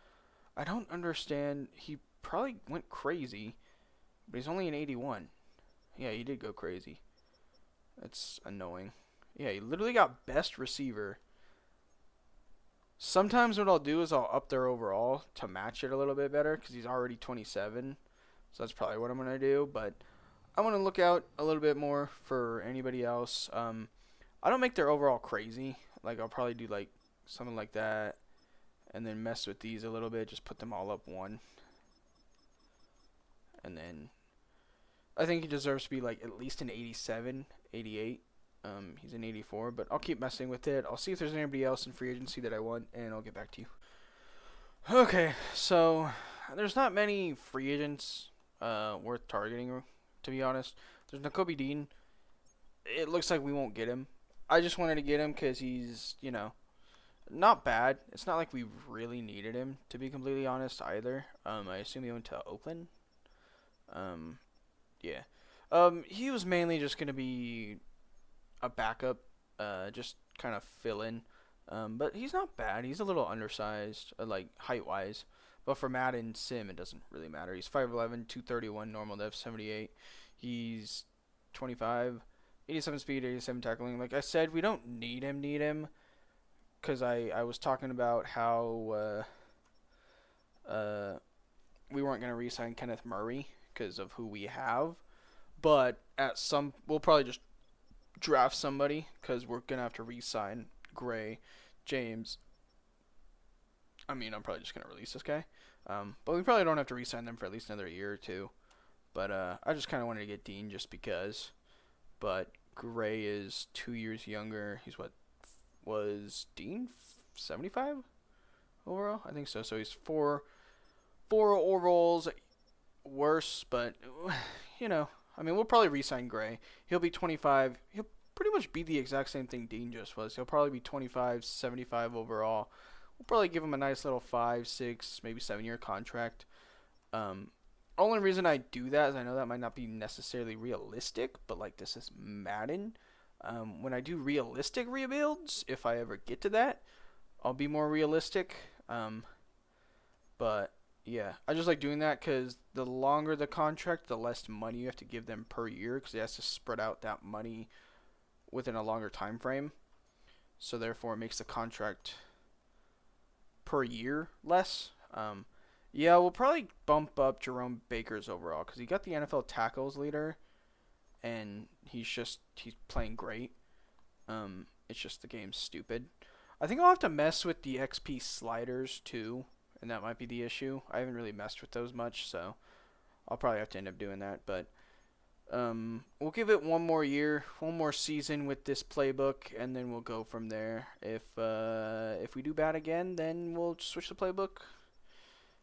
I don't understand. He probably went crazy, but he's only an 81. Yeah, he did go crazy. That's annoying. Yeah, he literally got best receiver. Sometimes what I'll do is I'll up their overall to match it a little bit better because he's already 27. So that's probably what I'm going to do. But I want to look out a little bit more for anybody else. I don't make their overall crazy. Like I'll probably do like something like that and then mess with these a little bit. Just put them all up one. And then I think he deserves to be like at least an 87, 88. He's an 84, but I'll keep messing with it. I'll see if there's anybody else in free agency that I want, and I'll get back to you. Okay, so there's not many free agents worth targeting, to be honest. There's Nakobe Dean. It looks like we won't get him. I just wanted to get him because he's, not bad. It's not like we really needed him, to be completely honest, either. I assume he went to Oakland. Yeah. He was mainly just going to be a backup, just kind of fill in. But he's not bad. He's a little undersized, like height-wise. But for Madden Sim, it doesn't really matter. He's 5'11", 231, normal def, 78. He's 25, 87 speed, 87 tackling. Like I said, we don't need him. Because I was talking about how we weren't going to re-sign Kenneth Murray because of who we have. But we'll probably just draft somebody because we're going to have to re-sign Gray, James. I mean, I'm probably just going to release this guy. But we probably don't have to re-sign them for at least another year or two. But I just kind of wanted to get Dean just because. But Gray is 2 years younger. He's what was Dean 75 overall? I think so. So he's four overalls worse, but I mean, we'll probably re-sign Gray. He'll be 25. He'll pretty much be the exact same thing Dean just was. He'll probably be 25, 75 overall. We'll probably give him a nice little 5, 6, maybe 7-year contract. Only reason I do that is I know that might not be necessarily realistic, but like this is Madden. When I do realistic rebuilds, if I ever get to that, I'll be more realistic. But yeah, I just like doing that because the longer the contract, the less money you have to give them per year because it has to spread out that money within a longer time frame. So therefore, it makes the contract per year less. Yeah, we'll probably bump up Jerome Baker's overall because he got the NFL tackles leader, and he's playing great. It's just the game's stupid. I think I'll have to mess with the XP sliders too, and that might be the issue. I haven't really messed with those much, so I'll probably have to end up doing that. But we'll give it one more year, one more season with this playbook, and then we'll go from there. If we do bad again, then we'll switch the playbook.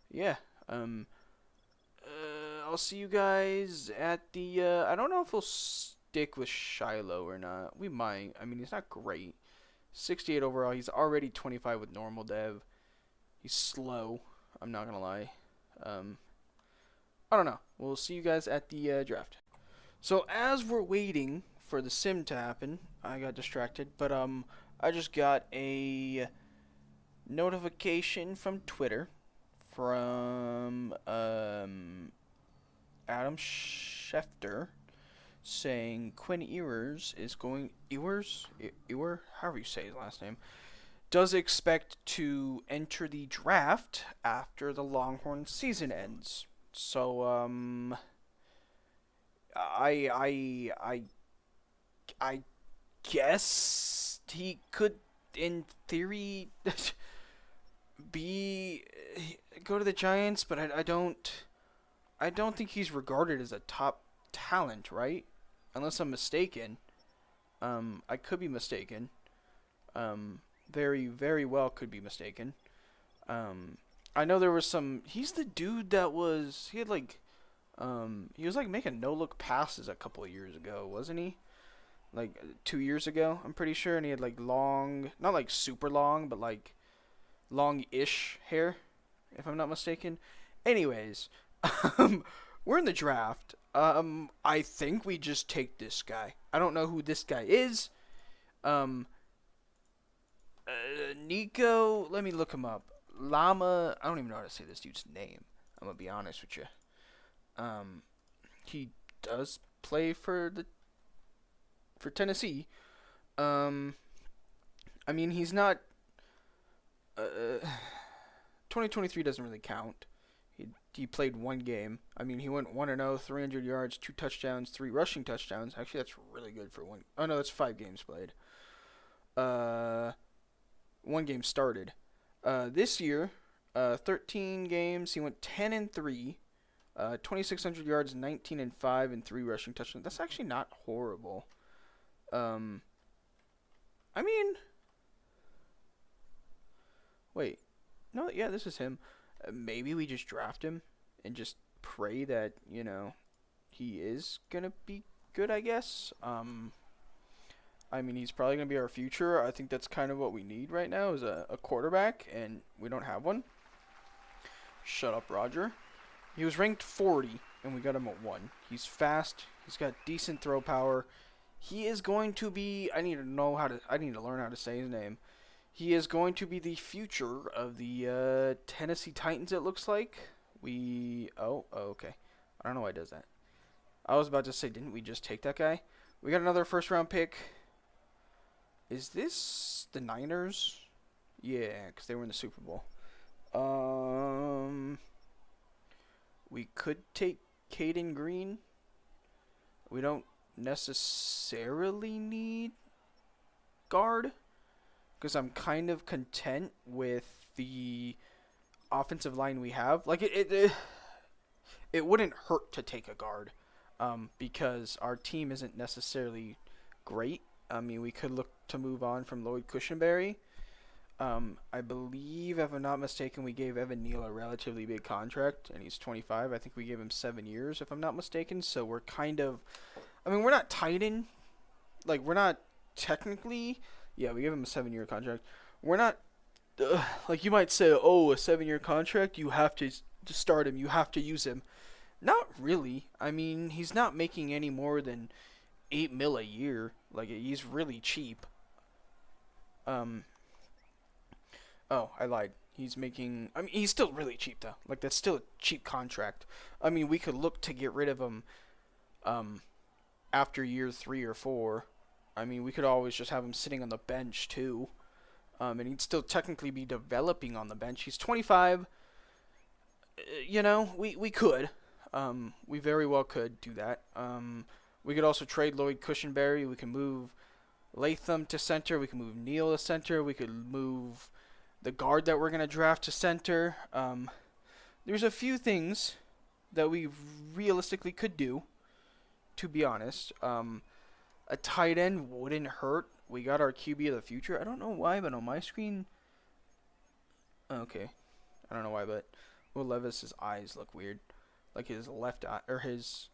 Yeah. I'll see you guys at the. I don't know if we'll stick with Shiloh or not. We might. I mean, he's not great. 68 overall. He's already 25 with normal dev. He's slow. I'm not gonna lie. I don't know. We'll see you guys at the draft. So as we're waiting for the sim to happen, I got distracted, but I just got a notification from Twitter from Adam Schefter saying Quinn Ewers is going Ewer, however you say his last name, does expect to enter the draft after the Longhorn season ends. So I guess he could, in theory. be go to the Giants, but I don't think he's regarded as a top talent, right? Unless I'm mistaken. I could be mistaken. Very very well could be mistaken. Um, I know there was some. He's the dude that was. He was like making no look passes a couple of years ago, wasn't he? Like 2 years ago, I'm pretty sure, and he had like long, not like super long, but like long-ish hair, if I'm not mistaken. Anyways, um, we're in the draft. I think we just take this guy. I don't know who this guy is. Um, Nico, let me look him up. Llama, I don't even know how to say this dude's name. I'm gonna be honest with you. Um, he does play for Tennessee. Um, I mean, he's not. 2023 doesn't really count. He played one game. I mean, he went 1-0, 300 yards, 2 touchdowns, 3 rushing touchdowns. Actually, that's really good for one. Oh no, that's 5 games played. Uh, one game started. This year, 13 games. He went 10-3, 2,600 yards, 19-5, and 3 rushing touchdowns. That's actually not horrible. Um, I mean, wait, no, yeah, this is him. Maybe we just draft him and just pray that he is gonna be good. I guess. I mean, he's probably gonna be our future. I think that's kind of what we need right now is a quarterback, and we don't have one. Shut up, Roger. He was ranked 40, and we got him at 1. He's fast. He's got decent throw power. He is going to be. I need to learn how to say his name. He is going to be the future of the Tennessee Titans. It looks like okay. I don't know why it does that. I was about to say, didn't we just take that guy? We got another first round pick. Is this the Niners? Yeah, because they were in the Super Bowl. We could take Caden Green. We don't necessarily need guard because I'm kind of content with the offensive line we have. Like it wouldn't hurt to take a guard, because our team isn't necessarily great. I mean, we could look to move on from Lloyd Cushenberry. I believe, if I'm not mistaken, we gave Evan Neal a relatively big contract, and he's 25. I think we gave him 7 years, if I'm not mistaken. So we're kind of, I mean, we're not tight end. Like, we're not technically, yeah, we gave him a 7-year contract. We're not, like you might say, oh, a 7-year contract, you have to start him, you have to use him. Not really. I mean, he's not making any more than $8 million a year. Like, he's really cheap. Oh, I lied. He's making. I mean, he's still really cheap though. Like, that's still a cheap contract. I mean, we could look to get rid of him, after year 3 or 4. I mean, we could always just have him sitting on the bench too. And he'd still technically be developing on the bench. He's 25. We could. We very well could do that. We could also trade Lloyd Cushenberry. We can move Latham to center. We can move Neal to center. We could move the guard that we're going to draft to center. There's a few things that we realistically could do, to be honest. A tight end wouldn't hurt. We got our QB of the future. I don't know why, but on my screen... Okay. I don't know why, but Will Levis's eyes look weird. Like his left eye, or his...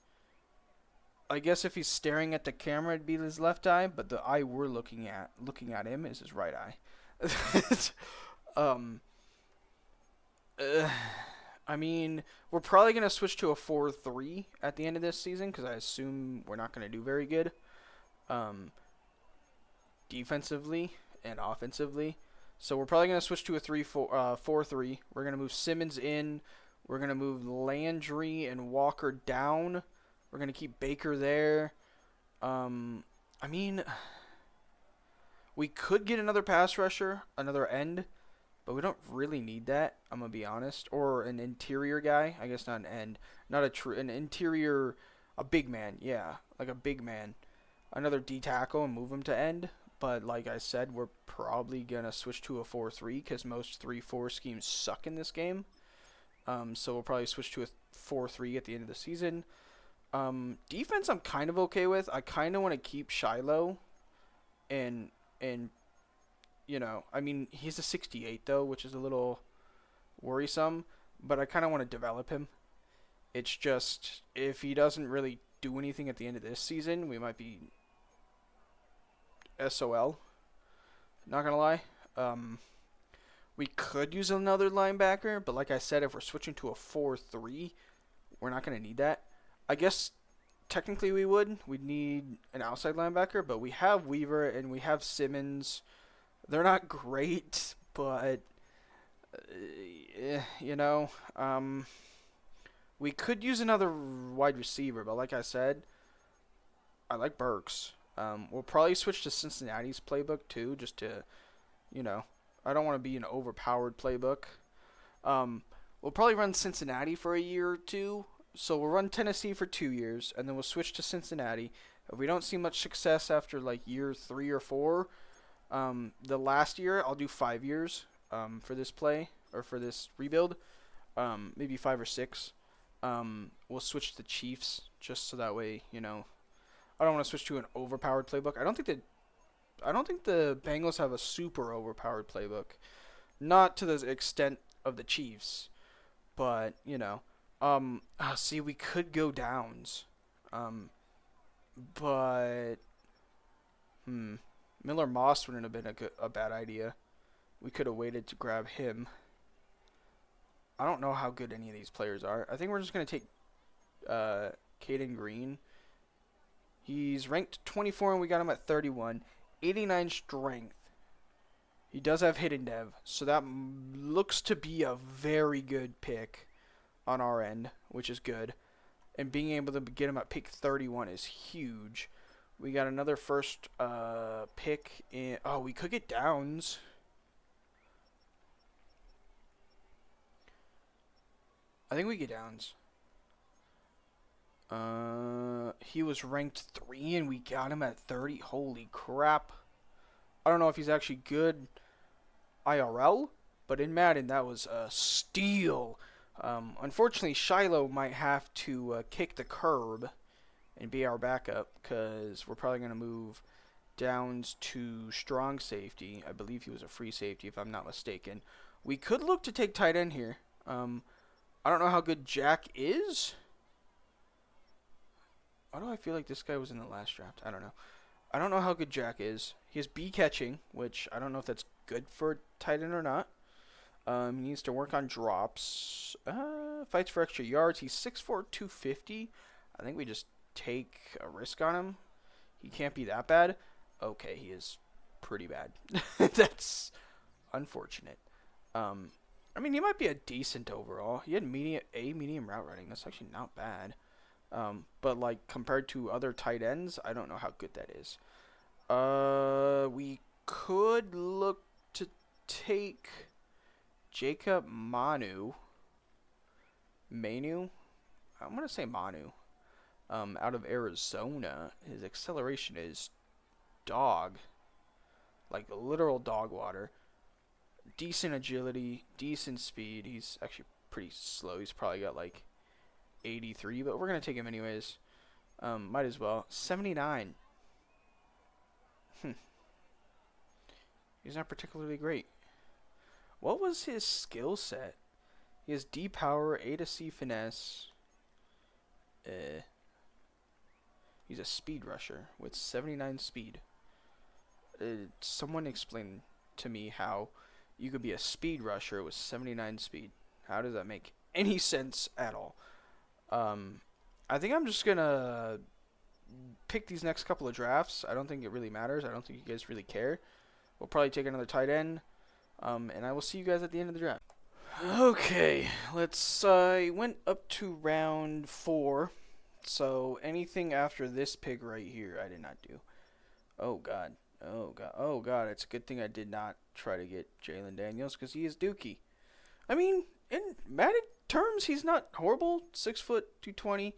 I guess if he's staring at the camera, it'd be his left eye, but the eye we're looking at him, is his right eye. I mean, we're probably going to switch to a 4-3 at the end of this season because I assume we're not going to do very good defensively and offensively. So we're probably going to switch to a 4-3. We're going to move Simmons in. We're going to move Landry and Walker down. We're going to keep Baker there. I mean, we could get another pass rusher, another end, but we don't really need that, I'm going to be honest. Or an interior guy. I guess not an end. Not an interior, a big man. Yeah, like a big man. Another D tackle and move him to end. But like I said, we're probably going to switch to a 4-3 because most 3-4 schemes suck in this game. So we'll probably switch to a 4-3 at the end of the season. Defense I'm kind of okay with. I kind of want to keep Shiloh. And I mean, he's a 68 though, which is a little worrisome. But I kind of want to develop him. It's just, if he doesn't really do anything at the end of this season, we might be SOL. Not gonna lie. We could use another linebacker, but like I said, if we're switching to a 4-3, we're not gonna need that. I guess technically we would. We'd need an outside linebacker, but we have Weaver and we have Simmons. They're not great, but we could use another wide receiver, but like I said, I like Burks. We'll probably switch to Cincinnati's playbook too, just to, I don't want to be an overpowered playbook. We'll probably run Cincinnati for a year or two. So we'll run Tennessee for 2 years, and then we'll switch to Cincinnati. If we don't see much success after like year 3 or 4, the last year I'll do 5 years for this play or for this rebuild, maybe 5 or 6. We'll switch to the Chiefs just so that way I don't want to switch to an overpowered playbook. I don't think the Bengals have a super overpowered playbook, not to the extent of the Chiefs, but see, we could go downs, but Miller Moss wouldn't have been a bad idea. We could have waited to grab him. I don't know how good any of these players are. I think we're just gonna take Caden Green. He's ranked 24 and we got him at 31. 89 strength. He does have hidden dev, so that looks to be a very good pick on our end, which is good. And being able to get him at pick 31 is huge. We got another first pick in. Oh, we could get Downs. I think we get Downs. He was ranked 3 and we got him at 30. Holy crap. I don't know if he's actually good IRL, but in Madden that was a steal. Unfortunately, Shiloh might have to kick the curb and be our backup because we're probably going to move Downs to strong safety. I believe he was a free safety if I'm not mistaken. We could look to take tight end here. I don't know how good Jack is. Why do I feel like this guy was in the last draft? I don't know. I don't know how good Jack is. He has B catching, which I don't know if that's good for tight end or not. He needs to work on drops. Fights for extra yards. He's 6'4", 250. I think we just take a risk on him. He can't be that bad. Okay, he is pretty bad. That's unfortunate. I mean, he might be a decent overall. He had medium route running. That's actually not bad. But like compared to other tight ends, I don't know how good that is. We could look to take Jacob Manu. I'm gonna say Manu. Out of Arizona. His acceleration is dog. Like literal dog water. Decent agility, decent speed. He's actually pretty slow. He's probably got like 83, but we're going to take him anyways. Might as well. 79. He's not particularly great. What was his skill set? He has D power, A to C finesse. He's a speed rusher with 79 speed. Someone explain to me how you could be a speed rusher with 79 speed. How does that make any sense at all? I think I'm just going to pick these next couple of drafts. I don't think it really matters. I don't think you guys really care. We'll probably take another tight end. And I will see you guys at the end of the draft. Okay, let's went up to round 4. So anything after this pick right here, I did not do. Oh god. Oh god. It's a good thing I did not try to get Jalen Daniels because he is dookie. I mean, in Madden terms, he's not horrible. 6 foot 220.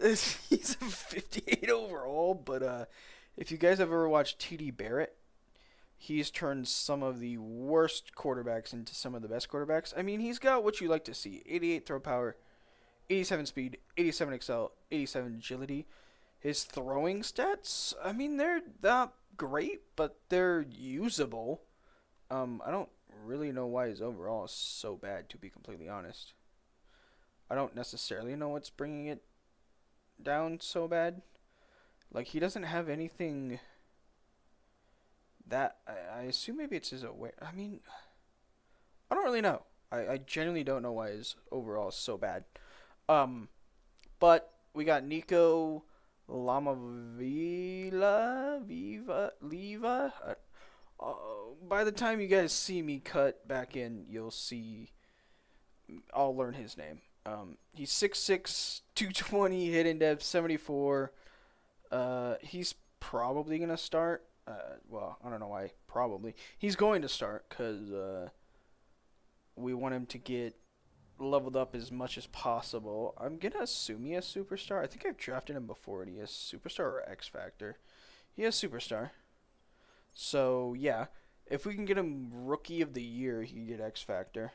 He's a 58 overall. But if you guys have ever watched TD Barrett, He's turned some of the worst quarterbacks into some of the best quarterbacks. I mean, he's got what you like to see: 88 throw power, 87 speed, 87 excel, 87 agility. His throwing stats, I mean, they're not great, but they're usable. I don't really know why his overall is so bad, to be completely honest. I don't necessarily know what's bringing it down so bad. Like, he doesn't have anything that I assume maybe it's his aware. I mean, I don't really know. I genuinely don't know why his overall is so bad. Um, but we got Nico Lamavila Viva Leva. By the time you guys see me cut back in, you'll see. I'll learn his name. He's 6'6", 220, hitting depth 74. He's probably gonna start. Well, I don't know why. Probably he's going to start because we want him to get leveled up as much as possible. I'm gonna assume he has superstar. I think I've drafted him before, and he has superstar or X Factor. He has superstar. So yeah, if we can get him rookie of the year, he can get X Factor.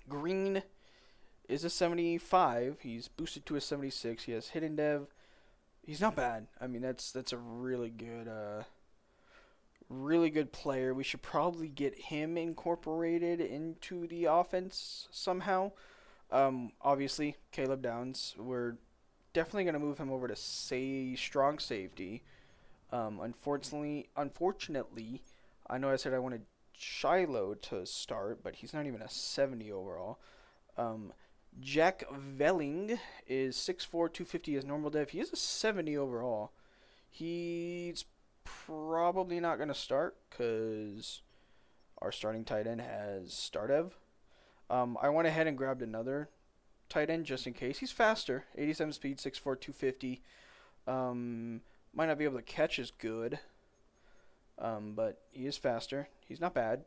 Green is a 75. He's boosted to a 76. He has hidden dev. He's not bad. I mean, that's a really good player. We should probably get him incorporated into the offense somehow. Obviously, Caleb Downs. We're definitely gonna move him over to say strong safety. Unfortunately, I know I said I wanted Shiloh to start, but he's not even a 70 overall. Jack Velling is 6'4", 250 as normal dev. He is a 70 overall. He's probably not going to start because our starting tight end has Stardev. I went ahead and grabbed another tight end just in case. He's faster, 87 speed, 6'4", 250. Might not be able to catch as good, but he is faster. He's not bad.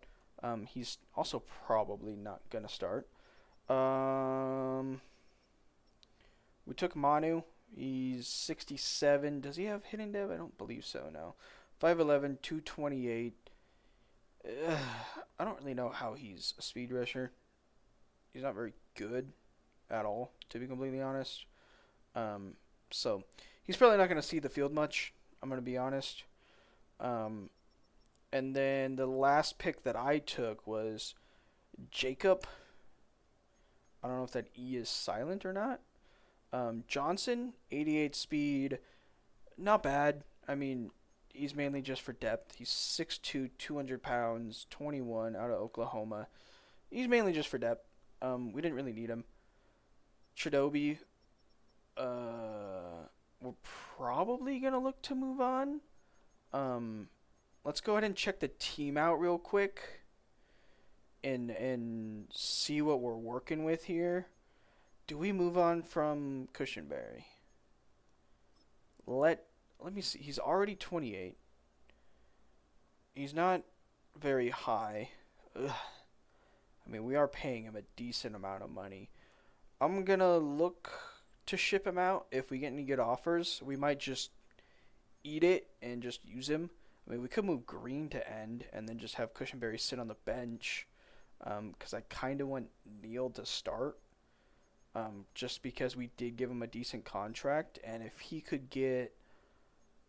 He's also probably not going to start. We took Manu. He's 67. Does he have hidden dev? I don't believe so, no. 5'11", 228. I don't really know how he's a speed rusher. He's not very good at all, to be completely honest. So he's probably not going to see the field much, I'm going to be honest. And then the last pick that I took was Jacob. I don't know if that E is silent or not. Johnson, 88 speed. Not bad. I mean, he's mainly just for depth. He's 6'2", 200 pounds, 21, out of Oklahoma. He's mainly just for depth. We didn't really need him. Chidobe, we're probably going to look to move on. Let's go ahead and check the team out real quick and see what we're working with here. Do we move on from Cushionberry? Let me see. He's already 28. He's not very high. Ugh. I mean, we are paying him a decent amount of money. I'm going to look to ship him out. If we get any good offers, we might just eat it and just use him. I mean, we could move Green to end and then just have Cushionberry sit on the bench. Because I kind of want Neal to start. Just because we did give him a decent contract. And if he could get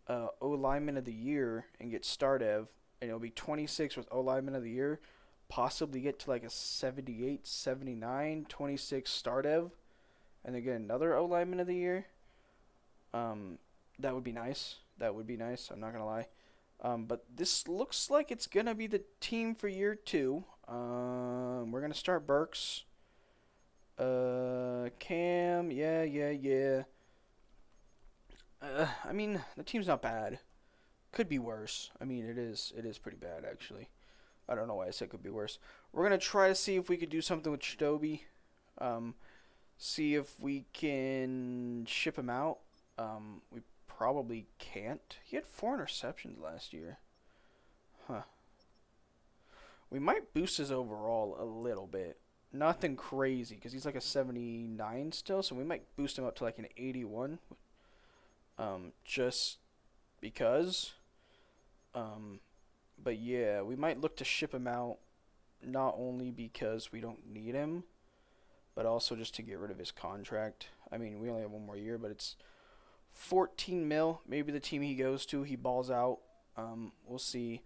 O-Lineman of the Year and get Stardev, and it'll be 26 with O-Lineman of the Year, possibly get to like a 78, 79, 26 Stardev, and then get another O-Lineman of the Year, that would be nice. That would be nice, I'm not going to lie. But this looks like it's going to be the team for year 2. We're going to start Burks. Cam, yeah. I mean, the team's not bad. Could be worse. I mean, it is pretty bad, actually. I don't know why I said could be worse. We're going to try to see if we could do something with Chidobe. See if we can ship him out. We probably can't. He had 4 interceptions last year. Huh. We might boost his overall a little bit. Nothing crazy, because he's like a 79 still, so we might boost him up to like an 81. Just because. Um, but yeah, we might look to ship him out not only because we don't need him, but also just to get rid of his contract. I mean, we only have 1 more year, but it's 14 mil. Maybe the team he goes to, he balls out. We'll see.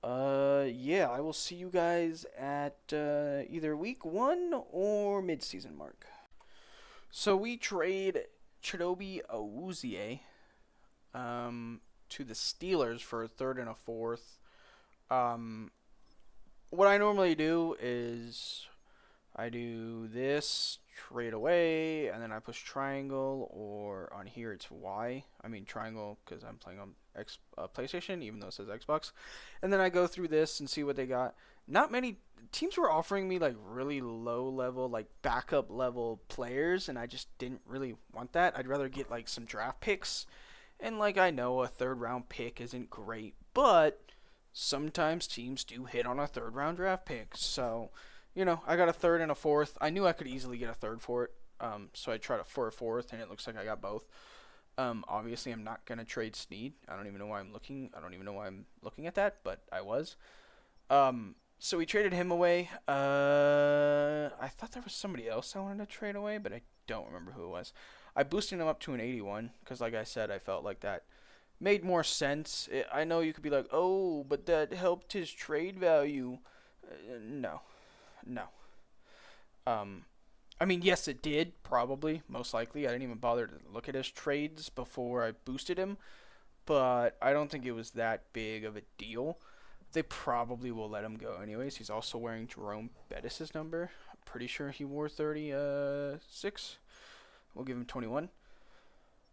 Yeah, I will see you guys at either week 1 or mid-season mark. So we trade Chidobe Awuzie to the Steelers for a third and a fourth. Um, what I normally do is I do this, trade away, and then I push triangle, or on here it's Y. I mean triangle because I'm playing on PlayStation, even though it says Xbox. And then I go through this and see what they got. Not many teams were offering me like really low level, like backup level players, and I just didn't really want that. I'd rather get like some draft picks. And like I know a third round pick isn't great, but sometimes teams do hit on a third round draft pick. So I got a third and a fourth. I knew I could easily get a third for it. So I tried for a fourth, and it looks like I got both. Obviously, I'm not gonna trade Snead. I don't even know why I'm looking. I don't even know why I'm looking at that, but I was. So we traded him away. I thought there was somebody else I wanted to trade away, but I don't remember who it was. I boosted him up to an 81 because, like I said, I felt like that made more sense. I know you could be like, oh, but that helped his trade value. No. No. I mean, yes, it did, probably, most likely. I didn't even bother to look at his trades before I boosted him, but I don't think it was that big of a deal. They probably will let him go anyways. He's also wearing Jerome Bettis' number. I'm pretty sure he wore 36. We'll give him 21.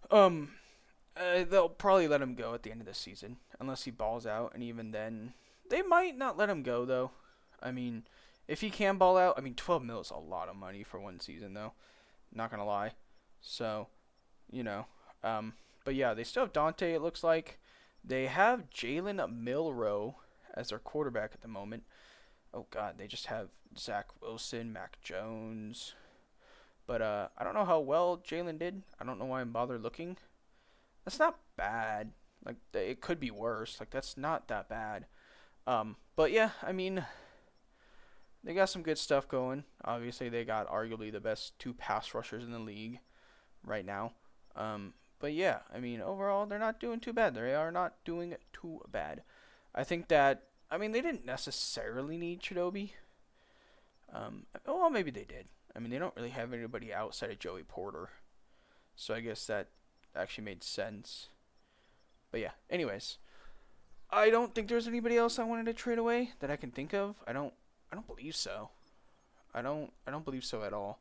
They'll probably let him go at the end of the season, unless he balls out, and even then, they might not let him go, though. I mean, if he can ball out, 12 mil is a lot of money for one season, though. Not gonna lie. So, you know. But yeah, they still have Dante, it looks like. They have Jalen Milroe as their quarterback at the moment. Oh, God, they just have Zach Wilson, Mac Jones. But I don't know how well Jalen did. I don't know why I'm bothered looking. That's not bad. Like, it could be worse. Like, that's not that bad. But yeah, they got some good stuff going. Obviously, they got arguably the best 2 pass rushers in the league right now. But yeah, overall, they're not doing too bad. They are not doing too bad. I think that, they didn't necessarily need Chidobe. Well, maybe they did. They don't really have anybody outside of Joey Porter. So I guess that actually made sense. But yeah, anyways. I don't think there's anybody else I wanted to trade away that I can think of. I don't believe so. I don't believe so at all.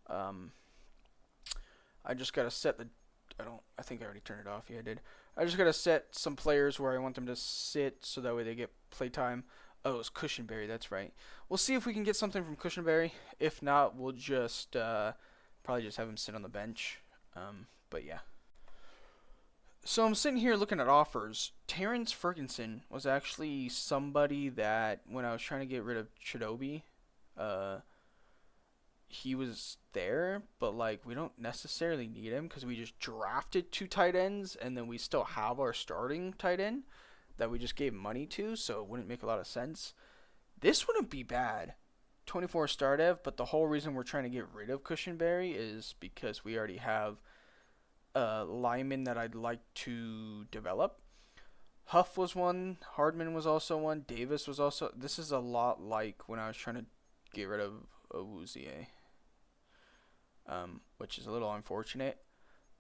I just gotta set the. I think I already turned it off. Yeah, I did. I just gotta set some players where I want them to sit, so that way they get playtime. Oh, it's Cushionberry. That's right. We'll see if we can get something from Cushionberry. If not, we'll just probably just have him sit on the bench. But yeah. So I'm sitting here looking at offers. Terrence Ferguson was actually somebody that when I was trying to get rid of Chidobe, he was there, but like we don't necessarily need him because we just drafted 2 tight ends and then we still have our starting tight end that we just gave money to, so it wouldn't make a lot of sense. This wouldn't be bad. 24 star dev, but the whole reason we're trying to get rid of Cushionberry is because we already have lineman that I'd like to develop. Huff was one. Hardman was also one. Davis was also. This is a lot like when I was trying to get rid of Awuzie, which is a little unfortunate.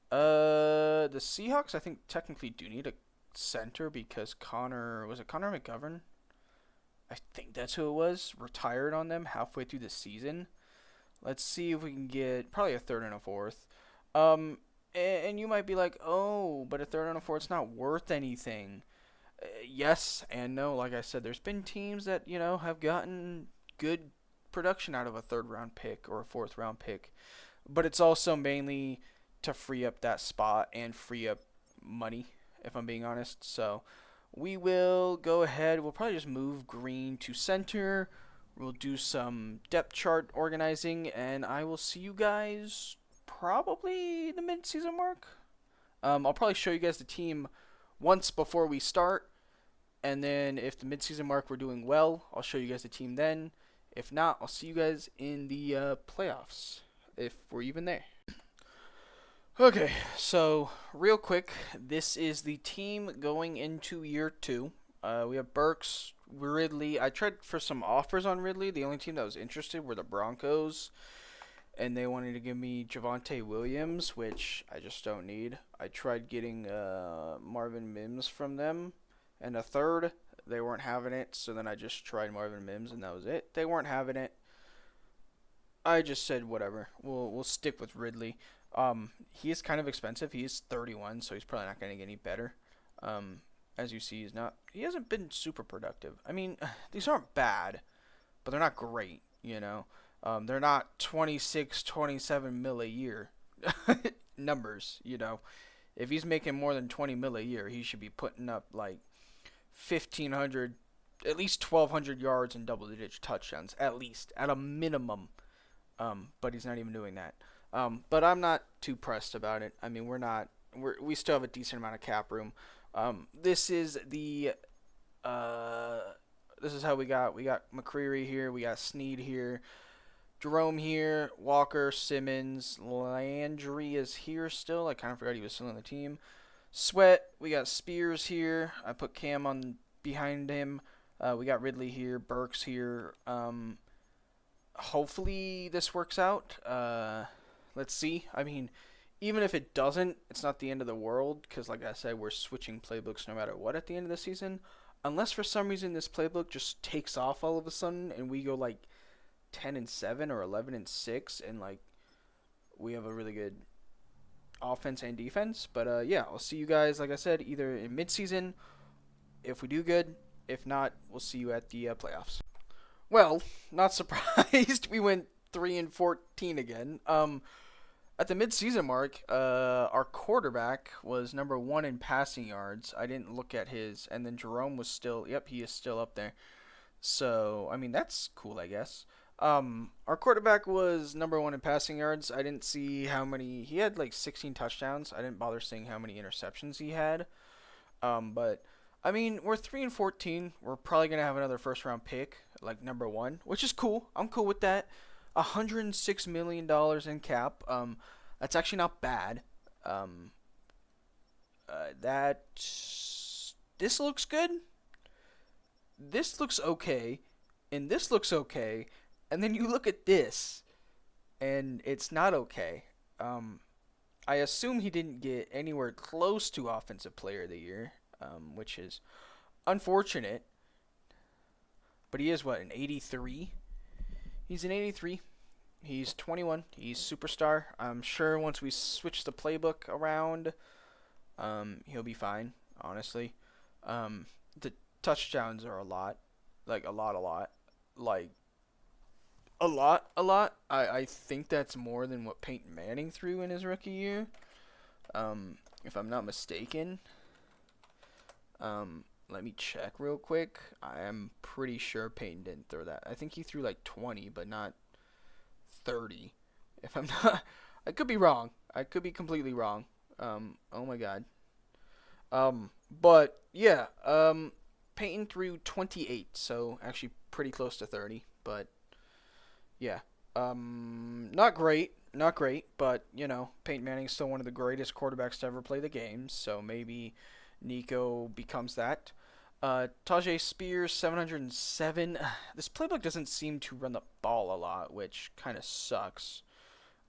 The Seahawks, I think, technically do need a center because Connor McGovern? I think that's who it was. Retired on them halfway through the season. Let's see if we can get probably a third and a fourth. And you might be like, oh, but a third and a fourth's not worth anything. Yes and no. Like I said, there's been teams that, have gotten good production out of a third round pick or a fourth round pick. But it's also mainly to free up that spot and free up money, if I'm being honest. So we will go ahead. We'll probably just move Green to center. We'll do some depth chart organizing, and I will see you guys probably the mid-season mark. I'll probably show you guys the team once before we start, And then if the midseason mark we're doing well, I'll show you guys the team then. If not, I'll see you guys in the playoffs, if we're even there. Okay, so real quick, this is the team going into year 2. We have Burks, Ridley. I tried for some offers on Ridley. The only team that was interested were the Broncos, and they wanted to give me Javonte Williams, which I just don't need. I tried getting Marvin Mims from them, and a third. They weren't having it, so then I just tried Marvin Mims, and that was it. They weren't having it. I just said whatever. We'll stick with Ridley. He is kind of expensive. He is 31, so he's probably not going to get any better. As you see, he hasn't been super productive. I mean, these aren't bad, but they're not great, you know. They're not 26, 27 mil a year numbers, you know. If he's making more than 20 mil a year, he should be putting up like 1,500, at least 1,200 yards and double-digit touchdowns, at least, at a minimum. But he's not even doing that. But I'm not too pressed about it. I mean, we still have a decent amount of cap room. This is how we got McCreary here, we got Snead here, Jerome here, Walker, Simmons, Landry is here still. I kind of forgot he was still on the team. Sweat, we got Spears here. I put Cam on behind him. We got Ridley here, Burks here. Hopefully this works out. Let's see. I mean, even if it doesn't, it's not the end of the world because, like I said, we're switching playbooks no matter what at the end of the season. Unless for some reason this playbook just takes off all of a sudden and we go like 10-7 or 11-6 and like we have a really good offense and defense. But yeah, I'll see you guys, like I said, either in midseason if we do good. If not, we'll see you at the playoffs. Well, not surprised. We went 3-14 again. At the midseason mark, our quarterback was number 1 in passing yards. I didn't look at his, and then Jerome was still. Yep, he is still up there. So I mean that's cool, I guess. Our quarterback was number 1 in passing yards. I didn't see how many. He had like 16 touchdowns. I didn't bother seeing how many interceptions he had. But I mean, we're 3-14. We're probably gonna have another first-round pick, like number 1, which is cool. I'm cool with that. $106 million in cap. That's actually not bad. This looks good. This looks okay, and this looks okay, and then you look at this, and it's not okay. I assume he didn't get anywhere close to Offensive Player of the Year, which is unfortunate. But he is, what, an 83? He's an 83. He's 21. He's superstar. I'm sure once we switch the playbook around, he'll be fine, honestly. The touchdowns are a lot. Like, a lot. Like, a lot. I think that's more than what Peyton Manning threw in his rookie year, if I'm not mistaken. Let me check real quick. I am pretty sure Peyton didn't throw that. I think he threw like 20, but not 30. If I'm not, I could be wrong. I could be completely wrong. Oh my god. But yeah. Peyton threw 28, so actually pretty close to 30. But yeah. Not great, but you know, Peyton Manning's still one of the greatest quarterbacks to ever play the game. So maybe Nico becomes that. Tajay Spears, 707. This playbook doesn't seem to run the ball a lot, which kind of sucks.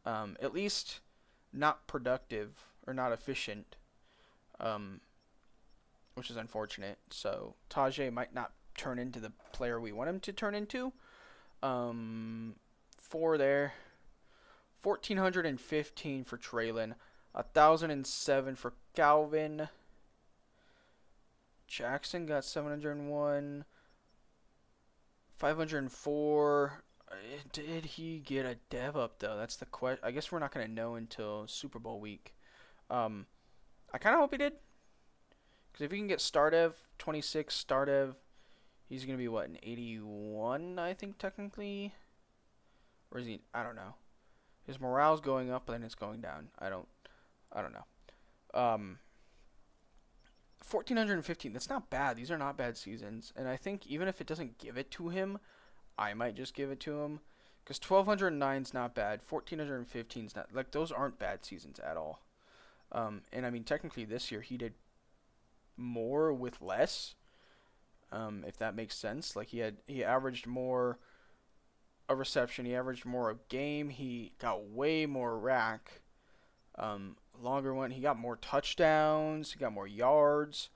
At least not productive or not efficient, which is unfortunate. So Tajay might not turn into the player we want him to turn into. 4 there. 1,415 for Traylon. 1,007 for Calvin. Jackson got 701. 504. Did he get a dev up though? That's the question. I guess we're not gonna know until Super Bowl week. I kind of hope he did, because if he can get Stardev 26 Stardev, he's gonna be what, an 81? I think technically, or is he? I don't know. His morale's going up, but then it's going down. I don't know. 1,415. That's not bad. These are not bad seasons. And I think even if it doesn't give it to him, I might just give it to him. Because 1,209 is not bad. 1,415 is not. Like, those aren't bad seasons at all. And I mean, technically this year he did more with less. If that makes sense. Like, he averaged more a reception. He averaged more a game. He got way more rack. Longer one. He got more touchdowns. He got more yards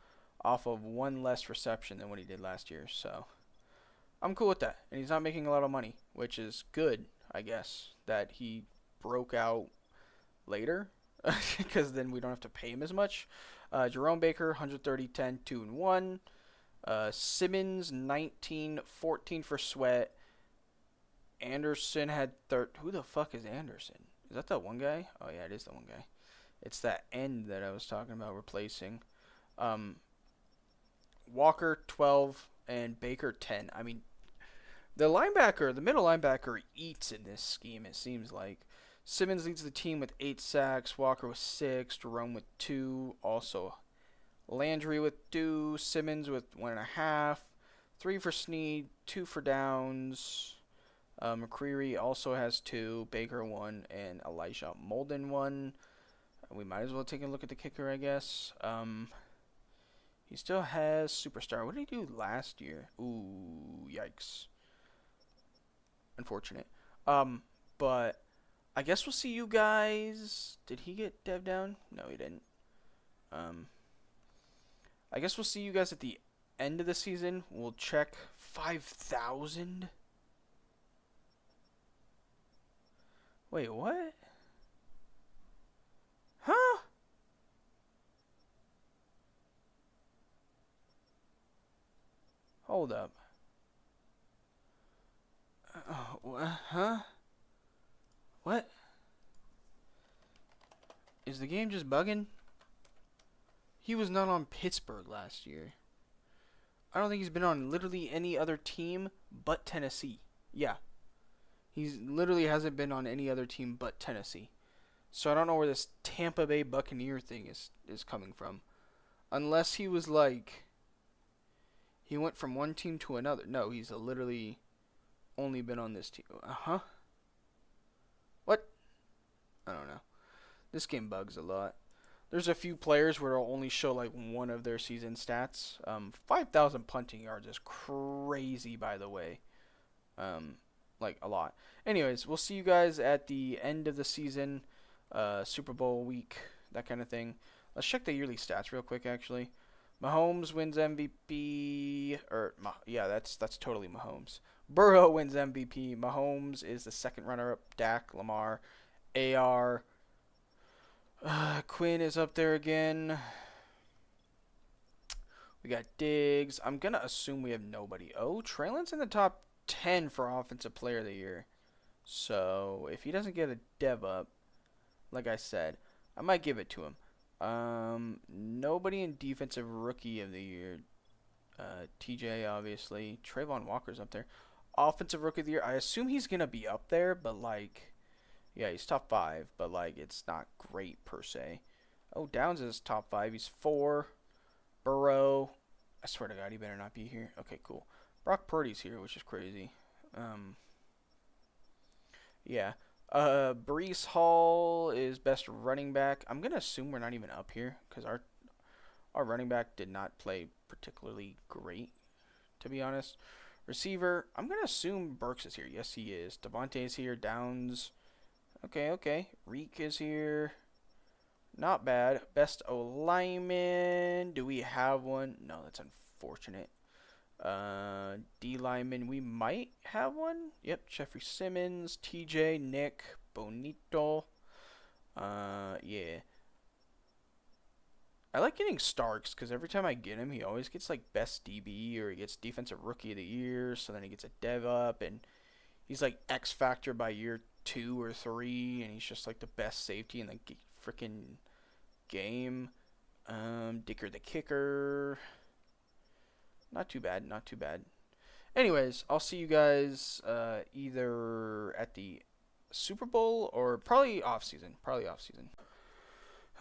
off of one less reception than what he did last year. So I'm cool with that. And he's not making a lot of money, which is good, I guess, that he broke out later because then we don't have to pay him as much. Jerome Baker, 130, 10, 2, and 1. Simmons, 19, 14 for Sweat. Anderson had Who the fuck is Anderson? Is that one guy? Oh, yeah, it is the one guy. It's that end that I was talking about replacing. Walker, 12, and Baker, 10. I mean, the middle linebacker eats in this scheme, it seems like. Simmons leads the team with 8 sacks. Walker with 6. Jerome with 2. Also, Landry with 2. Simmons with 1.5. 3 for Snead. 2 for Downs. McCreary also has 2. Baker 1. And Elijah Molden 1. We might as well take a look at the kicker, I guess. He still has Superstar. What did he do last year? Ooh, yikes. Unfortunate. But I guess we'll see you guys. Did he get dev down? No, he didn't. I guess we'll see you guys at the end of the season. We'll check 5,000. Wait, what? Huh? Hold up. Huh? What? Is the game just bugging? He was not on Pittsburgh last year. I don't think he's been on literally any other team but Tennessee. Yeah. He literally hasn't been on any other team but Tennessee. So I don't know where this Tampa Bay Buccaneer thing is coming from. Unless he was like... He went from one team to another. No, he's literally only been on this team. Uh-huh. What? I don't know. This game bugs a lot. There's a few players where it'll only show like one of their season stats. 5,000 punting yards is crazy, by the way. Like a lot. Anyways, we'll see you guys at the end of the season. Super Bowl week, that kind of thing. Let's check the yearly stats real quick, actually. Mahomes wins MVP. Yeah, that's totally Mahomes. Burrow wins MVP. Mahomes is the second runner-up. Dak, Lamar, AR. Quinn is up there again. We got Diggs. I'm going to assume we have nobody. Oh, Traylon's in the top 10 for Offensive Player of the Year. So, if he doesn't get a dev up, like I said, I might give it to him. Nobody in Defensive Rookie of the Year. TJ, obviously. Trayvon Walker's up there. Offensive Rookie of the Year. I assume he's going to be up there, but like... Yeah, he's top 5, but like it's not great per se. Oh, Downs is top 5. He's 4. Burrow. I swear to God, he better not be here. Okay, cool. Brock Purdy's here, which is crazy. Yeah. Breece Hall is best running back. I'm gonna assume we're not even up here because our running back did not play particularly great, to be honest. Receiver. I'm gonna assume Burks is here. Yes, he is. Devontae is here. Downs. Okay. Reek is here. Not bad. Best O-lineman. Do we have one? No, that's unfortunate. D-lineman. We might have one. Yep. Jeffrey Simmons. TJ. Nick. Bonito. Yeah. I like getting Starks because every time I get him, he always gets like best DB or he gets Defensive Rookie of the Year. So then he gets a dev up and he's like X Factor by year 2 or 3, and he's just like the best safety in the freaking game. Dicker the kicker. Not too bad. Anyways, I'll see you guys either at the Super Bowl or probably off season.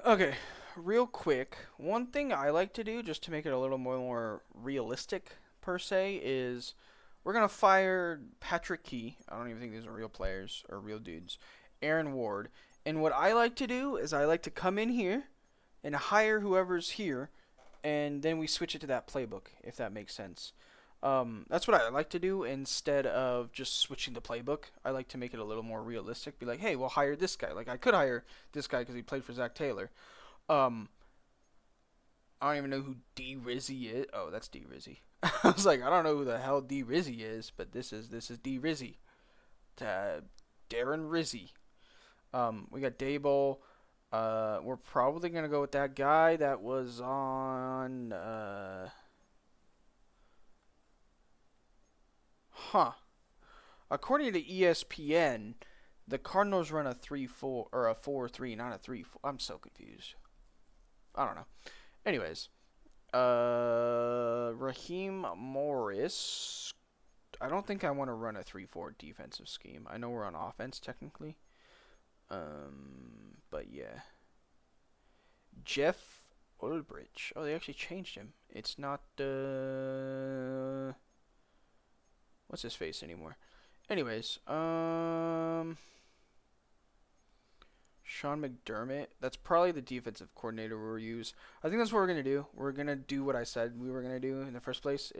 Okay, real quick, one thing I like to do just to make it a little more realistic per se is we're gonna fire Patrick Key. I don't even think these are real players or real dudes. Aaron Ward. And what I like to do is I like to come in here and hire whoever's here, and then we switch it to that playbook, if that makes sense. That's what I like to do instead of just switching the playbook. I like to make it a little more realistic. Be like, hey, we'll hire this guy. Like I could hire this guy because he played for Zach Taylor. Um, I don't even know who D Rizzy is. Oh, that's D Rizzy. I was like, I don't know who the hell D Rizzy is, but this is D Rizzy. Darren Rizzy. We got Dable. We're probably gonna go with that guy that was on. Huh. According to ESPN, the Cardinals run a 3-4 or a 4-3, not a 3-4. I'm so confused. I don't know. Anyways, Raheem Morris. I don't think I want to run a 3-4 defensive scheme. I know we're on offense technically. But yeah. Jeff Ulbrich. Oh, they actually changed him. It's not what's his face anymore. Anyways, Sean McDermott. That's probably the defensive coordinator we'll use. I think that's what we're gonna do. We're gonna do what I said we were gonna do in the first place.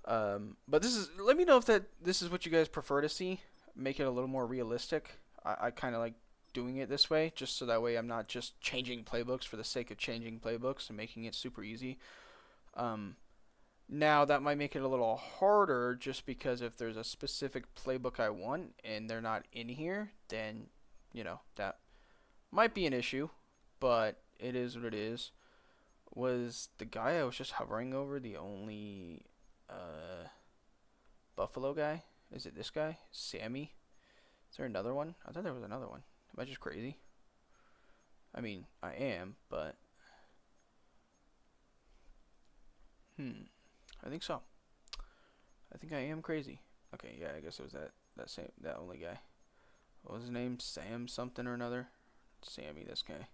But this is. Let me know if this is what you guys prefer to see. Make it a little more realistic. I kind of like doing it this way, just so that way I'm not just changing playbooks for the sake of changing playbooks and making it super easy. Um, Now that might make it a little harder, just because if there's a specific playbook I want and they're not in here, then that might be an issue, but it is what it is. Was the guy I was just hovering over the only Buffalo guy? Is it this guy? Sammy? Is there another one? I thought there was another one. Am I just crazy? I mean, I am, but I think so. I think I am crazy. Okay, yeah, I guess it was that only guy. What was his name? Sam something or another? Sammy, this guy.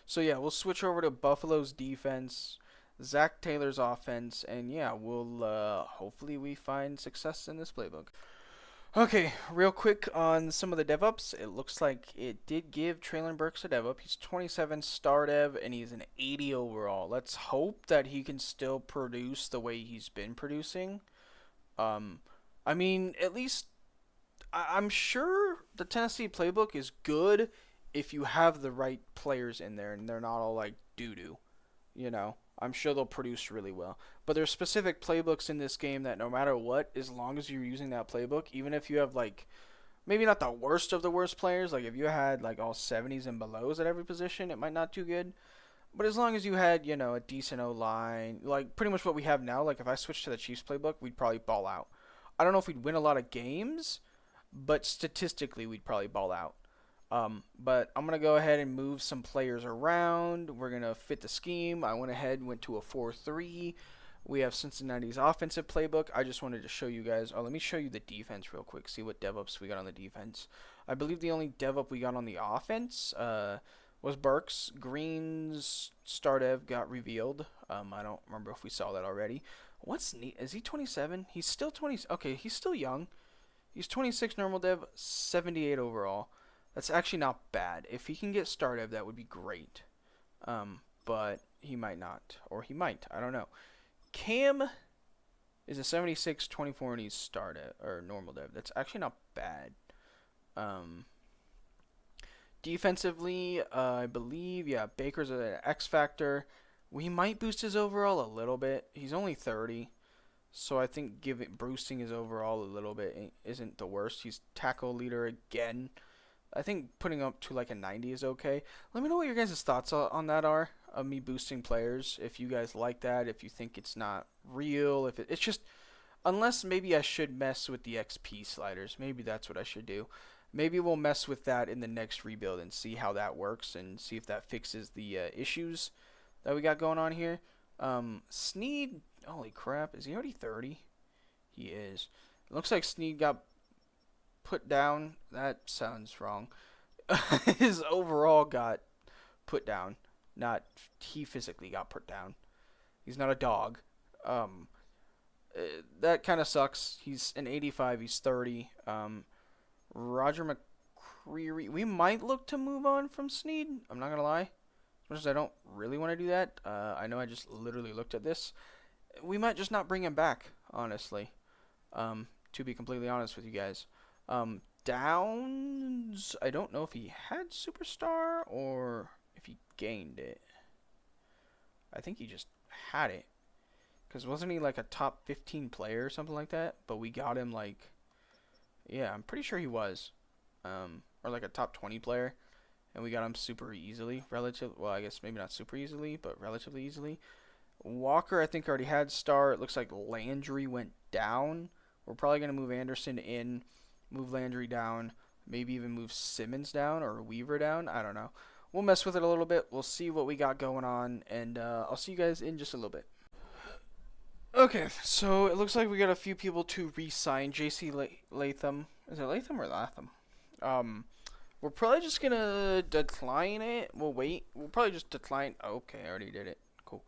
So yeah, we'll switch over to Buffalo's defense, Zach Taylor's offense, and yeah, we'll hopefully we find success in this playbook. Okay, real quick on some of the dev ups. It looks like it did give Traylon Burks a dev up. He's 27 star dev and he's an 80 overall. Let's hope that he can still produce the way he's been producing. Um, I mean, at least I'm sure the Tennessee playbook is good if you have the right players in there and they're not all like doo doo. I'm sure they'll produce really well. But there's specific playbooks in this game that no matter what, as long as you're using that playbook, even if you have like maybe not the worst of the worst players, like if you had like all 70s and belows at every position, it might not do good. But as long as you had, a decent O line, like pretty much what we have now, like if I switched to the Chiefs playbook, we'd probably ball out. I don't know if we'd win a lot of games, but statistically, we'd probably ball out. But I'm going to go ahead and move some players around. We're going to fit the scheme. I went ahead and went to a 4-3. We have Cincinnati's offensive playbook. I just wanted to show you guys. Oh, let me show you the defense real quick. See what dev ups we got on the defense. I believe the only dev up we got on the offense was Burks. Green's star dev got revealed. I don't remember if we saw that already. What's neat? Is he 27? He's still 20. Okay, he's still young. He's 26 normal dev, 78 overall. That's actually not bad. If he can get star dev, that would be great. But he might not, or he might. I don't know. Cam is a 76, 24, and he's star dev or normal dev. That's actually not bad. Defensively, I believe, yeah, Baker's an X factor. We might boost his overall a little bit. He's only 30, so I think boosting his overall a little bit isn't the worst. He's tackle leader again. I think putting up to like a 90 is okay. Let me know what your guys' thoughts on that are, of me boosting players. If you guys like that, if you think it's not real, if it's just, unless maybe I should mess with the XP sliders. Maybe that's what I should do. Maybe we'll mess with that in the next rebuild and see how that works and see if that fixes the issues that we got going on here. Sneed, holy crap, is he already 30? He is. It looks like Sneed got put down. That sounds wrong. His overall got put down. Not he physically got put down. He's not a dog. Um, that kind of sucks. He's an 85. He's 30. Roger McCreary. We might look to move on from Snead. I'm not gonna lie. As much as I don't really want to do that. I know I just literally looked at this. We might just not bring him back, honestly. To be completely honest with you guys. Downs. I don't know if he had superstar or if he gained it. I think he just had it. Because wasn't he like a top 15 player or something like that? But we got him like, yeah, I'm pretty sure he was. Or like a top 20 player. And we got him super easily. Well, I guess maybe not super easily, but relatively easily. Walker, I think, already had star. It looks like Landry went down. We're probably going to move Anderson in, move Landry down, maybe even move Simmons down or Weaver down. I don't know. We'll mess with it a little bit. We'll see what we got going on, and I'll see you guys in just a little bit. Okay, so it looks like we got a few people to re-sign. J.C. Latham. Is it Latham or Latham? We're probably just going to decline it. We'll wait. We'll probably just decline. Oh, okay, I already did it. Cool.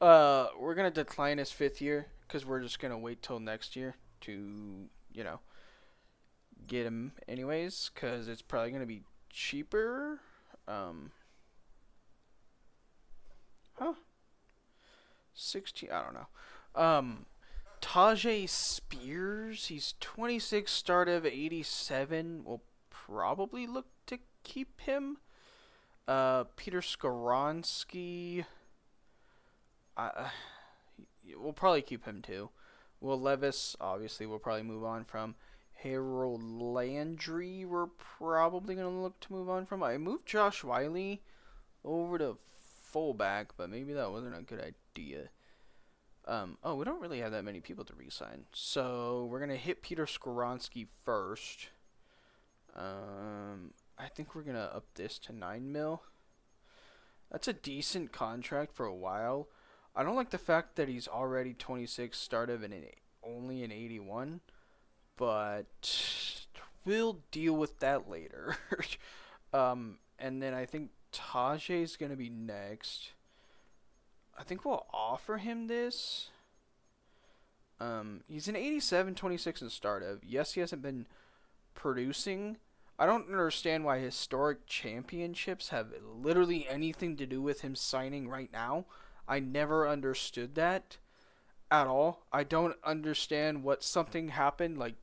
We're going to decline his 5th year because we're just going to wait till next year to, get him anyways because it's probably going to be cheaper. Huh? 16, I don't know. Tajay Spears, he's 26, start of 87. We'll probably look to keep him. Peter Skoronsky, we'll probably keep him too. Will Levis, obviously, we'll probably move on from. Harold Landry, we're probably going to look to move on from. I moved Josh Wiley over to fullback, but maybe that wasn't a good idea. We don't really have that many people to re-sign. So we're going to hit Peter Skoronsky first. I think we're going to up this to 9 mil. That's a decent contract for a while. I don't like the fact that he's already 26, started and only an 81. But we'll deal with that later. And then I think Tajay's going to be next. I think we'll offer him this. He's an 87, 26 in startup. Yes, he hasn't been producing. I don't understand why historic championships have literally anything to do with him signing right now. I never understood that at all. I don't understand what something happened like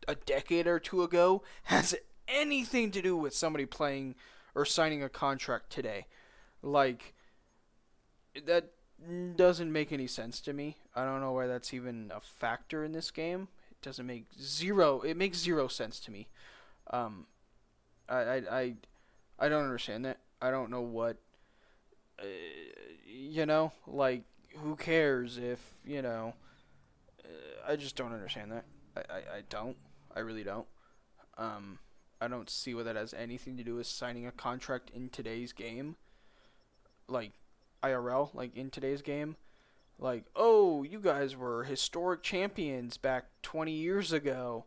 a decade or two ago has anything to do with somebody playing or signing a contract today. Like, that doesn't make any sense to me. I don't know why that's even a factor in this game. It makes zero sense to me. I don't understand that. I don't know what, like, who cares if, I just don't understand that. I don't. I really don't. I don't see what that has anything to do with signing a contract in today's game. Like, IRL, like in today's game. Like, oh, you guys were historic champions back 20 years ago.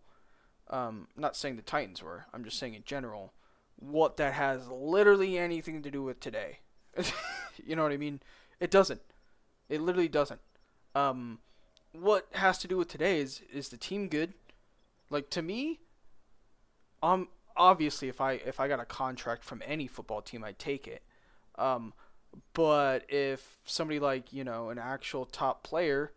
Not saying the Titans were. I'm just saying in general. What that has literally anything to do with today. You know what I mean? It doesn't. It literally doesn't. What has to do with today is the team good? Like, to me, obviously if I got a contract from any football team, I'd take it. But if somebody like, an actual top player,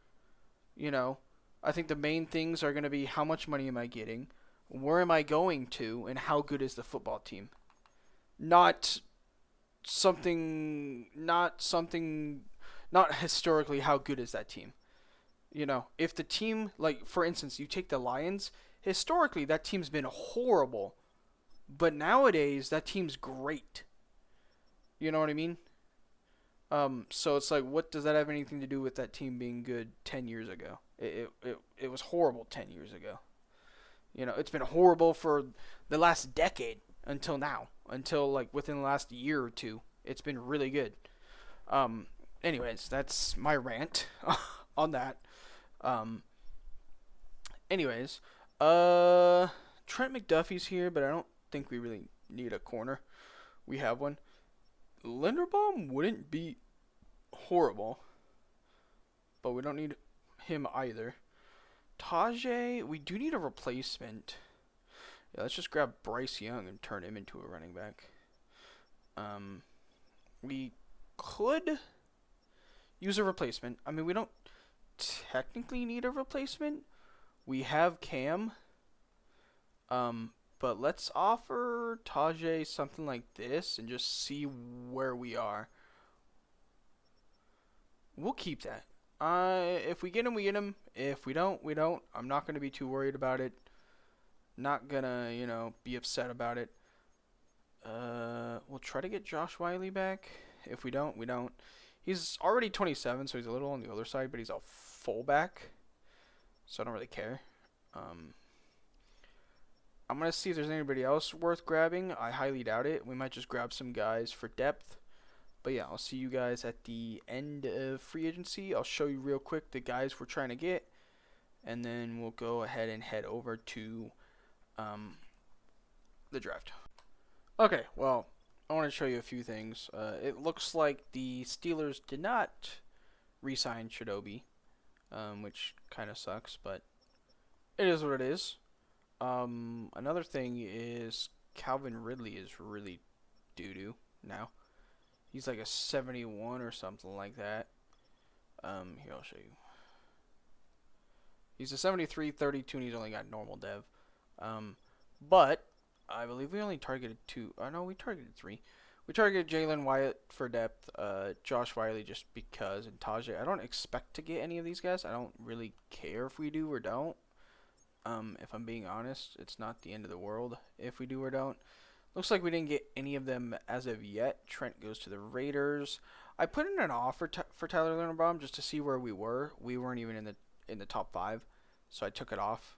I think the main things are going to be how much money am I getting, where am I going to, and how good is the football team. Not historically how good is that team. If the team, like, for instance, you take the Lions, historically that team's been horrible, but nowadays that team's great. You know what I mean? So it's like, what does that have anything to do with that team being good 10 years ago? It was horrible 10 years ago. It's been horrible for the last decade until now. Until, like, within the last year or two. It's been really good. Anyways, that's my rant on that. Anyways, Trent McDuffie's here, but I don't think we really need a corner. We have one. Linderbaum wouldn't be horrible, but we don't need him either. Tajay, we do need a replacement. Yeah, let's just grab Bryce Young and turn him into a running back. We could use a replacement. I mean, we don't technically need a replacement. We have Cam. But let's offer Tajay something like this and just see where we are. We'll keep that. If we get him, we get him. If we don't, we don't. I'm not going to be too worried about it. Not going to, be upset about it. We'll try to get Josh Wiley back. If we don't, we don't. He's already 27, so he's a little on the older side, but he's a fullback. So I don't really care. I'm going to see if there's anybody else worth grabbing. I highly doubt it. We might just grab some guys for depth. But yeah, I'll see you guys at the end of free agency. I'll show you real quick the guys we're trying to get. And then we'll go ahead and head over to the draft. Okay, well, I want to show you a few things. It looks like the Steelers did not re-sign Chidobe, which kind of sucks, but it is what it is. Another thing is Calvin Ridley is really doo-doo now. He's like a 71 or something like that. Here, I'll show you. He's a 73, 32, and he's only got normal dev. But I believe we only targeted 2. Oh, no, we targeted 3. We targeted Jalen Wyatt for depth, Josh Wiley just because, and Tajay. I don't expect to get any of these guys. I don't really care if we do or don't. If I'm being honest, it's not the end of the world if we do or don't. Looks like we didn't get any of them as of yet. Trent goes to the Raiders. I put in an offer for Tyler Linderbaum just to see where we were. We weren't even in the top 5, so I took it off.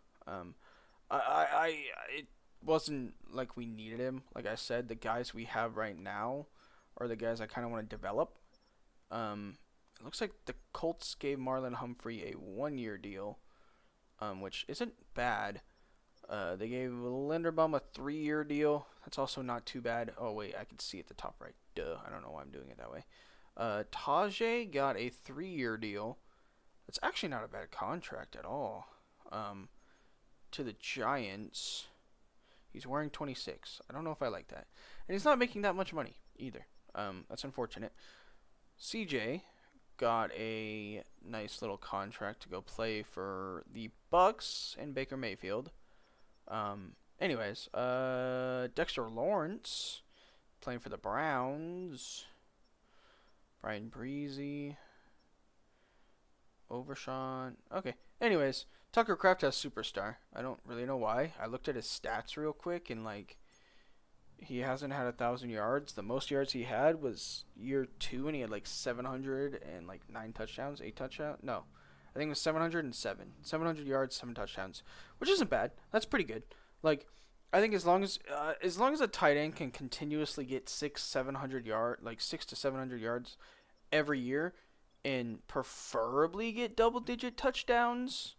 It wasn't like we needed him. Like I said, the guys we have right now are the guys I kind of want to develop. It looks like the Colts gave Marlon Humphrey a 1-year deal, which isn't bad. They gave Linderbaum a 3-year deal. That's also not too bad. Oh, wait, I can see at the top right. Duh, I don't know why I'm doing it that way. Tajay got a 3-year deal. That's actually not a bad contract at all. To the Giants. He's wearing 26. I don't know if I like that. And he's not making that much money either. That's unfortunate. CJ got a nice little contract to go play for the Bucks and Baker Mayfield. Anyways, Dexter Lawrence playing for the Browns. Brian Breezy. Overshawn. Okay. Anyways, Tucker Kraft has superstar. I don't really know why. I looked at his stats real quick and he hasn't had 1,000 yards. The most yards he had was year 2 and he had 700 and 9 touchdowns, 8 touchdowns. No. I think it was 707. 700 yards, 7 touchdowns, which isn't bad. That's pretty good. I think as long as a tight end can continuously get 600 to 700 yards every year, and preferably get double-digit touchdowns,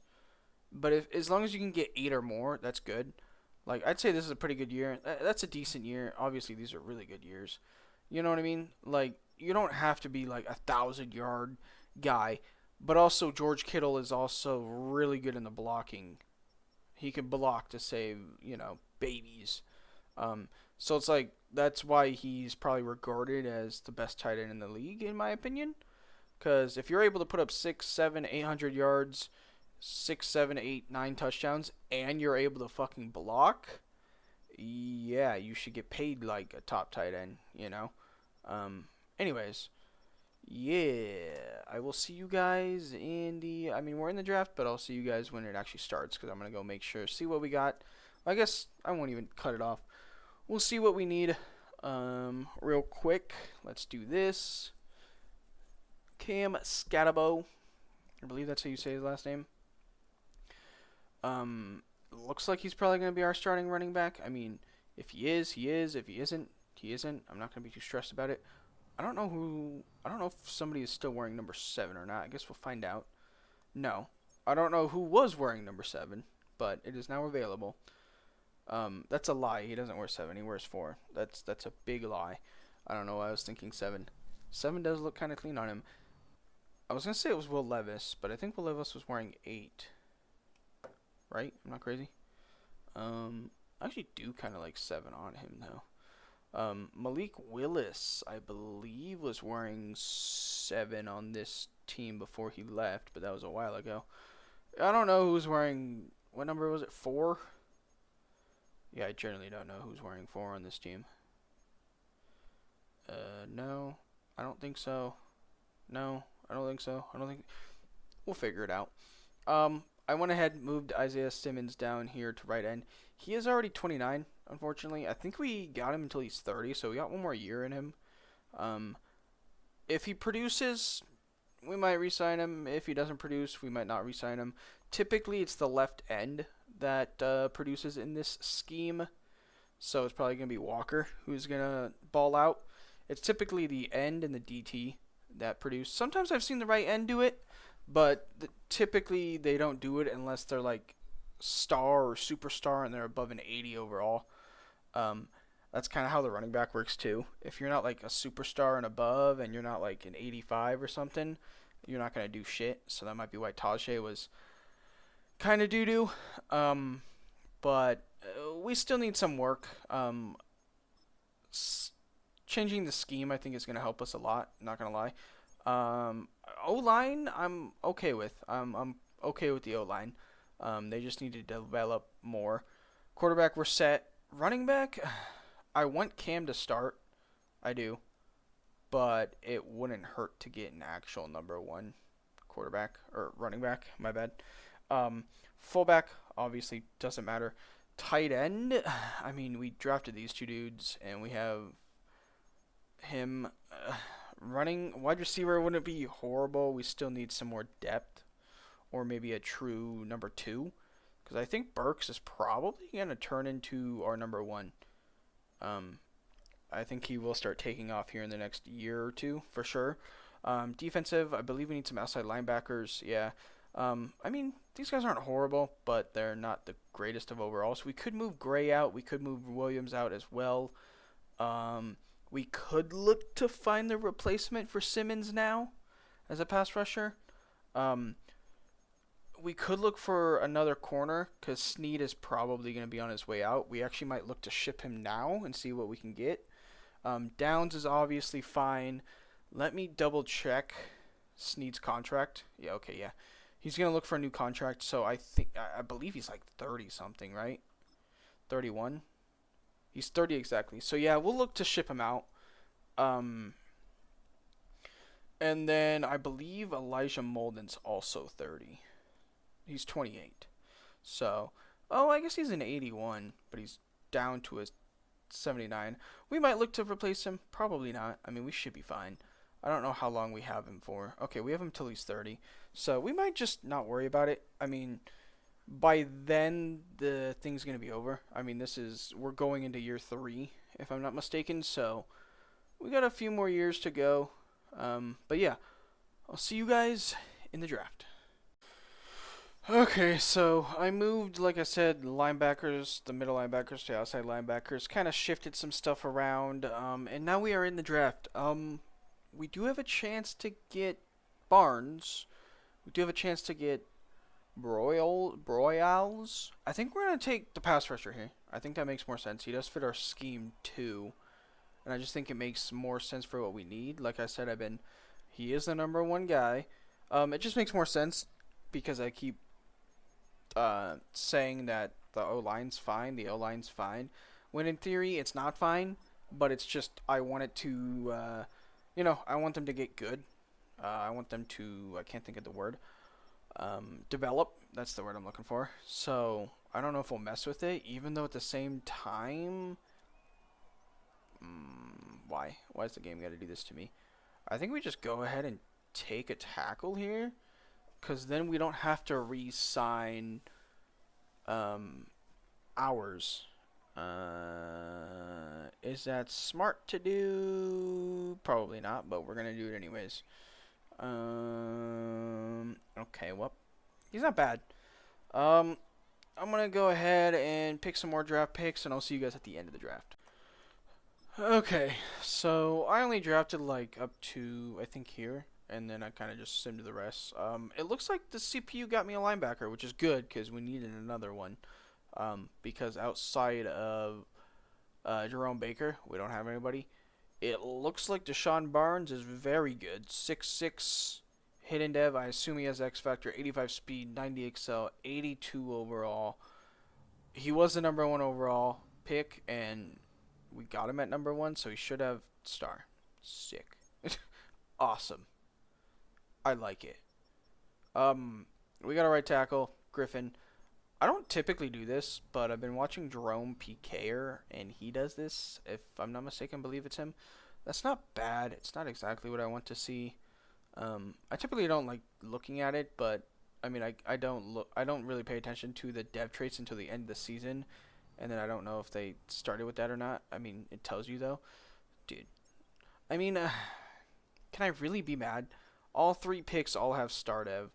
but as long as you can get 8 or more, that's good. I'd say this is a pretty good year. That's a decent year. Obviously, these are really good years. You know what I mean? You don't have to be 1,000-yard guy. But also, George Kittle is also really good in the blocking. He can block to save, babies. So it's that's why he's probably regarded as the best tight end in the league, in my opinion. Because if you're able to put up 6, 7, 800 yards, 6, 7, 8, 9 touchdowns, and you're able to fucking block, yeah, you should get paid like a top tight end, Anyways. Yeah, I will see you guys we're in the draft, but I'll see you guys when it actually starts, because I'm going to go make sure, see what we got. I guess I won't even cut it off. We'll see what we need real quick. Let's do this. Cam Scatabo. I believe that's how you say his last name. Looks like he's probably going to be our starting running back. I mean, if he is, he is. If he isn't, he isn't. I'm not going to be too stressed about it. I don't know if somebody is still wearing number 7 or not. I guess we'll find out. No. I don't know who was wearing number 7, but it is now available. That's a lie. He doesn't wear 7. He wears 4. That's a big lie. I don't know why I was thinking 7. 7 does look kind of clean on him. I was gonna say it was Will Levis, but I think Will Levis was wearing 8. Right? I'm not crazy. I actually do kind of like 7 on him though. Malik Willis, I believe, was wearing 7 on this team before he left, but that was a while ago. I don't know who's wearing. What number was it? 4? Yeah, I generally don't know who's wearing 4 on this team. No, I don't think so. No, I don't think so. I don't think. We'll figure it out. I went ahead and moved Isaiah Simmons down here to right end. He is already 29, unfortunately. I think we got him until he's 30, so we got one more year in him. If he produces, we might re-sign him. If he doesn't produce, we might not re-sign him. Typically, it's the left end that produces in this scheme, so it's probably going to be Walker who's going to ball out. It's typically the end and the DT that produce. Sometimes I've seen the right end do it, but typically they don't do it unless they're like star or superstar and they're above an 80 overall. That's kind of how the running back works too. If you're not like a superstar and above and you're not like an 85 or something, you're not going to do shit. So that might be why Tajay was kind of doo-doo. But we still need some work. Changing the scheme, I think, is going to help us a lot. Not going to lie. O-line, I'm okay with. I'm okay with the O-line. They just need to develop more. Quarterback, we're set. Running back, I want Cam to start. I do. But it wouldn't hurt to get an actual number 1 quarterback or running back. My bad. Fullback, obviously, doesn't matter. Tight end, I mean, we drafted these 2 dudes, and we have him. Running wide receiver wouldn't be horrible. We still need some more depth, or maybe a true number 2, because I think Burks is probably gonna turn into our number 1. I think he will start taking off here in the next year or 2 for sure. Defensive, I believe we need some outside linebackers. Yeah. I mean, these guys aren't horrible, but they're not the greatest of overall. So we could move Gray out. We could move Williams out as well. We could look to find the replacement for Simmons now as a pass rusher. We could look for another corner because Snead is probably going to be on his way out. We actually might look to ship him now and see what we can get. Downs is obviously fine. Let me double check Snead's contract. Yeah, okay, yeah. He's going to look for a new contract, so I believe he's like 30 something, right? 31? He's 30 exactly. So yeah, we'll look to ship him out. And then I believe Elijah Molden's also 30. He's 28. So, I guess he's an 81, but he's down to a 79. We might look to replace him. Probably not. I mean, we should be fine. I don't know how long we have him for. Okay, we have him till he's 30. So we might just not worry about it. I mean, by then the thing's going to be over. I mean, we're going into year 3, if I'm not mistaken. So we got a few more years to go. But yeah, I'll see you guys in the draft. Okay, so I moved, like I said, the middle linebackers to outside linebackers, kind of shifted some stuff around, and now we are in the draft. We do have a chance to get Barnes. We do have a chance to get Broyles. I think we're going to take the pass rusher here. I think that makes more sense. He does fit our scheme too, and I just think it makes more sense for what we need. Like I said, he is the number 1 guy. It just makes more sense because I keep saying that the O-line's fine, when in theory it's not fine, but it's just I want it to, I want them to get good. I want them to, I can't think of the word, develop. That's the word I'm looking for. So I don't know if we'll mess with it, even though at the same time, why is the game got to do this to me? I think we just go ahead and take a tackle here, because then we don't have to re-sign hours. Is that smart to do? Probably not, but we're going to do it anyways. Okay, well, he's not bad. I'm going to go ahead and pick some more draft picks, and I'll see you guys at the end of the draft. Okay, so I only drafted like up to, I think, here, and then I kind of just simmed the rest. It looks like the CPU got me a linebacker, which is good because we needed another one. Because outside of Jerome Baker, we don't have anybody. It looks like Deshaun Barnes is very good. 6'6", hidden dev. I assume he has X Factor, 85 speed, 90 excel, 82 overall. He was the number one overall pick, and we got him at number one, so he should have star. Sick. Awesome. I like it. We got a right tackle, Griffin. I don't typically do this, but I've been watching Jerome PKer, and he does this. If I'm not mistaken, I believe it's him. That's not bad. It's not exactly what I want to see. I typically don't like looking at it, but I mean, I don't really pay attention to the dev traits until the end of the season, and then I don't know if they started with that or not. I mean, it tells you though, dude. I mean, can I really be mad? All three picks all have star dev.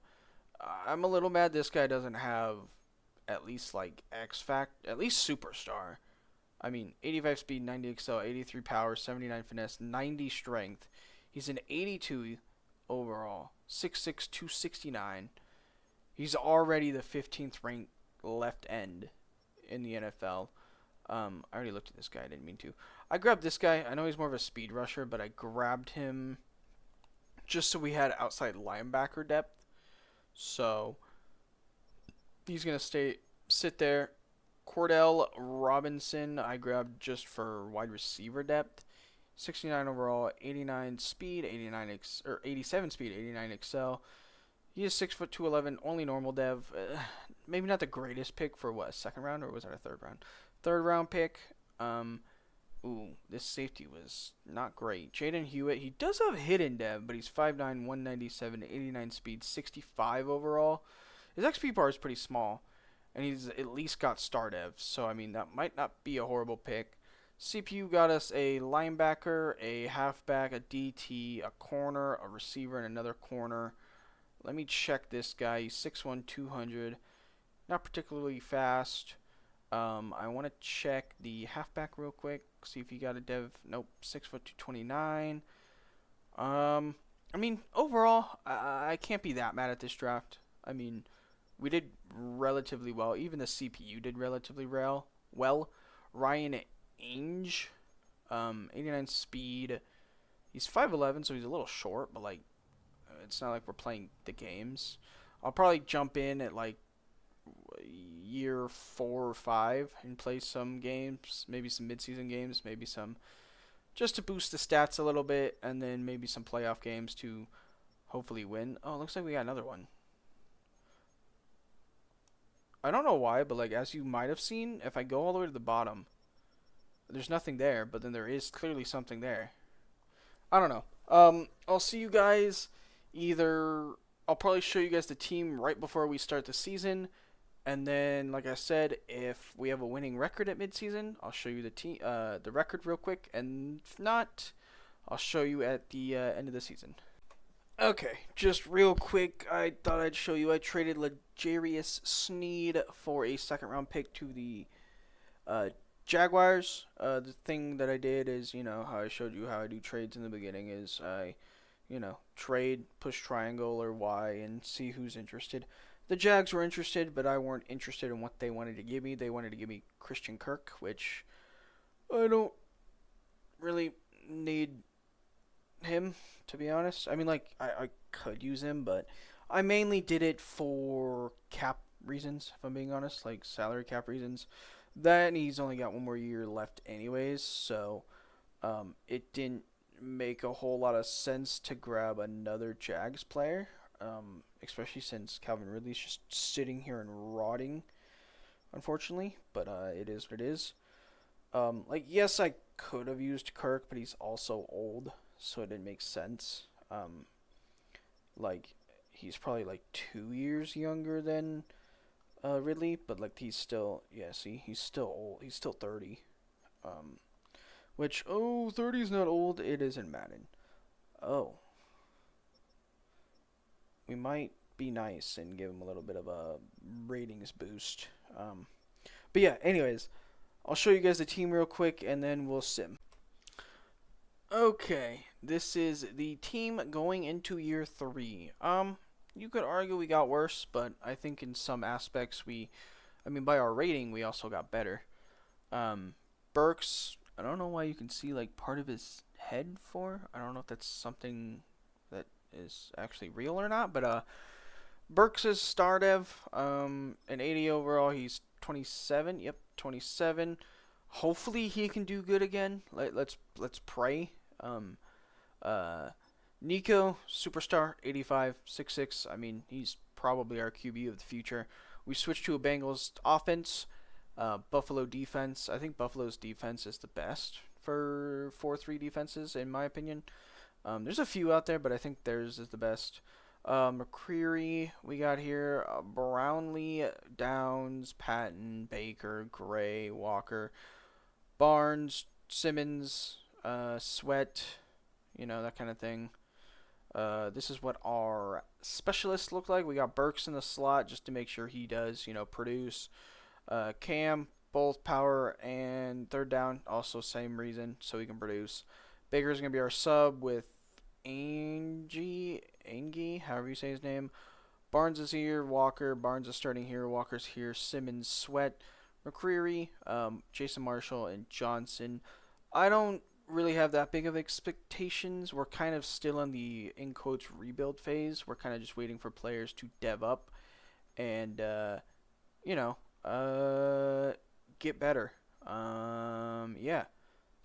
I'm a little mad this guy doesn't have at least like at least superstar. I mean, 85 speed, 90 excel, 83 power, 79 finesse, 90 strength. He's an 82 overall, 6'6", 269. He's already the 15th ranked left end in the NFL. I already looked at this guy. I didn't mean to. I grabbed this guy. I know he's more of a speed rusher, but I grabbed him just so we had outside linebacker depth. So he's going to sit there. Cordell Robinson, I grabbed just for wide receiver depth. 69 overall, 89 speed, 87 speed, 89 excel. He is 6'2", 211, only normal dev. Maybe not the greatest pick for what, second round, or was that a third round? Third round pick. This safety was not great. Jaden Hewitt, he does have hidden dev, but he's 5'9", 197, 89 speed, 65 overall. His XP bar is pretty small, and he's at least got star dev, so I mean that might not be a horrible pick. CPU got us a linebacker, a halfback, a DT, a corner, a receiver, and another corner. Let me check this guy. He's 6'1", 200, not particularly fast. I want to check the halfback real quick, see if he got a dev. Nope, 6', 229. I mean, overall, I can't be that mad at this draft. I mean, we did relatively well. Even the CPU did relatively well. Ryan Ainge, 89 speed. He's 5'11", so he's a little short, but like, it's not like we're playing the games. I'll probably jump in at like year 4 or 5 and play some games, maybe some midseason games, maybe some just to boost the stats a little bit, and then maybe some playoff games to hopefully win. Oh, looks like we got another one. I don't know why, but like as you might have seen, if I go all the way to the bottom, there's nothing there, but then there is clearly something there. I don't know. I'll see you guys either. I'll probably show you guys the team right before we start the season, and then, like I said, if we have a winning record at midseason, I'll show you the record real quick, and if not, I'll show you at the end of the season. Okay, just real quick, I thought I'd show you. I traded L'Jarius Sneed for a second-round pick to the Jaguars. The thing that I did is, how I showed you how I do trades in the beginning is I, trade, push triangle or Y, and see who's interested. The Jags were interested, but I weren't interested in what they wanted to give me. They wanted to give me Christian Kirk, which I don't really need him, to be honest. I mean, like, I could use him, but I mainly did it for cap reasons, if I'm being honest, like salary cap reasons. Then he's only got one more year left anyways, so it didn't make a whole lot of sense to grab another Jags player, especially since Calvin Ridley's just sitting here and rotting, unfortunately, but it is what it is. Yes, I could have used Kirk, but he's also old, so it didn't make sense. He's probably like 2 years younger than Ridley, but like he's still, he's still old. He's still 30. Which, 30 is not old. It is in Madden. Oh. We might be nice and give him a little bit of a ratings boost. But yeah, anyways, I'll show you guys the team real quick and then we'll sim. Okay, this is the team going into year 3. You could argue we got worse, but I think in some aspects by our rating, we also got better. Burks, I don't know why you can see like part of his head for. I don't know if that's something that is actually real or not, but Burks is star dev, an 80 overall. He's 27. Yep, 27. Hopefully he can do good again. Let's pray. Nico, superstar, 85, 6'6". I mean, he's probably our QB of the future. We switched to a Bengals offense, Buffalo defense. I think Buffalo's defense is the best for 4-3 defenses, in my opinion. There's a few out there, but I think theirs is the best. McCreary, we got here. Brownlee, Downs, Patton, Baker, Gray, Walker, Barnes, Simmons, Sweat, that kind of thing. This is what our specialists look like. We got Burks in the slot just to make sure he does, produce. Cam, both power and third down, also same reason, so he can produce. Baker's going to be our sub with Angie, however you say his name. Barnes is here. Walker. Barnes is starting here. Walker's here. Simmons, Sweat, McCreary, Jason Marshall, and Johnson. I don't really have that big of expectations. We're kind of still in the, in quotes, rebuild phase. We're kind of just waiting for players to dev up and, get better. Yeah.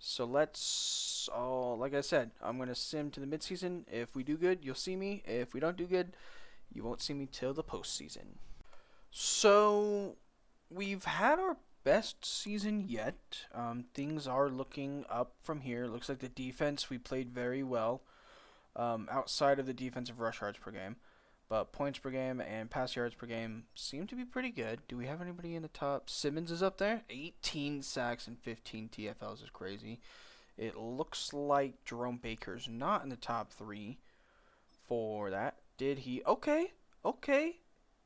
So let's, like I said, I'm going to sim to the midseason. If we do good, you'll see me. If we don't do good, you won't see me till the postseason. So we've had our best season yet. Things are looking up from here. Looks like the defense, we played very well outside of the defensive rush yards per game. But points per game and pass yards per game seem to be pretty good. Do we have anybody in the top? Simmons is up there. 18 sacks and 15 TFLs is crazy. It looks like Jerome Baker's not in the top 3 for that. Did he? Okay.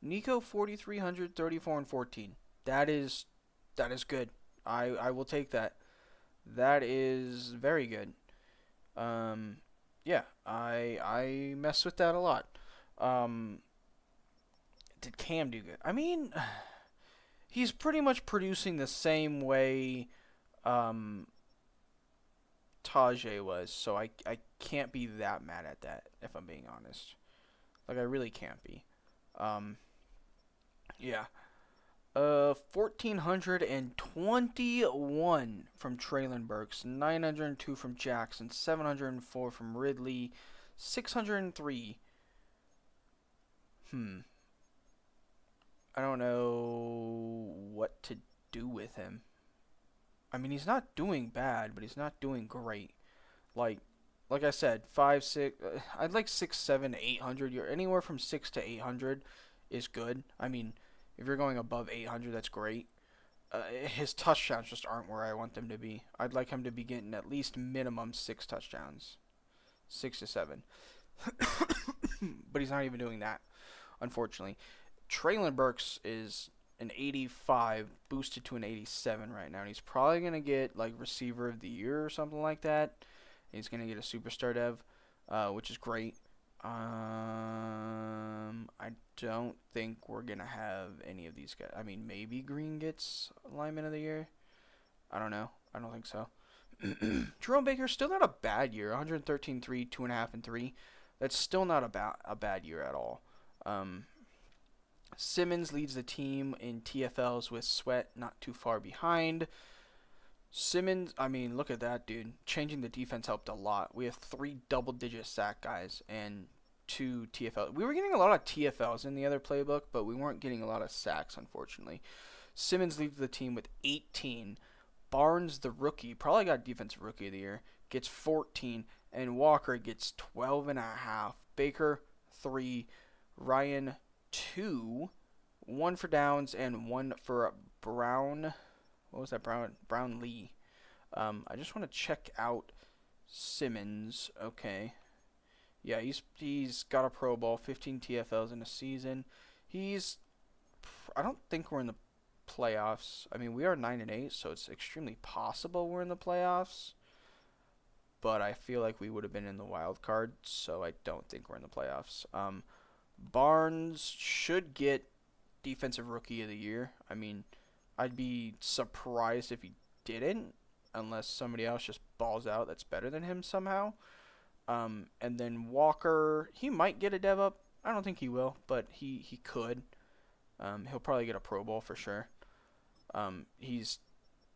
Nico, 4,300, 34 and 14. That is good. I will take that. That is very good. Yeah, I mess with that a lot. Did Cam do good? I mean, he's pretty much producing the same way Tajay was, so I can't be that mad at that, if I'm being honest. Like, I really can't be. Yeah. 1,421 from Traylon Burks, 902 from Jackson, 704 from Ridley, 603. I don't know what to do with him. I mean, he's not doing bad, but he's not doing great. Like I said, 5, 6. I'd like 6, 7, 800. You're anywhere from 6 to 800 is good. I mean, if you're going above 800, that's great. His touchdowns just aren't where I want them to be. I'd like him to be getting at least minimum 6 touchdowns, 6 to 7. But he's not even doing that, unfortunately. Traylon Burks is an 85 boosted to an 87 right now, and he's probably gonna get like receiver of the year or something like that. He's gonna get a superstar dev, which is great. I don't think we're gonna have any of these guys. I mean, maybe Green gets lineman of the year. I don't know. I don't think so. Jerome Baker's still not a bad year. 113, 3, 2.5, and 3. That's still not a bad year at all. Simmons leads the team in TFLs with Sweat not too far behind. Simmons, I mean, look at that, dude. Changing the defense helped a lot. We have 3 double-digit sack guys and 2 TFLs. We were getting a lot of TFLs in the other playbook, but we weren't getting a lot of sacks, unfortunately. Simmons leads the team with 18. Barnes, the rookie, probably got defensive rookie of the year, gets 14. And Walker gets 12.5. Baker, 3. Ryan, 2. 1 for Downs and 1 for Brown. What was that? Brownlee. I just want to check out Simmons. Okay. Yeah, he's got a Pro Bowl, 15 TFLs in a season. He's I don't think we're in the playoffs. I mean, we are 9-8, so it's extremely possible we're in the playoffs. But I feel like we would have been in the wild card, so I don't think we're in the playoffs. Barnes should get Defensive Rookie of the Year. I mean, I'd be surprised if he didn't, unless somebody else just balls out that's better than him somehow. And then Walker, he might get a dev up. I don't think he will, but he could. He'll probably get a Pro Bowl for sure. He's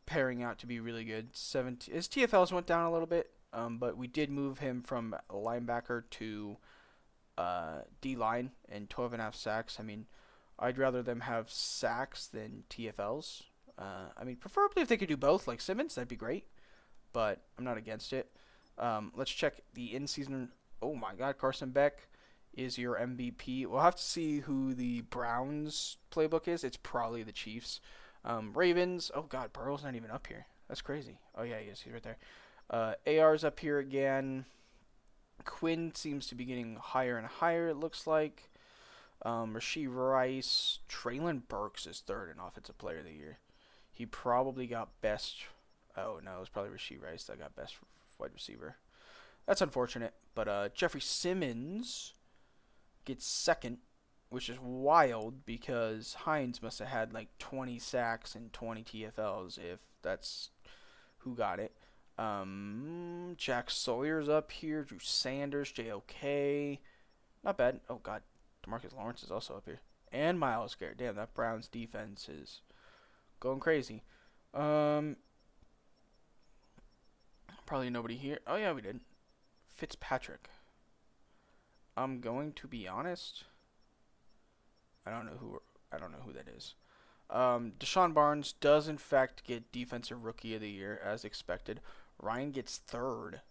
pairing out to be really good. His TFLs went down a little bit, but we did move him from linebacker to D line and 12.5 sacks. I mean, I'd rather them have sacks than TFLs. I mean, preferably if they could do both, like Simmons, that'd be great. But I'm not against it. Let's check the in-season. Oh my God, Carson Beck is your MVP. We'll have to see who the Browns playbook is. It's probably the Chiefs. Ravens. Oh God, Burrow's not even up here. That's crazy. Oh yeah, he is. He's right there. AR's up here again. Quinn seems to be getting higher and higher, it looks like. Rashee Rice. Traylon Burks is third in Offensive Player of the Year. He probably got best. Oh no, it was probably Rashee Rice that got best wide receiver. That's unfortunate. But Jeffrey Simmons gets second, which is wild because Hines must have had like 20 sacks and 20 TFLs if that's who got it. Jack Sawyer's up here. Drew Sanders, JOK. Not bad. Oh, God. DeMarcus Lawrence is also up here. And Myles Garrett. Damn, that Browns defense is going crazy. Probably nobody here. Oh, yeah, we did. Fitzpatrick. I'm going to be honest. I don't know who that is. Deshaun Barnes does in fact get Defensive Rookie of the Year as expected. Ryan gets third,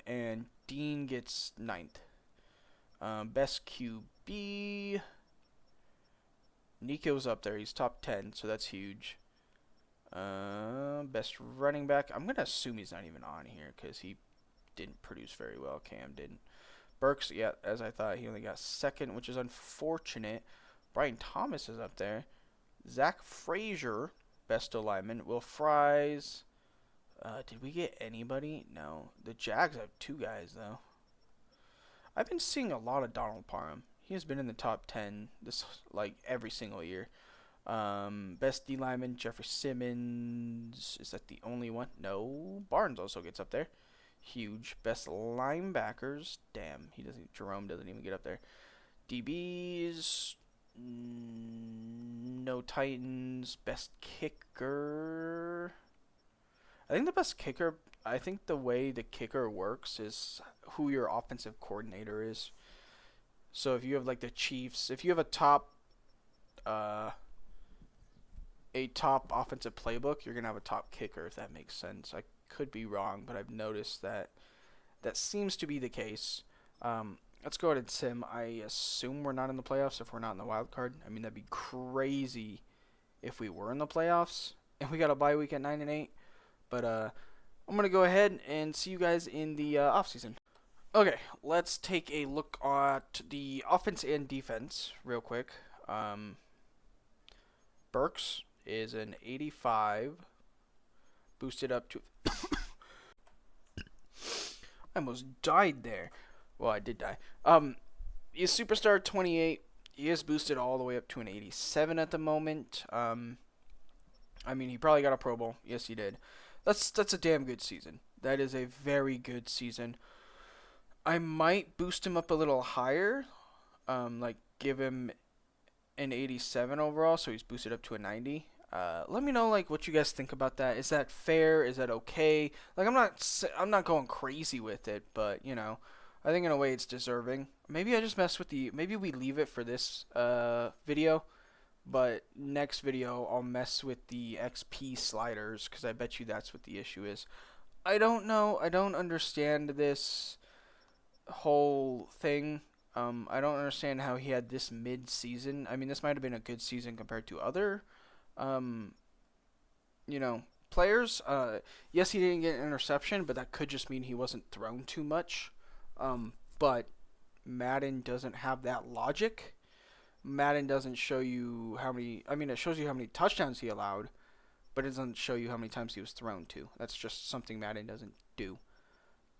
and Dean gets ninth. Best QB. Nico's up there. He's top 10, so that's huge. Best running back. I'm gonna assume he's not even on here because he didn't produce very well. Cam didn't. Burks, yeah, as I thought, he only got second, which is unfortunate. Brian Thomas is up there. Zach Frazier, best lineman. Will Fries. Did we get anybody? No. The Jags have two guys, though. I've been seeing a lot of Donald Parham. He has been in the top 10 this like every single year. Best D lineman, Jeffrey Simmons. Is that the only one? No. Barnes also gets up there. Huge. Best linebackers. Damn, Jerome doesn't even get up there. DBs. No Titans. Best kicker. I think the way the kicker works is who your offensive coordinator is. So if you have like the Chiefs, if you have a top offensive playbook, you're gonna have a top kicker, if that makes sense. I could be wrong, but I've noticed that seems to be the case. Let's go ahead and sim. I assume we're not in the playoffs if we're not in the wild card. I mean, that'd be crazy if we were in the playoffs and we got a bye week at 9-8. But I'm gonna go ahead and see you guys in the off season. Okay, let's take a look at the offense and defense real quick. Burks is an 85, boosted up to. I almost died there. Well, I did die. He's superstar 28. He is boosted all the way up to an 87 at the moment. I mean, he probably got a Pro Bowl. Yes, he did. That's a damn good season. That is a very good season. I might boost him up a little higher. Like give him an 87 overall, so he's boosted up to a 90. Let me know like what you guys think about that. Is that fair? Is that okay? Like I'm not going crazy with it, but you know, I think in a way it's deserving. Maybe I just mess with maybe we leave it for this video, but next video I'll mess with the XP sliders because I bet you that's what the issue is. I don't know. I don't understand this whole thing. I don't understand how he had this mid-season. I mean, this might have been a good season compared to other, players. Yes, he didn't get an interception, but that could just mean he wasn't thrown too much. But Madden doesn't have that logic. Madden doesn't show you how many. I mean, it shows you how many touchdowns he allowed, but it doesn't show you how many times he was thrown to. That's just something Madden doesn't do.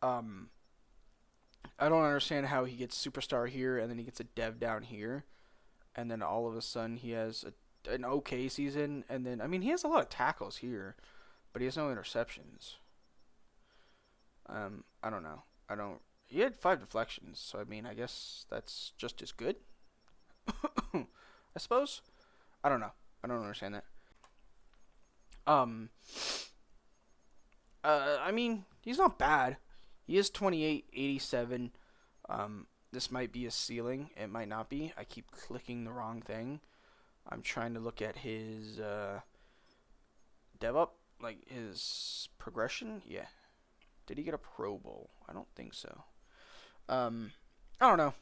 Um, I don't understand how he gets superstar here and then he gets a dev down here, and then all of a sudden he has an okay season, and then I mean he has a lot of tackles here, but he has no interceptions. I don't know. I don't. He had 5 deflections, so I mean I guess that's just as good. I suppose. I don't know. I don't understand that. Um. I mean he's not bad. He is 28, 87. This might be a ceiling. It might not be. I keep clicking the wrong thing. I'm trying to look at his dev up, like his progression. Yeah. Did he get a Pro Bowl? I don't think so. I don't know.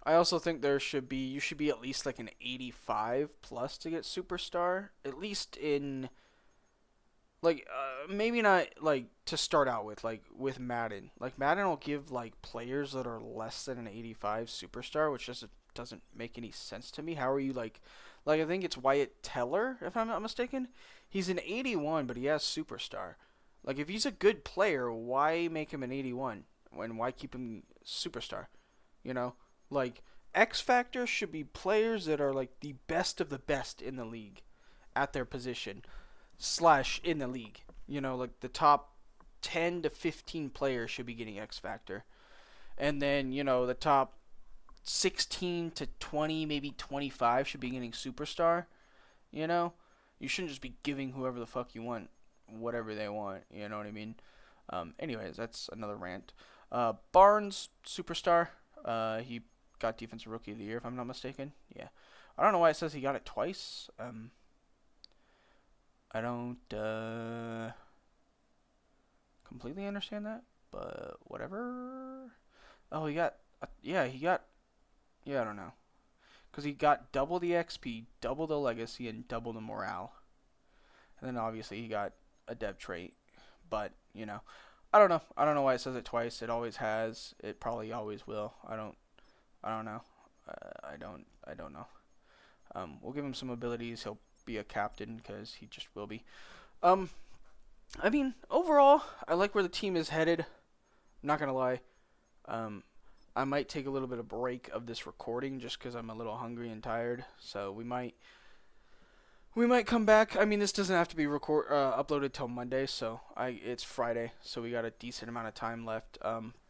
I also think you should be at least like an 85 plus to get superstar. At least in like maybe not like to start out with Madden. Like Madden will give like players that are less than an 85 superstar, which just doesn't make any sense to me. How are you like I think it's Wyatt Teller if I'm not mistaken. He's an 81 but he has superstar. Like if he's a good player, why make him an 81 and why keep him superstar? You know? Like X Factor should be players that are like the best of the best in the league at their position / in the league. You know, like the top 10 to 15 players should be getting X Factor. And then, you know, the top 16 to 20, maybe 25 should be getting Superstar. You know? You shouldn't just be giving whoever the fuck you want whatever they want. You know what I mean? Anyways, that's another rant. Barnes, Superstar. He got Defensive Rookie of the Year, if I'm not mistaken. Yeah. I don't know why it says he got it twice. I don't completely understand that, but whatever. Oh, yeah, I don't know. Because he got double the XP, double the legacy, and double the morale. And then obviously he got a dev trait. But, you know, I don't know. I don't know why it says it twice. It always has. It probably always will. I don't know. I don't know. We'll give him some abilities. He'll be a captain because he just will be. Um, I mean, overall, I like where the team is headed. I'm not gonna lie. I might take a little bit of break of this recording just because I'm a little hungry and tired. So we might come back. I mean, this doesn't have to be uploaded till Monday, so it's Friday, so we got a decent amount of time left.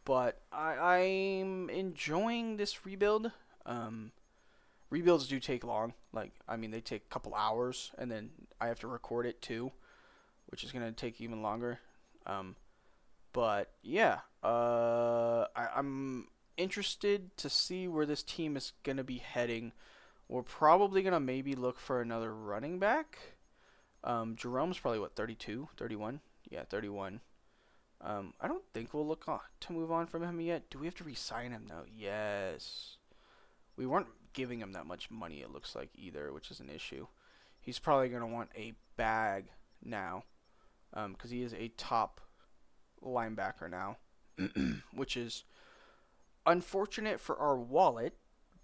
But I'm enjoying this rebuild. Rebuilds do take long. Like, I mean, they take a couple hours, and then I have to record it too, which is gonna take even longer. But yeah, I'm interested to see where this team is gonna be heading. We're probably gonna maybe look for another running back. Jerome's probably what 32, 31? Yeah, 31. I don't think we'll look to move on from him yet. Do we have to re-sign him though? Yes. We weren't giving him that much money, it looks like, either, which is an issue. He's probably going to want a bag now because he is a top linebacker now, which is unfortunate for our wallet,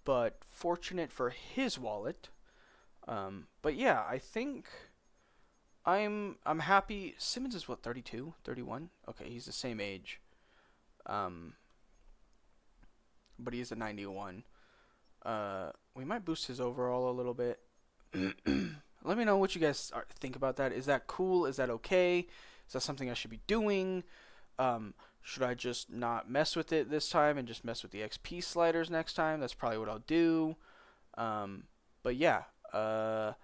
but fortunate for his wallet. But yeah, I think I'm happy. Simmons is what, 32, 31? Okay, he's the same age. But he's a 91. We might boost his overall a little bit. Let me know what you guys think about that. Is that cool? Is that okay? Is that something I should be doing? Should I just not mess with it this time and just mess with the XP sliders next time? That's probably what I'll do. But yeah, I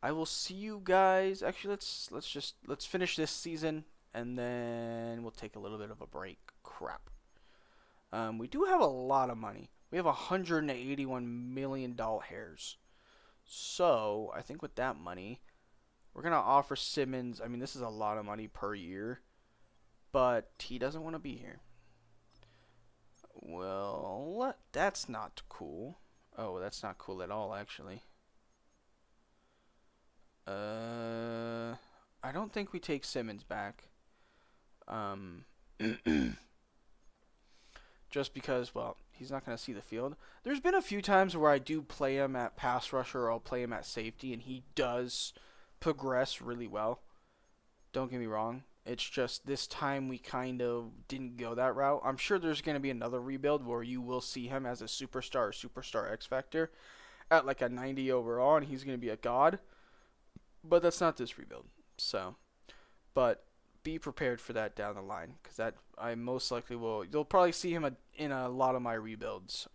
will see you guys. Actually, let's finish this season and then we'll take a little bit of a break. Crap. We do have a lot of money. We have $181 million hairs. So, I think with that money, we're going to offer Simmons, I mean, this is a lot of money per year, but he doesn't want to be here. Well, that's not cool. Oh, that's not cool at all, actually. I don't think we take Simmons back. just because, well, he's not going to see the field. There's been a few times where I do play him at pass rusher or I'll play him at safety, and he does progress really well. Don't get me wrong. It's just this time we kind of didn't go that route. I'm sure there's going to be another rebuild where you will see him as a superstar or superstar X Factor at like a 90 overall, and he's going to be a god. But that's not this rebuild. So, but be prepared for that down the line, because that I most likely will. You'll probably see him in a lot of my rebuilds.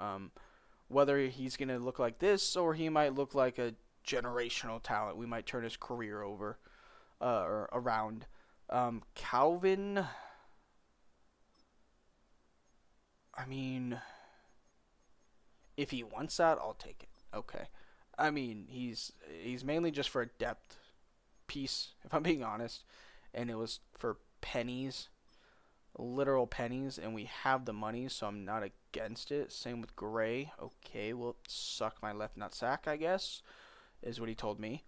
Whether he's going to look like this or he might look like a generational talent. We might turn his career over or around. Calvin, I mean, if he wants that, I'll take it. Okay. I mean, he's mainly just for a depth piece, if I'm being honest, and it was for pennies, literal pennies, and we have the money, so I'm not against it. Same with Gray. Okay, well, suck my left nutsack, I guess, is what he told me.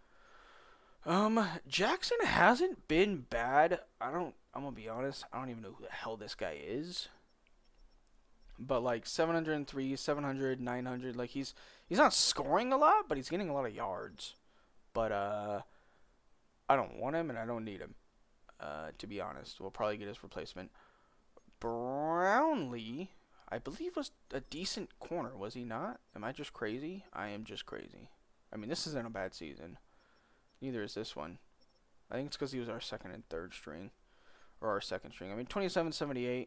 Jackson hasn't been bad. I'm gonna be honest, I don't even know who the hell this guy is. But like 703, 700, 900, like he's not scoring a lot, but he's getting a lot of yards. But I don't want him and I don't need him. To be honest, we'll probably get his replacement. Brownlee, I believe, was a decent corner, was he not? Am I just crazy? I am just crazy. I mean, this isn't a bad season. Neither is this one. I think it's because he was our second and third string. Or our second string. I mean, 27.78.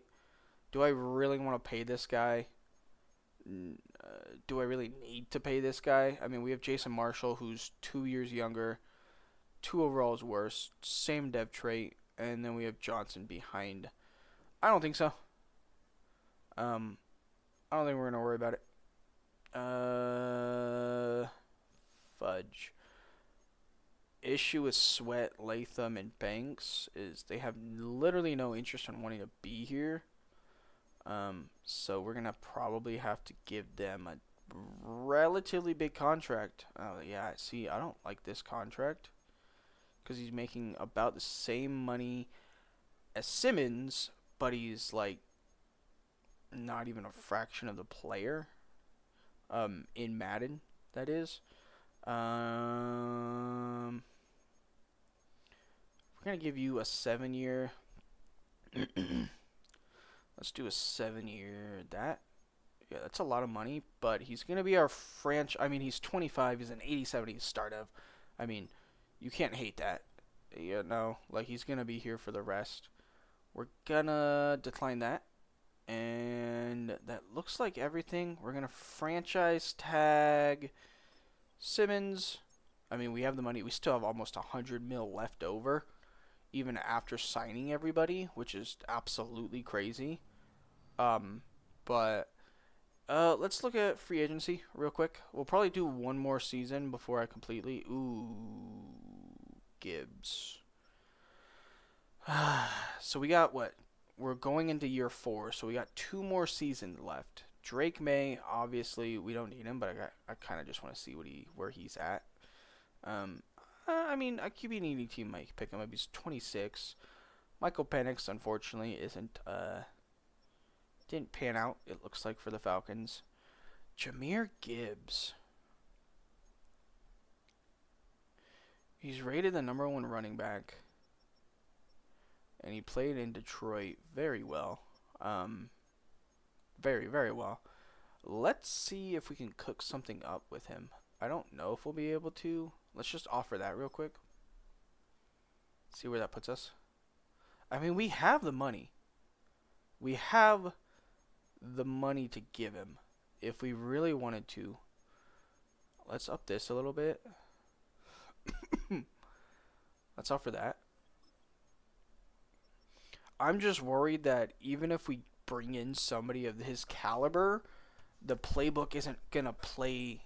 Do I really want to pay this guy? Do I really need to pay this guy? I mean, we have Jason Marshall, who's 2 years younger. 2 overalls worse. Same dev trait. And then we have Johnson behind. I don't think so. I don't think we're going to worry about it. Fudge. Issue with Sweat, Latham, and Banks is they have literally no interest in wanting to be here. So we're going to probably have to give them a relatively big contract. Oh, yeah, see, I don't like this contract because he's making about the same money as Simmons, but he's like not even a fraction of the player in Madden, that is. We're going to give you a 7-year. Let's do a 7-year. Yeah, that's a lot of money, but he's going to be our franchise. I mean, he's 25. He's an 80-70 startup. I mean, you can't hate that. You know, like, he's going to be here for the rest. We're going to decline that. And that looks like everything. We're going to franchise tag Simmons. I mean, we have the money. We still have almost 100 mil left over, even after signing everybody, which is absolutely crazy. But let's look at free agency real quick. We'll probably do one more season before I completely. Ooh, Gibbs. So we got what? We're going into year 4, so we got 2 more seasons left. Drake May, obviously, we don't need him, but I kind of just want to see where he's at. I mean, a QB needy team might pick him up. He's 26. Michael Penix, unfortunately, didn't pan out, it looks like, for the Falcons. Jahmyr Gibbs. He's rated the number 1 running back. And he played in Detroit very well. Very, very well. Let's see if we can cook something up with him. I don't know if we'll be able to. Let's just offer that real quick. See where that puts us. I mean, we have the money. We have the money to give him if we really wanted to. Let's up this a little bit. Let's offer that. I'm just worried that even if we bring in somebody of his caliber, the playbook isn't going to play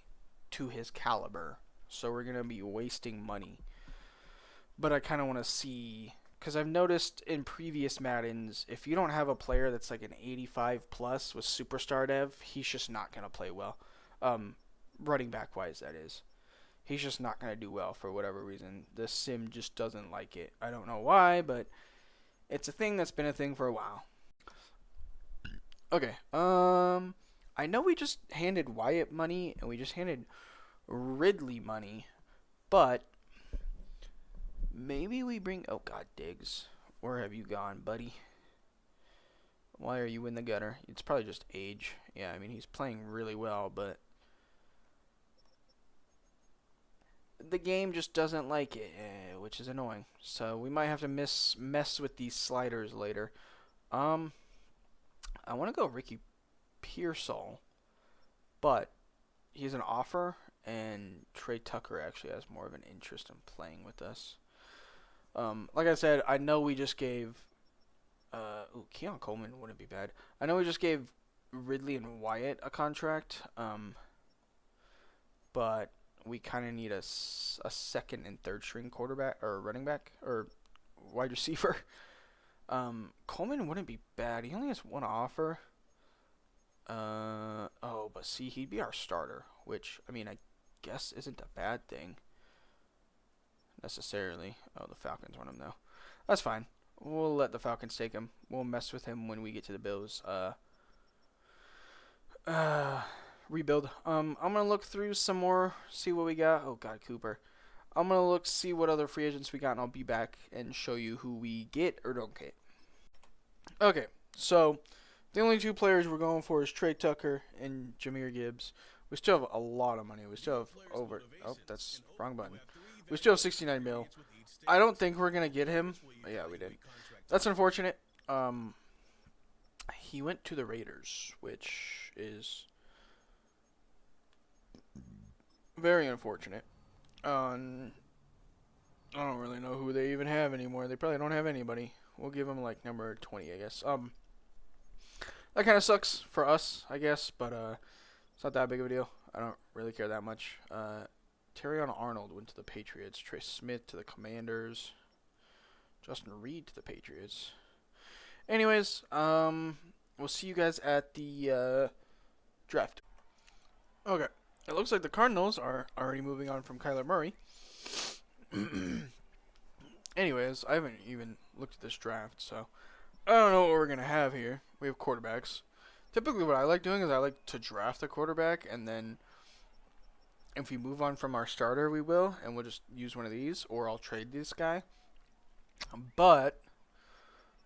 to his caliber. So we're going to be wasting money. But I kind of want to see, because I've noticed in previous Maddens, if you don't have a player that's like an 85 plus with superstar dev, he's just not going to play well. Running back wise, that is. He's just not going to do well for whatever reason. The sim just doesn't like it. I don't know why, but it's a thing that's been a thing for a while. Okay. I know we just handed Wyatt money and we just handed Ridley money, but maybe we bring. Oh God, Diggs, where have you gone, buddy? Why are you in the gutter? It's probably just age. Yeah, I mean he's playing really well, but the game just doesn't like it, which is annoying. So we might have to mess with these sliders later. Um, I want to go Ricky Pearsall, but he's an offer, and Trey Tucker actually has more of an interest in playing with us. Like I said, I know we just gave. Keon Coleman wouldn't be bad. I know we just gave Ridley and Wyatt a contract. But we kind of need a second and third string quarterback or running back or wide receiver. Coleman wouldn't be bad. He only has one offer. But see, he'd be our starter, which I mean, I guess isn't a bad thing necessarily. Oh, the Falcons want him though. That's fine. We'll let the Falcons take him. We'll mess with him when we get to the Bills. Rebuild. I'm gonna look through some more, see what we got. Oh God, Cooper. I'm gonna look, see what other free agents we got, and I'll be back and show you who we get or don't get. Okay, so the only two players we're going for is Trey Tucker and Jahmyr Gibbs. We still have a lot of money. We still have over. Oh, that's wrong button. We still have 69 mil. I don't think we're gonna get him. Yeah, we did. That's unfortunate. He went to the Raiders, which is very unfortunate. I don't really know who they even have anymore. They probably don't have anybody. We'll give them like number 20, I guess. That kind of sucks for us, I guess, but it's not that big of a deal. I don't really care that much. Terrion Arnold went to the Patriots. Trey Smith to the Commanders. Justin Reed to the Patriots. Anyways, we'll see you guys at the draft. Okay. It looks like the Cardinals are already moving on from Kyler Murray. Anyways, I haven't even looked at this draft, so I don't know what we're going to have here. We have quarterbacks. Typically what I like doing is I like to draft a quarterback, and then if we move on from our starter, we will, and we'll just use one of these, or I'll trade this guy. But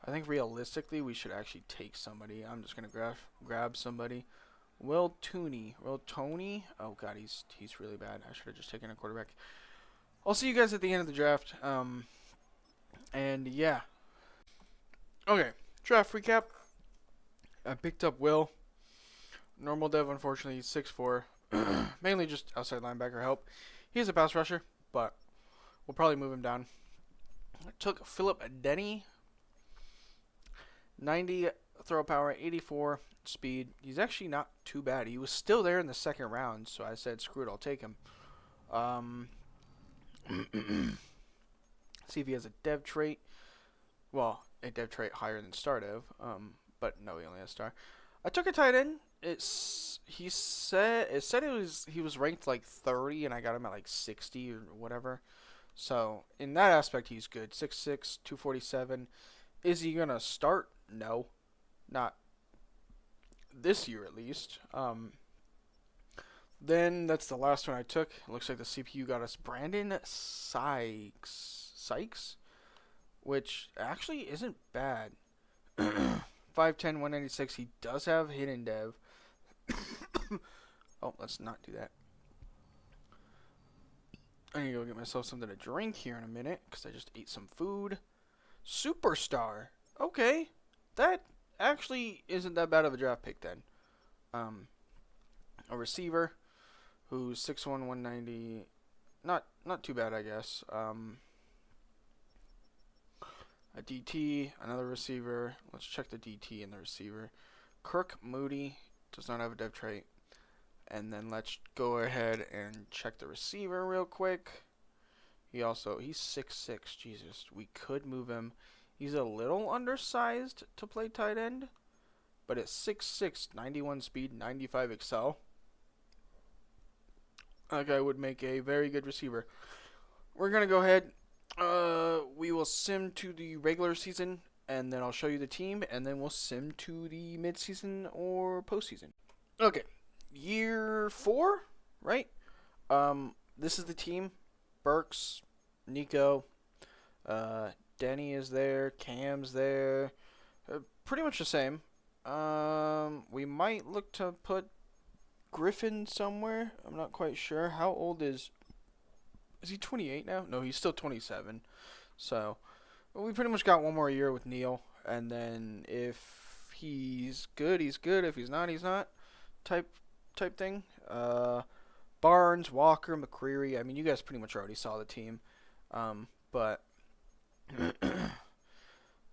I think realistically we should actually take somebody. I'm just going to grab somebody. Will Toney. Oh God, he's really bad. I should have just taken a quarterback. I'll see you guys at the end of the draft. And yeah. Okay, draft recap. I picked up Will. Normal dev, unfortunately, he's 6'4". Mainly just outside linebacker help. He's a pass rusher, but we'll probably move him down. I took Philip Denny. 90 throw power, 84 speed. He's actually not too bad. He was still there in the second round, so I said, screw it, I'll take him. See if he has a dev trait. Well, a dev trait higher than star dev. But no, he only has star. I took a tight end. He said he was ranked like 30, and I got him at like 60 or whatever. So in that aspect, he's good. 6'6", 247. Is he gonna start? No, not this year at least. Then that's the last one I took. It looks like the CPU got us Brandon Sykes, which actually isn't bad. 5'10", 196. He does have hidden dev. Oh, let's not do that. I need to go get myself something to drink here in a minute because I just ate some food. Superstar. Okay, that actually isn't that bad of a draft pick then. A receiver who's 6'1", 190. Not too bad, I guess. A DT, another receiver. Let's check the DT and the receiver. Kirk Moody does not have a dev trait. And then let's go ahead and check the receiver real quick. He's 6'6". Jesus, we could move him. He's a little undersized to play tight end, but at 6'6", 91 speed, 95 excel, that guy would make a very good receiver. We're going to go ahead. We will sim to the regular season and then I'll show you the team, and then we'll sim to the midseason or postseason. Okay, year 4, right? This is the team. Burks, Nico, uh, Denny is there, Cam's there. Pretty much the same. We might look to put Griffin somewhere. I'm not quite sure. How old is he 28 now? No, he's still 27. So we pretty much got one more year with Neil, and then if he's good, he's good. If he's not, he's not. Type thing. Barnes, Walker, McCreary. I mean, you guys pretty much already saw the team. But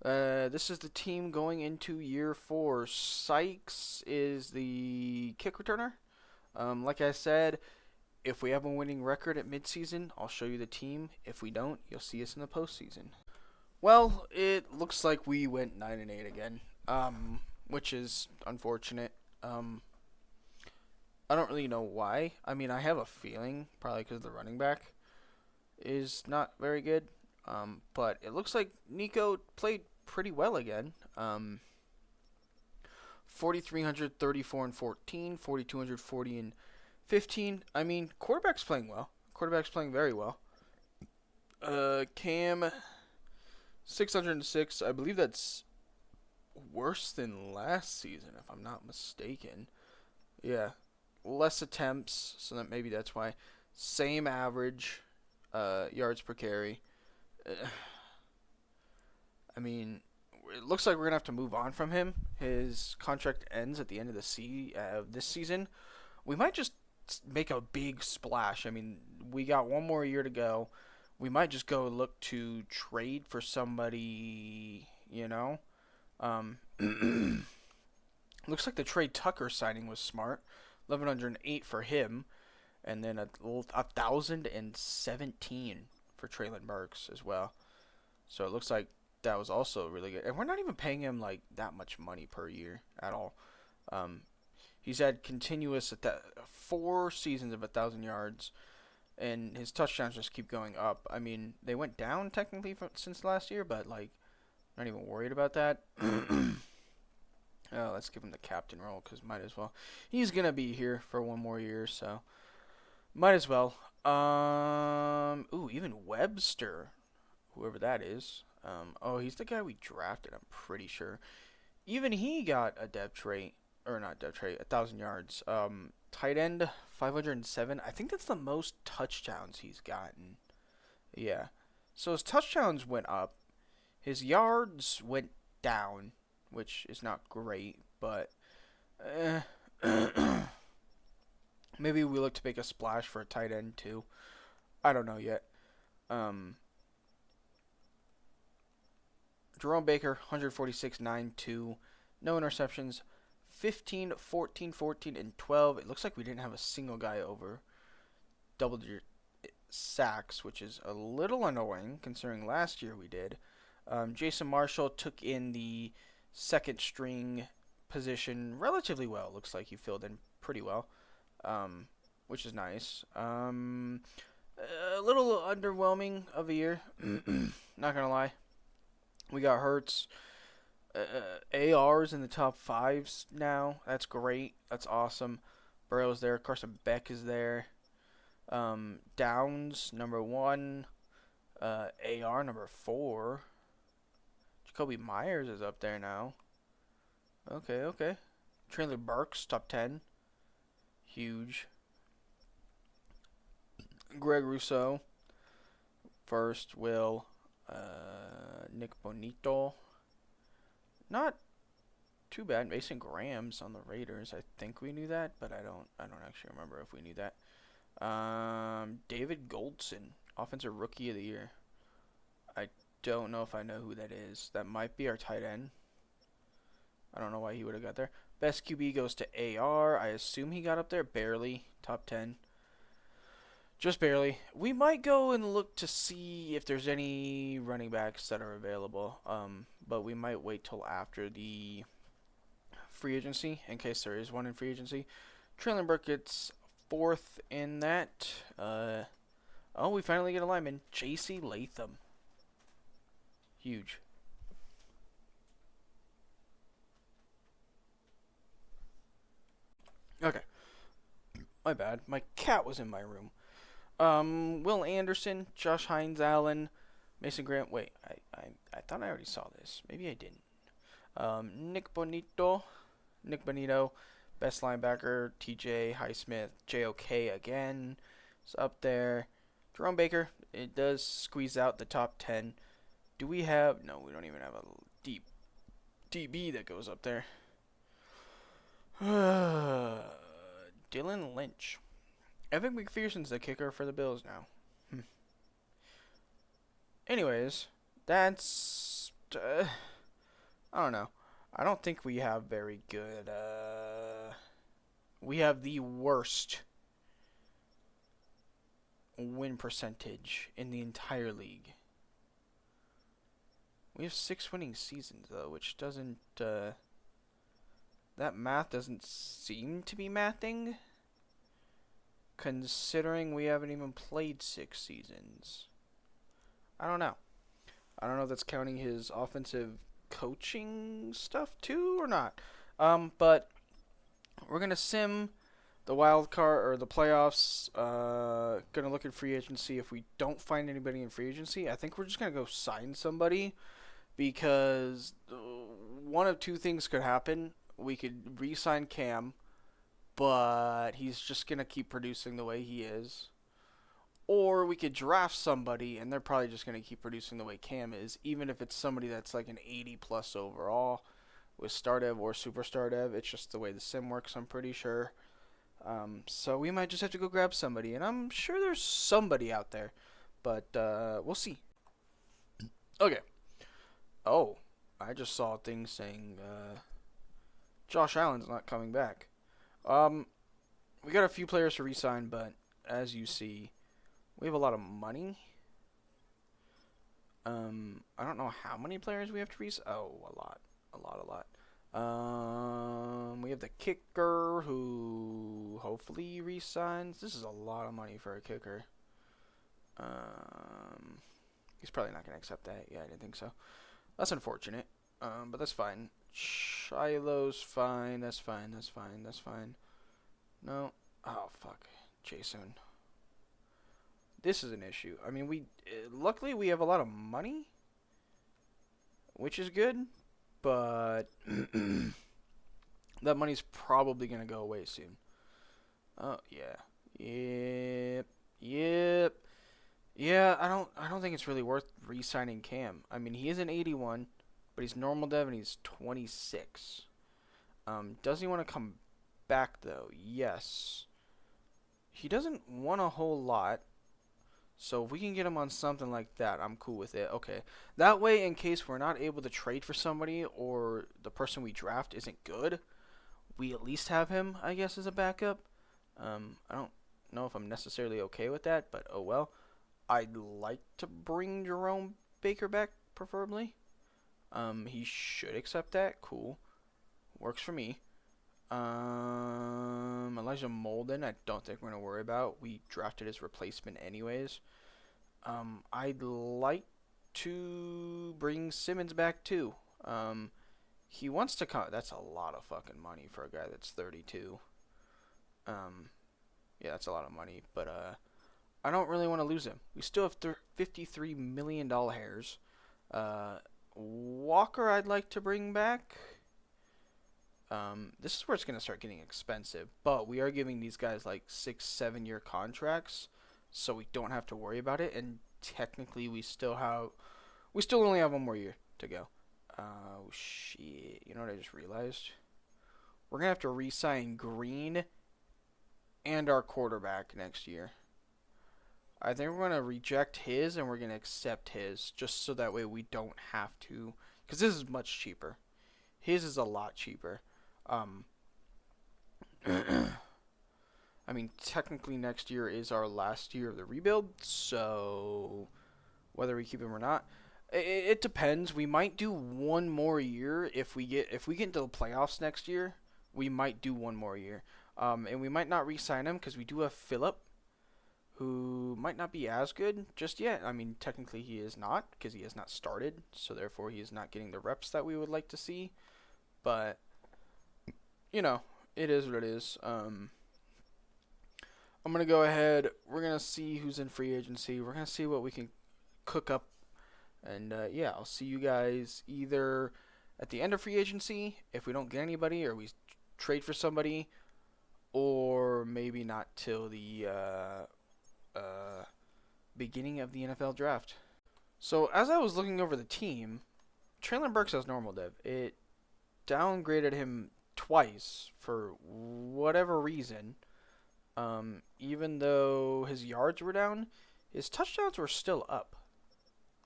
this is the team going into year 4. Sykes is the kick returner. Like I said, if we have a winning record at midseason, I'll show you the team. If we don't, you'll see us in the postseason. Well, it looks like we went 9-8 again, which is unfortunate. I don't really know why. I mean, I have a feeling, probably because the running back is not very good. But it looks like Nico played pretty well again. 4,334 and 14, 4,240 and 15. I mean, quarterback's playing well. Quarterback's playing very well. Cam, 606. I believe that's worse than last season, if I'm not mistaken. Yeah, less attempts, so that maybe that's why. Same average, yards per carry. I mean, it looks like we're gonna have to move on from him. His contract ends at the end of this season. We might just make a big splash. I mean, we got one more year to go. We might just go look to trade for somebody, you know. Looks like the Trey Tucker signing was smart. 1,108 for him, and then 1,017 for Traylon Burks as well. So it looks like that was also really good. And we're not even paying him like that much money per year at all. He's had continuous 4 seasons of 1,000 yards, and his touchdowns just keep going up. I mean, they went down technically since last year, but like, not even worried about that. Let's give him the captain role because might as well. He's gonna be here for one more year, so might as well. Even Webster, whoever that is. He's the guy we drafted. I'm pretty sure. Even he got a depth trait, or not depth trait, 1,000 yards. Tight end, 507. I think that's the most touchdowns he's gotten. Yeah. So his touchdowns went up. His yards went down, which is not great, but maybe we look to make a splash for a tight end too. I don't know yet. Jerome Baker, 146.92, no interceptions, 15, 14, 14, and 12. It looks like we didn't have a single guy over double-digit sacks, which is a little annoying considering last year we did. Jason Marshall took in the second string position relatively well. It looks like he filled in pretty well, which is nice. A little underwhelming of a year, not gonna lie. We got Hurts. AR's in the top 5s now. That's great. That's awesome. Burrow's there. Carson Beck is there. Downs, number 1. AR, number 4. Jacoby Myers is up there now. Okay. Traylon Burks, top 10. Huge. Greg Rousseau. First, Will. Nick Bonito. Not too bad. Mason Graham's on the Raiders. I think we knew that, but I don't actually remember if we knew that. David Goldson, offensive rookie of the year. I don't know if I know who that is. That might be our tight end. I don't know why he would have got there. Best QB goes to AR. I assume he got up there barely. Top 10. Just barely. We might go and look to see if there's any running backs that are available. But we might wait till after the free agency in case there is one in free agency. Traylon Burke gets 4th in that. We finally get a lineman. J.C. Latham. Huge. My bad. My cat was in my room. Will Anderson, Josh Hines Allen, Mason Grant. Wait, I thought I already saw this. Maybe I didn't. Nick Bonito, best linebacker. TJ Highsmith, JOK again. Is up there. Jerome Baker. It does squeeze out the top 10. Do we have? No, we don't even have a deep DB that goes up there. Dylan Lynch. Evan McPherson's the kicker for the Bills now. Anyways, that's I don't know. I don't think we have very good. We have the worst win percentage in the entire league. We have 6 winning seasons though, which doesn't. That math doesn't seem to be mathing. Considering we haven't even played 6 seasons. I don't know. I don't know if that's counting his offensive coaching stuff too or not. But we're gonna sim the wild card or the playoffs. Gonna look at free agency. If we don't find anybody in free agency, I think we're just gonna go sign somebody because one of two things could happen. We could re-sign Cam, but he's just gonna keep producing the way he is. Or we could draft somebody, and they're probably just going to keep producing the way Cam is, even if it's somebody that's like an 80-plus overall with star dev or superstar dev. It's just the way the sim works, I'm pretty sure. So we might just have to go grab somebody, and I'm sure there's somebody out there, but we'll see. Okay. Oh, I just saw a thing saying Josh Allen's not coming back. We got a few players to re-sign, but as you see, we have a lot of money. I don't know how many players we have to re-sign. Oh, a lot. We have the kicker who hopefully re-signs. This is a lot of money for a kicker. He's probably not going to accept that. Yeah, I didn't think so. That's unfortunate. But that's fine. Shiloh's fine. That's fine. No. Oh, fuck. Jason. This is an issue. I mean, luckily we have a lot of money, which is good, but that money's probably gonna go away soon. Oh yeah, yeah. I don't think it's really worth re-signing Cam. I mean, he is an 81, but he's normal dev and he's 26. Does he want to come back though? Yes. He doesn't want a whole lot. So if we can get him on something like that, I'm cool with it. Okay. That way, in case we're not able to trade for somebody or the person we draft isn't good, we at least have him, I guess, as a backup. I don't know if I'm necessarily okay with that, but oh well. I'd like to bring Jerome Baker back, preferably. He should accept that. Cool. Works for me. Elijah Molden, I don't think we're going to worry about. We drafted his replacement anyways. I'd like to bring Simmons back too. He wants to come. That's a lot of fucking money for a guy that's 32. Yeah, that's a lot of money, but I don't really want to lose him. We still have $53 million hairs. Walker, I'd like to bring back. This is where it's going to start getting expensive, but we are giving these guys like 6-7 year contracts, so we don't have to worry about it, and technically we still only have one more year to go. Oh shit, you know what I just realized? We're going to have to re-sign Green and our quarterback next year. I think we're going to reject his and we're going to accept his, just so that way we don't have to, because this is much cheaper. His is a lot cheaper. I mean, technically next year is our last year of the rebuild, so whether we keep him or not, it depends. We might do one more year if we get into the playoffs next year. We might do one more year, and we might not re-sign him because we do have Phillip, who might not be as good just yet. I mean, technically he is not because he has not started, so therefore he is not getting the reps that we would like to see. But you know, it is what it is. I'm gonna go ahead. We're gonna see who's in free agency. We're gonna see what we can cook up, and yeah, I'll see you guys either at the end of free agency if we don't get anybody, or we trade for somebody, or maybe not till the beginning of the NFL draft. So as I was looking over the team, Traylon Burks has normal dev. It downgraded him twice for whatever reason. Even though his yards were down, his touchdowns were still up.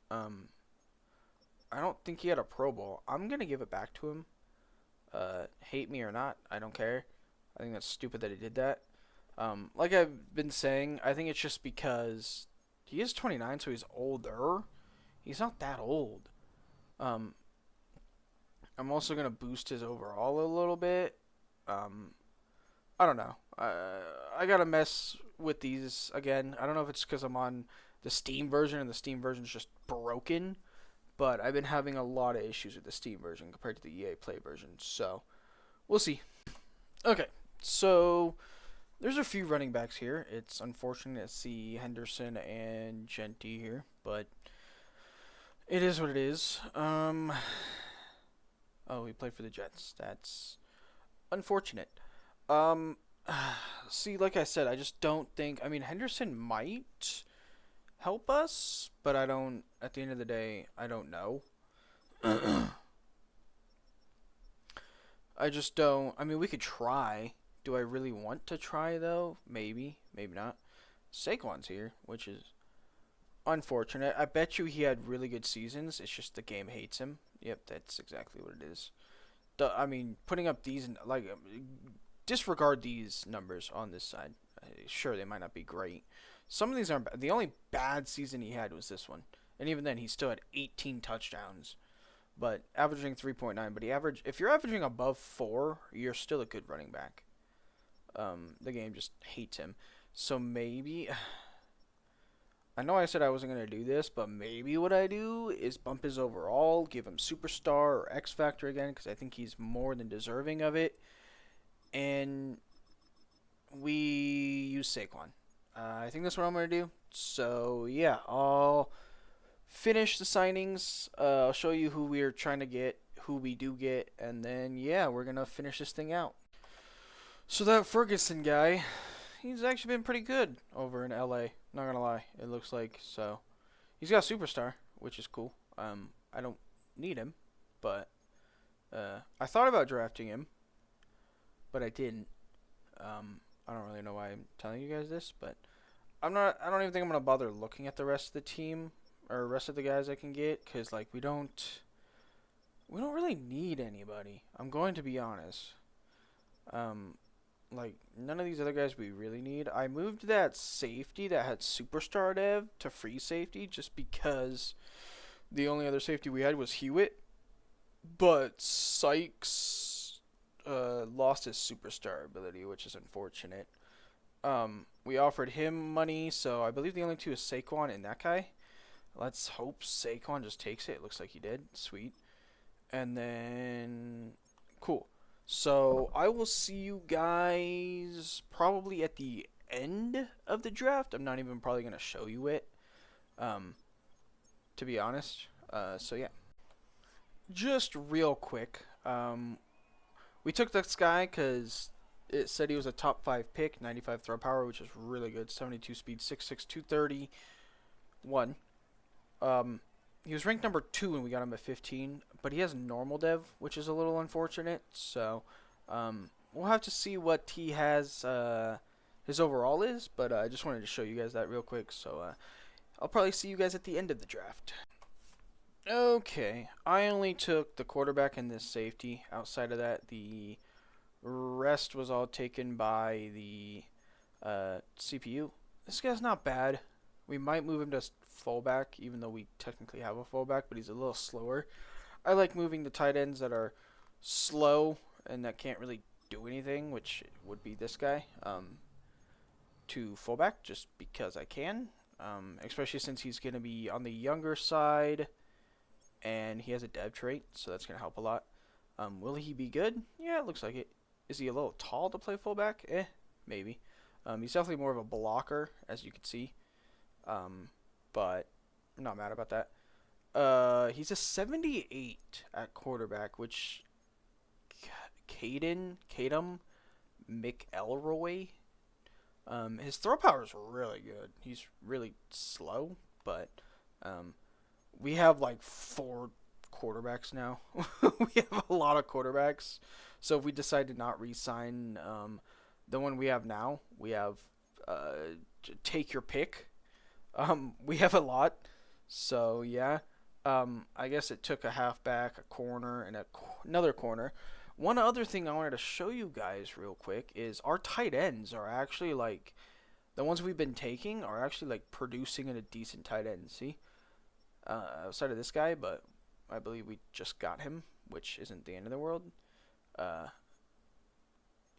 Um, I don't think he had a Pro Bowl. I'm gonna give it back to him. Hate me or not, I don't care. I think that's stupid that he did that. Like I've been saying, I think it's just because he is 29, so he's older. He's not that old. Um, I'm also gonna boost his overall a little bit. Um, I don't know. I gotta mess with these again. I don't know if it's because I'm on the Steam version and the Steam version is just broken, but I've been having a lot of issues with the Steam version compared to the EA Play version. So we'll see. Okay, so there's a few running backs here. It's unfortunate to see Henderson and Genty here, but it is what it is. Oh, he played for the Jets. That's unfortunate. Um, See, like I said, I just don't think. I mean, Henderson might help us, but I don't. At the end of the day, I don't know. I just don't. I mean, we could try. Do I really want to try though? Maybe, maybe not. Saquon's here, which is unfortunate. I bet you he had really good seasons. It's just the game hates him. Yep, that's exactly what it is. I mean, putting up these like disregard these numbers on this side. Sure, they might not be great. Some of these aren't bad. The only bad season he had was this one, and even then, he still had 18 touchdowns, but averaging 3.9. But if you're averaging above 4, you're still a good running back. The game just hates him. So maybe I know I said I wasn't gonna do this, but maybe what I do is bump his overall, give him superstar or X Factor again, because I think he's more than deserving of it. And we use Saquon. I think that's what I'm going to do. So, yeah, I'll finish the signings. I'll show you who we're trying to get, who we do get, and then, yeah, we're going to finish this thing out. So that Ferguson guy, he's actually been pretty good over in LA. Not going to lie, it looks like. So, he's got a superstar, which is cool. I don't need him, but I thought about drafting him, but I didn't. I don't really know why I'm telling you guys this, but I don't even think I'm gonna bother looking at the rest of the team or rest of the guys I can get, cause like we don't really need anybody. I'm going to be honest. Like none of these other guys we really need. I moved that safety that had superstar dev to free safety just because the only other safety we had was Hewitt, but Sykes lost his superstar ability, which is unfortunate. We offered him money, so I believe the only two is Saquon and that guy. Let's hope Saquon just takes it. It looks like he did. Sweet. And then, cool. So I will see you guys probably at the end of the draft. I'm not even probably going to show you it, to be honest. So yeah. Just real quick. We took this guy because it said he was a top 5 pick, 95 throw power, which is really good, 72 speed, 6'6", 231. He was ranked number 2 when we got him at 15, but he has normal dev, which is a little unfortunate. So we'll have to see what he has, his overall is, but I just wanted to show you guys that real quick. So I'll probably see you guys at the end of the draft. Okay, I only took the quarterback and this safety. Outside of that, the rest was all taken by the CPU. This guy's not bad. We might move him to fullback, even though we technically have a fullback, but he's a little slower. I like moving the tight ends that are slow and that can't really do anything, which would be this guy, to fullback, just because I can. Especially since he's going to be on the younger side, and he has a dev trait, so that's going to help a lot. Will he be good? Yeah, it looks like it. Is he a little tall to play fullback? Maybe. He's definitely more of a blocker, as you can see. But I'm not mad about that. He's a 78 at quarterback, which Caden McElroy. His throw power is really good. He's really slow, but we have like 4 quarterbacks now. We have a lot of quarterbacks. So if we decide to not re-sign the one we have now, we have take your pick. We have a lot. So yeah. I guess it took a halfback, a corner, and another corner. One other thing I wanted to show you guys real quick is our tight ends are actually like the ones we've been taking are actually like producing in a decent tight end. See, outside of this guy, but I believe we just got him, which isn't the end of the world. Uh,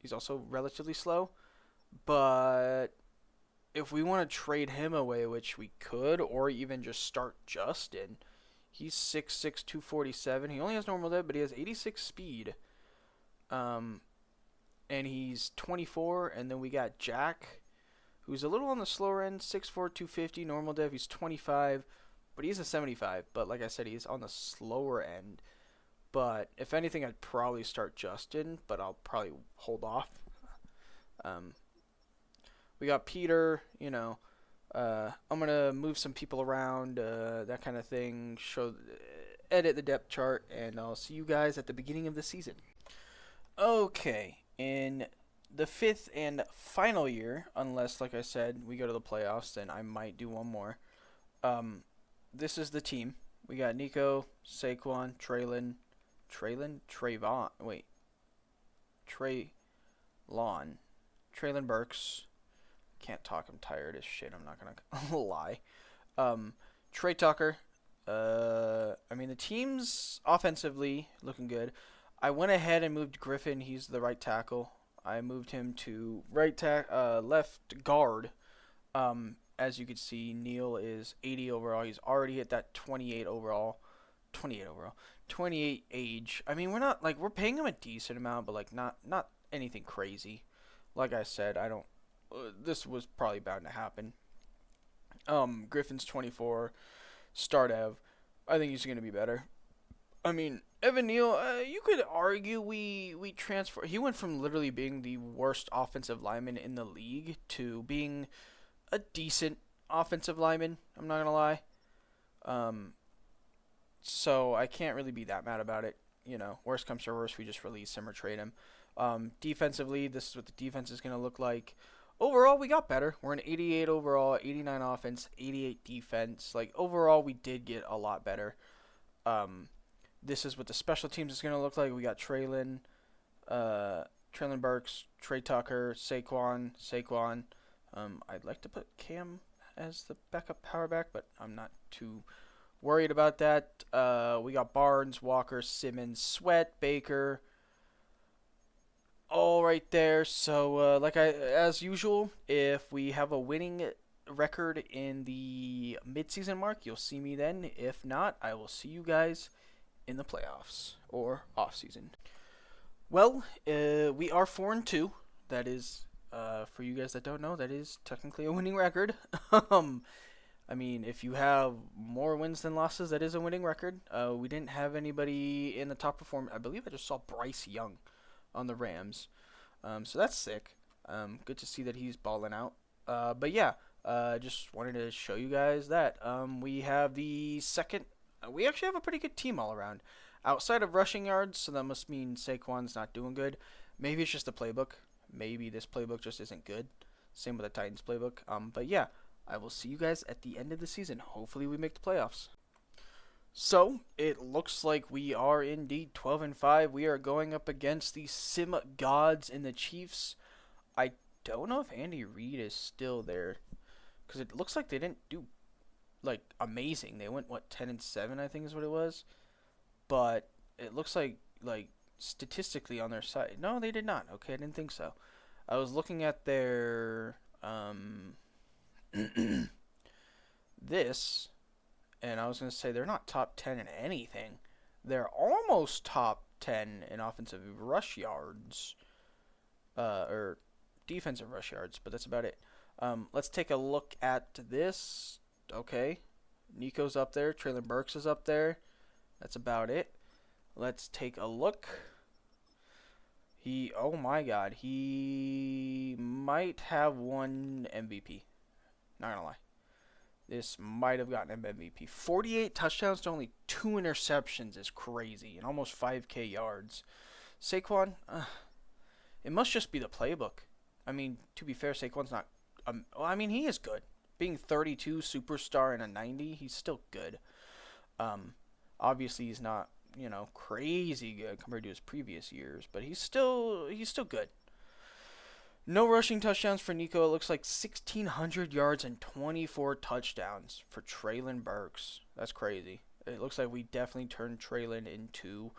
he's also relatively slow, but if we want to trade him away, which we could, or even just start Justin, he's 6'6", 247. He only has normal dev, but he has 86 speed. And he's 24. And then we got Jack, who's a little on the slower end, 6'4", 250. Normal dev, he's 25, but he's a 75. But like I said, he's on the slower end. But if anything, I'd probably start Justin, but I'll probably hold off. We got Peter, I'm going to move some people around, that kind of thing, edit the depth chart, and I'll see you guys at the beginning of the season. Okay, in the 5th and final year, unless, like I said, we go to the playoffs, then I might do one more. This is the team. We got Nico, Saquon, Traylon, Traylon Burks. Can't talk. I'm tired as shit. I'm not gonna lie. Trey Tucker. The team's offensively looking good. I went ahead and moved Griffin. He's the right tackle. I moved him to left guard. As you can see, Neil is 80 overall. He's already hit that 28 age. I mean, we're paying him a decent amount, but like not anything crazy. Like I said, I don't. This was probably bound to happen. Griffin's 24. Stardev. I think he's going to be better. I mean, Evan Neal, you could argue we transfer. He went from literally being the worst offensive lineman in the league to being a decent offensive lineman. I'm not going to lie. So I can't really be that mad about it. Worst comes to worst, we just release him or trade him. Defensively, this is what the defense is going to look like. Overall, we got better. We're an 88 overall, 89 offense, 88 defense. Like, overall, we did get a lot better. This is what the special teams is going to look like. We got Traylon Burks, Trey Tucker, Saquon. I'd like to put Cam as the backup power back, but I'm not too worried about that. We got Barnes, Walker, Simmons, Sweat, Baker, all right there. So, as usual, if we have a winning record in the midseason mark, you'll see me then. If not, I will see you guys in the playoffs or off season. Well, we are 4-2. That is, for you guys that don't know, that is technically a winning record. If you have more wins than losses, that is a winning record. We didn't have anybody in the top performer. I believe I just saw Bryce Young on the Rams. So that's sick. Good to see that he's balling out. But yeah, just wanted to show you guys that. We have the second. We actually have a pretty good team all around. Outside of rushing yards, so that must mean Saquon's not doing good. Maybe it's just the playbook. Maybe this playbook just isn't good. Same with the Titans playbook. But yeah, I will see you guys at the end of the season. Hopefully we make the playoffs. So, it looks like we are indeed 12-5. We are going up against the Sim Gods and the Chiefs. I don't know if Andy Reid is still there, because it looks like they didn't do, amazing. They went, 10-7, I think is what it was. But it looks like statistically on their side. No, they did not. Okay, I didn't think so. I was looking at their, this, and I was going to say they're not top 10 in anything. They're almost top 10 in offensive rush yards. Or defensive rush yards, but that's about it. Let's take a look at this. Okay, Nico's up there. Traylon Burks is up there. That's about it. Let's take a look. Oh my God, he might have won MVP. Not gonna lie. This might have gotten him MVP. 48 touchdowns to only 2 interceptions is crazy, and almost 5K yards. Saquon, it must just be the playbook. I mean, to be fair, Saquon's not. Well, I mean, he is good. Being 32, superstar, and a 90, he's still good. Obviously, he's not, crazy good compared to his previous years, but he's still good. No rushing touchdowns for Nico. It looks like 1,600 yards and 24 touchdowns for Traylon Burks. That's crazy. It looks like we definitely turned Traylon into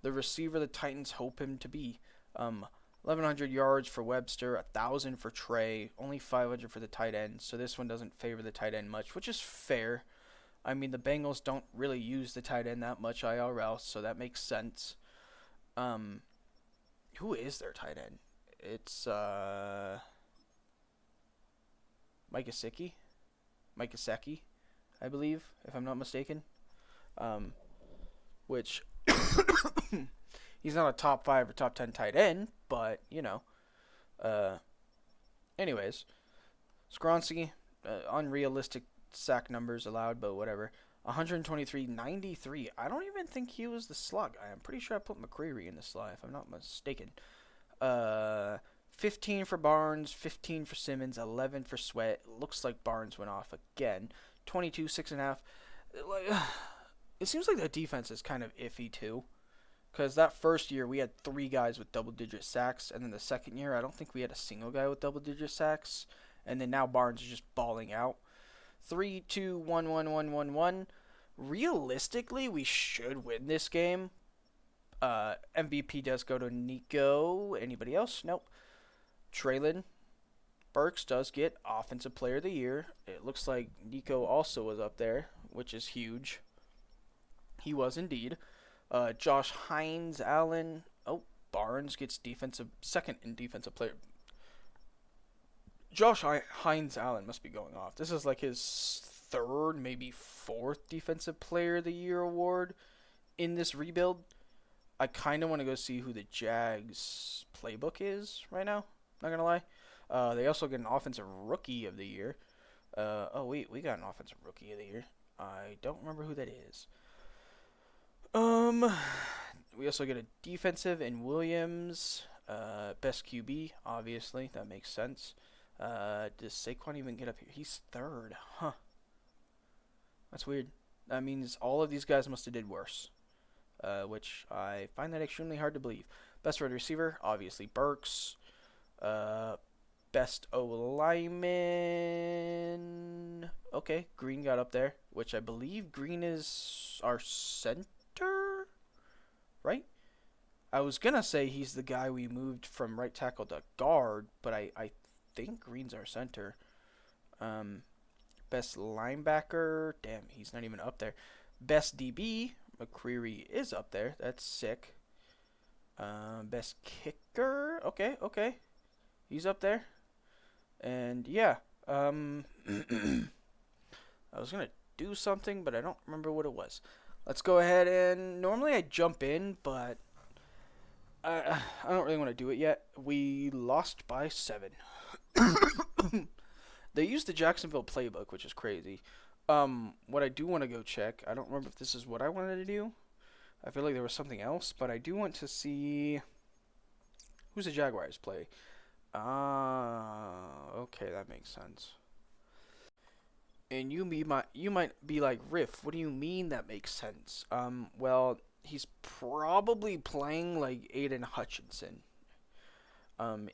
the receiver the Titans hope him to be. 1,100 yards for Webster, 1,000 for Trey, only 500 for the tight end. So this one doesn't favor the tight end much, which is fair. I mean, the Bengals don't really use the tight end that much IRL, so that makes sense. Who is their tight end? It's Mike Gesicki, I believe, if I'm not mistaken. Which he's not a top 5 or top 10 tight end, but anyways, Skronsky, unrealistic sack numbers allowed, but whatever. 123, 93. I don't even think he was the slug. I am pretty sure I put McCreary in the slot, if I'm not mistaken. 15 for Barnes, 15 for Simmons, 11 for Sweat. Looks like Barnes went off again. 22, 6.5. It seems like the defense is kind of iffy too. Because that first year we had 3 guys with double-digit sacks, and then the second year I don't think we had a single guy with double-digit sacks. And then now Barnes is just balling out. 3, 2, 1, 1, 1, 1, 1. Realistically, we should win this game. MVP does go to Nico. Anybody else? Nope. Traylon Burks does get Offensive Player of the Year. It looks like Nico also was up there, which is huge. He was indeed. Josh Hines Allen. Oh, Barnes gets second in defensive player. Josh Hines Allen must be going off. This is like his 3rd, maybe 4th Defensive Player of the Year award in this rebuild. I kind of want to go see who the Jags playbook is right now. Not going to lie. They also get an Offensive Rookie of the Year. We got an Offensive Rookie of the Year. I don't remember who that is. We also get a defensive in Williams. Best QB, obviously. That makes sense. Does Saquon even get up here? He's 3rd. Huh. That's weird. That means all of these guys must have did worse. Which I find that extremely hard to believe. Best wide receiver, obviously Burks. Best O-lineman. Okay, Green got up there, which I believe Green is our center, right? I was going to say he's the guy we moved from right tackle to guard, but I think Green's our center. Best linebacker. Damn, he's not even up there. Best DB. McCreary is up there. That's sick. Best kicker. Okay. He's up there. And yeah. I was going to do something, but I don't remember what it was. Let's go ahead and... Normally I jump in, but... I don't really want to do it yet. We lost by 7. They used the Jacksonville playbook, which is crazy. What I do want to go check, I don't remember if this is what I wanted to do. I feel like there was something else, but I do want to see who's the Jaguars play. Okay, that makes sense. And you might be like, Riff, what do you mean that makes sense? Well, he's probably playing like Aiden Hutchinson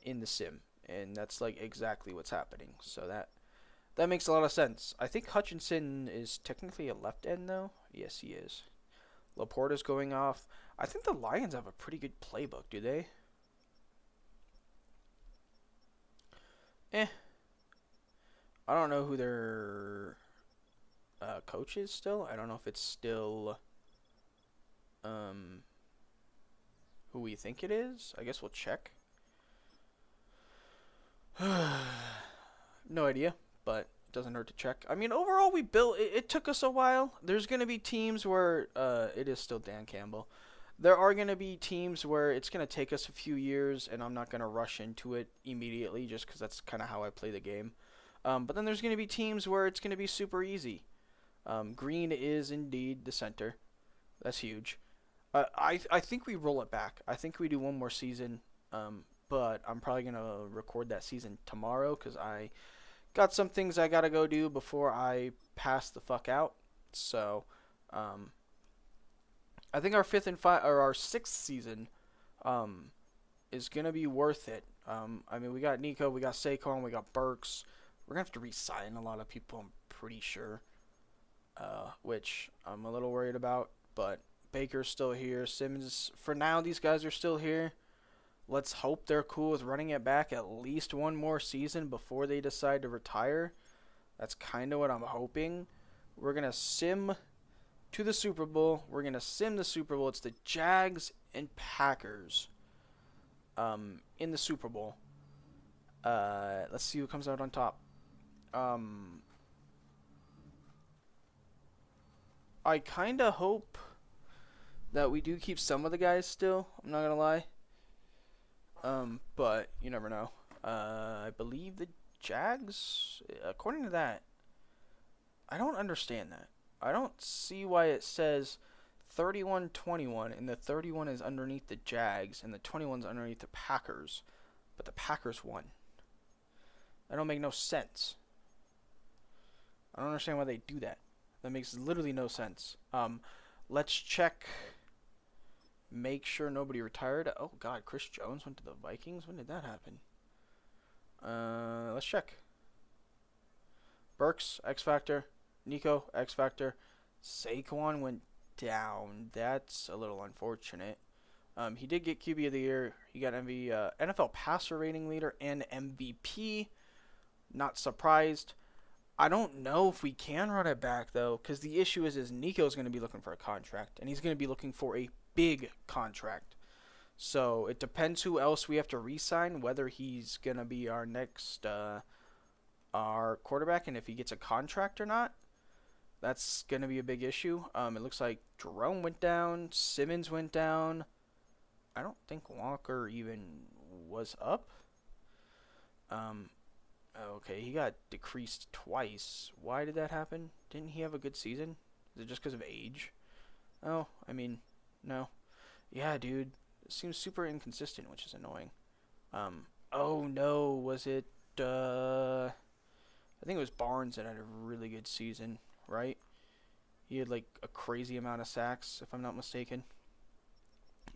in the sim, and that's like exactly what's happening. So that makes a lot of sense. I think Hutchinson is technically a left end, though. Yes, he is. Laporta's going off. I think the Lions have a pretty good playbook, do they? I don't know who their coach is still. I don't know if it's still who we think it is. I guess we'll check. No idea, but it doesn't hurt to check. I mean, overall, we built. It took us a while. There's gonna be teams where it is still Dan Campbell. There are gonna be teams where it's gonna take us a few years, and I'm not gonna rush into it immediately, just because that's kind of how I play the game. But then there's gonna be teams where it's gonna be super easy. Green is indeed the center. That's huge. I think we roll it back. I think we do one more season. But I'm probably gonna record that season tomorrow because I got some things I gotta go do before I pass the fuck out. So, um, I think our fifth and our sixth season, is gonna be worth it. I mean, we got Nico, we got Saquon, we got Burks. We're gonna have to re-sign a lot of people. I'm pretty sure, which I'm a little worried about. But Baker's still here. Simmons, for now, these guys are still here. Let's hope they're cool with running it back at least one more season before they decide to retire. That's kind of what I'm hoping. We're going to sim to the Super Bowl. We're going to sim the Super Bowl. It's the Jags and Packers in the Super Bowl. Let's see who comes out on top. I kind of hope that we do keep some of the guys still. I'm not going to lie. But you never know. I believe the Jags, according to that, I don't understand that. I don't see why it says 31-21 and the 31 is underneath the Jags and the 21's underneath the Packers, but the Packers won. That don't make no sense. I don't understand why they do that. That makes literally no sense. Let's check. Make sure nobody retired. Oh God, Chris Jones went to the Vikings. When did that happen? Let's check. Burks, X Factor. Nico, X Factor. Saquon went down. That's a little unfortunate. He did get QB of the year. He got NFL passer rating leader and MVP. Not surprised. I don't know if we can run it back though, because the issue is Nico's going to be looking for a contract, and he's going to be looking for a big contract. So it depends who else we have to re-sign, whether he's going to be our next our quarterback, and if he gets a contract or not. That's going to be a big issue. It looks like Jerome went down, Simmons went down. I don't think Walker even was up. Okay, he got decreased twice. Why did that happen? Didn't he have a good season? Is it just because of age? Oh, I mean, no. Yeah, dude. It seems super inconsistent, which is annoying. Oh no, was it, I think it was Barnes that had a really good season, right? He had like a crazy amount of sacks, if I'm not mistaken.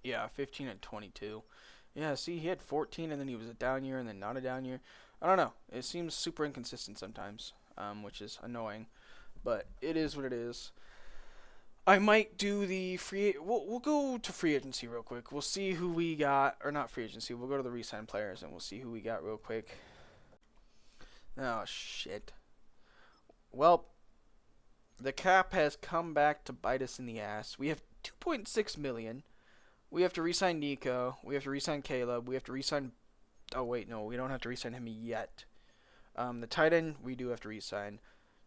Yeah, 15 and 22. Yeah, see, he had 14 and then he was a down year and then not a down year. I don't know. It seems super inconsistent sometimes, which is annoying. But it is what it is. I might do the free... We'll go to free agency real quick. We'll see who we got. Or not free agency. We'll go to the re-sign players and we'll see who we got real quick. Oh, shit. Well, the cap has come back to bite us in the ass. We have $2.6 million. We have to re-sign Nico. We have to re-sign Caleb. We have to re-sign... Oh, wait, no. We don't have to re-sign him yet. The tight end, we do have to re-sign.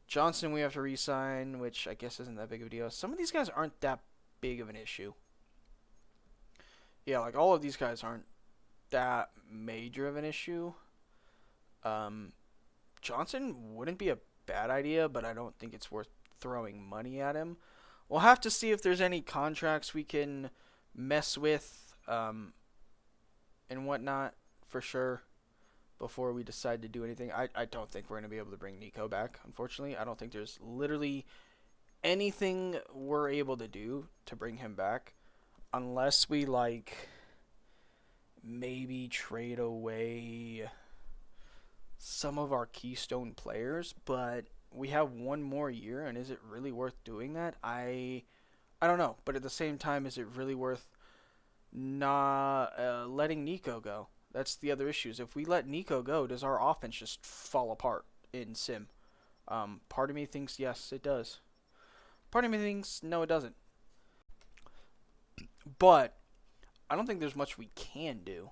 Johnson, we have to re-sign, which I guess isn't that big of a deal. Some of these guys aren't that big of an issue. Yeah, like all of these guys aren't that major of an issue. Johnson wouldn't be a bad idea, but I don't think it's worth throwing money at him. We'll have to see if there's any contracts we can mess with and whatnot for sure before we decide to do anything. I don't think we're going to be able to bring Nico back, unfortunately. I don't think there's literally anything we're able to do to bring him back unless we, like, maybe trade away some of our keystone players, but we have one more year, and is it really worth doing that? I don't know, but at the same time, is it really worth not letting Nico go? That's the other issues. If we let Nico go, does our offense just fall apart in Sim? Part of me thinks yes, it does. Part of me thinks no, it doesn't. But I don't think there's much we can do.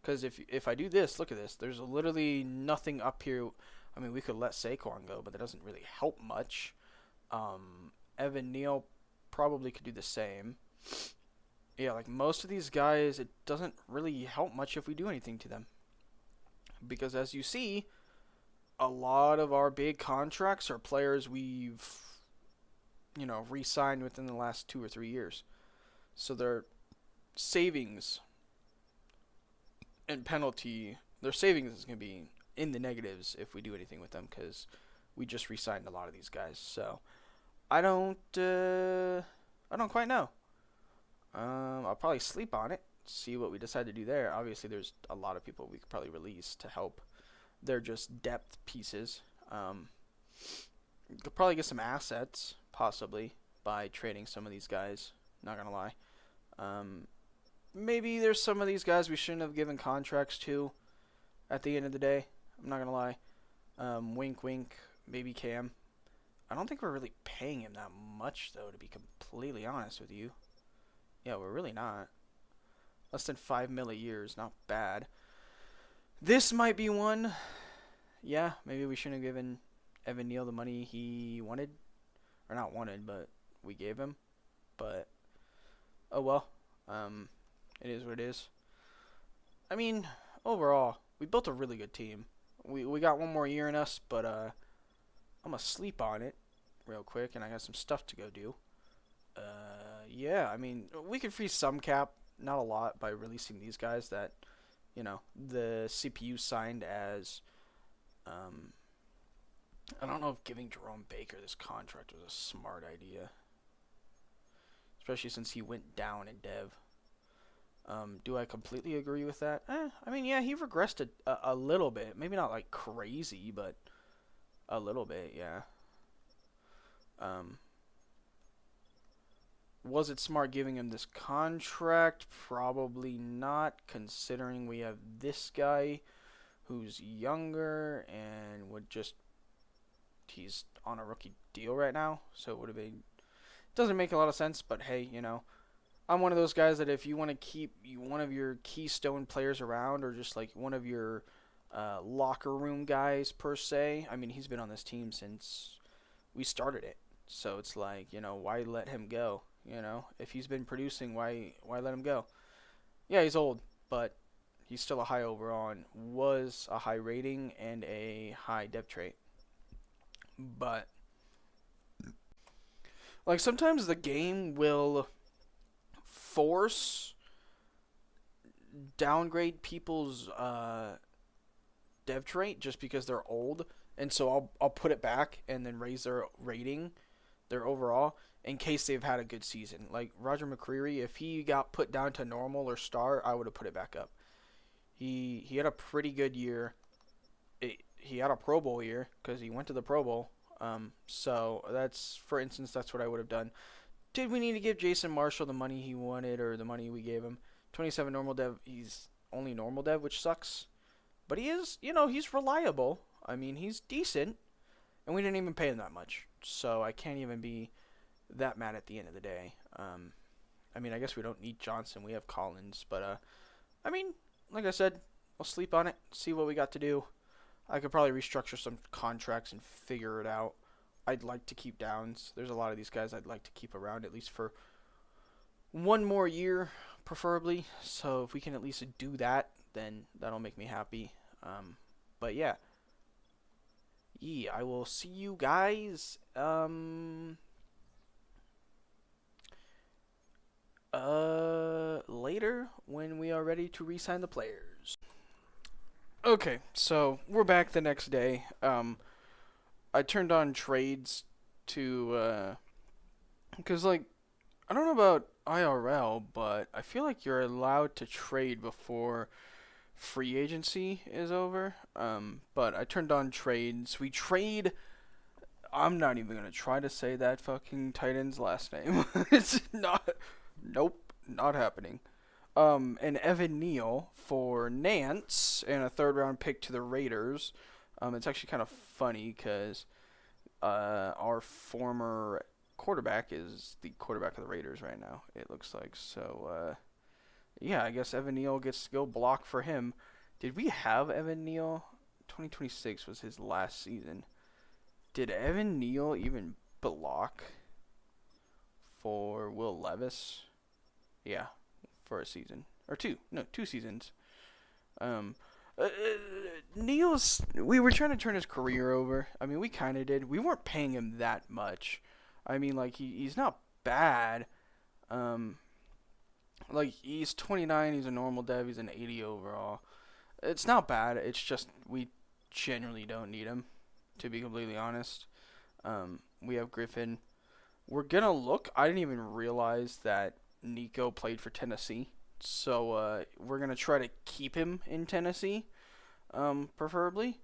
Because if I do this, look at this. There's literally nothing up here. I mean, we could let Saquon go, but that doesn't really help much. Evan Neal probably could do the same. Yeah, like most of these guys, it doesn't really help much if we do anything to them. Because as you see, a lot of our big contracts are players we've, re-signed within the last 2 or 3 years. So their savings and penalty, their savings is going to be in the negatives if we do anything with them because we just re-signed a lot of these guys. So I don't quite know. I'll probably sleep on it, see what we decide to do there. Obviously, there's a lot of people we could probably release to help. They're just depth pieces. Could probably get some assets, possibly, by trading some of these guys. Not going to lie. Maybe there's some of these guys we shouldn't have given contracts to at the end of the day. I'm not going to lie. Wink, wink, maybe Cam. I don't think we're really paying him that much, though, to be completely honest with you. Yeah, we're really not. Less than $5 million a year is not bad. This might be one. Yeah, maybe we shouldn't have given Evan Neal the money he wanted. Or not wanted, but we gave him. But, oh well. It is what it is. I mean, overall, we built a really good team. We got one more year in us, but I'm going to sleep on it real quick, and I got some stuff to go do. Yeah, I mean, we could free some cap, not a lot, by releasing these guys that, the CPU signed as, I don't know if giving Jerome Baker this contract was a smart idea. Especially since he went down in dev. Do I completely agree with that? I mean, yeah, he regressed a little bit. Maybe not like crazy, but a little bit, yeah. Was it smart giving him this contract? Probably not, considering we have this guy who's younger and he's on a rookie deal right now, so it would have been, doesn't make a lot of sense, but hey, I'm one of those guys that if you want to keep one of your keystone players around, or just like one of your locker room guys per se, I mean, he's been on this team since we started it, so it's like, why let him go? If he's been producing, why let him go? Yeah, he's old, but he's still a high overall and was a high rating and a high depth trait. But like sometimes the game will force downgrade people's dev trait just because they're old, and so I'll put it back and then raise their rating, their overall, in case they've had a good season. Like Roger McCreary, if he got put down to normal or star, I would have put it back up. He had a pretty good year. He had a Pro Bowl year because he went to the Pro Bowl. So that's, for instance, that's what I would have done. Did we need to give Jason Marshall the money he wanted or the money we gave him? 27 normal dev. He's only normal dev, which sucks. But he is, he's reliable. I mean, he's decent. And we didn't even pay him that much. So I can't even be that mad at the end of the day. I mean, I guess we don't need Johnson. We have Collins. But, I mean, like I said, we'll sleep on it, see what we got to do. I could probably restructure some contracts and figure it out. I'd like to keep Downs. There's a lot of these guys I'd like to keep around at least for one more year, preferably. So if we can at least do that, then that'll make me happy. But yeah. I will see you guys later when we are ready to re-sign the players. Okay, so we're back the next day. I turned on trades to because like I don't know about IRL, but I feel like you're allowed to trade before free agency is over. But I turned on trades. We trade. I'm not even gonna try to say that fucking tight end's last name. It's not. Nope, not happening. And Evan Neal for Nance and a third-round pick to the Raiders. It's actually kind of funny because our former quarterback is the quarterback of the Raiders right now, it looks like. So, Yeah, I guess Evan Neal gets to go block for him. Did we have Evan Neal? 2026 was his last season. Did Evan Neal even block for Will Levis? Yeah, for a season or two. No, 2 seasons. Um, Neal's. We were trying to turn his career over. I mean, we kind of did. We weren't paying him that much. I mean, like he's not bad. Um, like he's 29. He's a normal dev. He's an 80 overall. It's not bad. It's just we generally don't need him, to be completely honest. We have Griffin. We're gonna look. I didn't even realize that Nico played for Tennessee, so we're gonna try to keep him in Tennessee, preferably.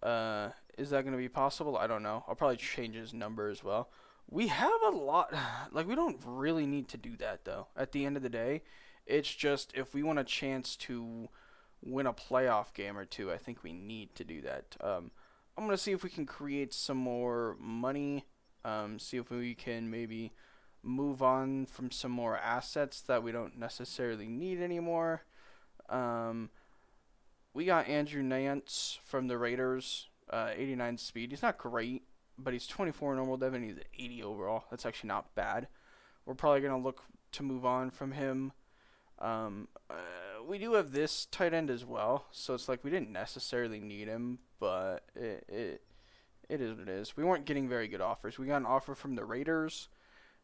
Is that gonna be possible? I don't know. I'll probably change his number as well. We have a lot. Like we don't really need to do that though. At the end of the day, it's just if we want a chance to win a playoff game or two, I think we need to do that. I'm gonna see if we can create some more money. See if we can maybe move on from some more assets that we don't necessarily need anymore. Um, we got Andrew Nance from the Raiders, 89 speed. He's not great, but he's 24 normal dev and he's 80 overall. That's actually not bad. We're probably gonna look to move on from him. Um, uh, we do have this tight end as well, so it's like we didn't necessarily need him, but it is what it is. We weren't getting very good offers. We got an offer from the Raiders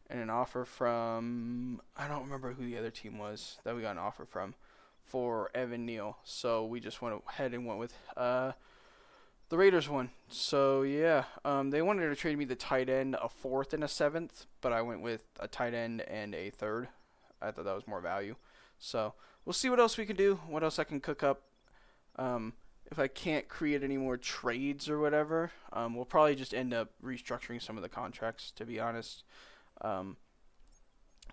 and an offer from I don't remember who the other team was that we got an offer from for Evan Neal. So we just went ahead and went with the Raiders one. So yeah, they wanted to trade me the tight end, a fourth and a seventh, but I went with a tight end and a third. I thought that was more value. So we'll see what else we can do. What else I can cook up. If I can't create any more trades or whatever, we'll probably just end up restructuring some of the contracts, to be honest.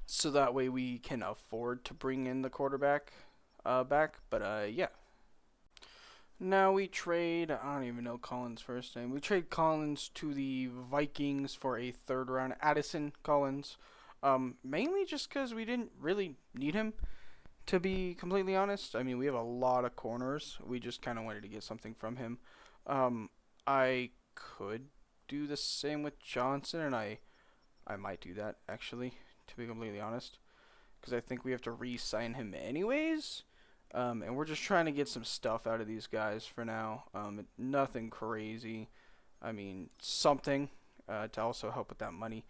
So that way we can afford to bring in the quarterback back. But yeah. Now we trade, I don't even know Collins' first name. We trade Collins to the Vikings for a third round. Addison Collins. Mainly just because we didn't really need him, to be completely honest. I mean, we have a lot of corners. We just kind of wanted to get something from him. I could do the same with Johnson, and I might do that, actually, to be completely honest. Because I think we have to re-sign him anyways. And we're just trying to get some stuff out of these guys for now. Nothing crazy. I mean, something to also help with that money.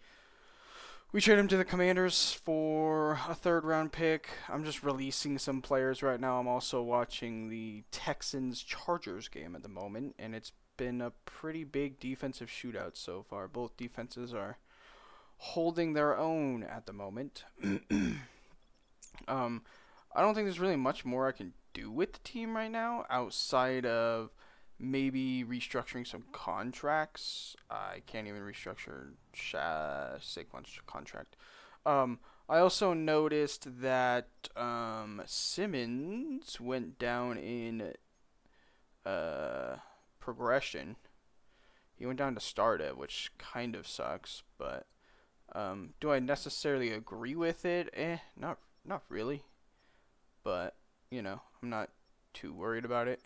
We trade him to the Commanders for a third round pick. I'm just releasing some players right now. I'm also watching the Texans-Chargers game at the moment, and it's been a pretty big defensive shootout so far. Both defenses are holding their own at the moment. I don't think there's really much more I can do with the team right now outside of maybe restructuring some contracts. I can't even restructure Saquon's contract. I also noticed that Simmons went down in progression. He went down to start it, which kind of sucks. But do I necessarily agree with it? Not really. But I'm not too worried about it.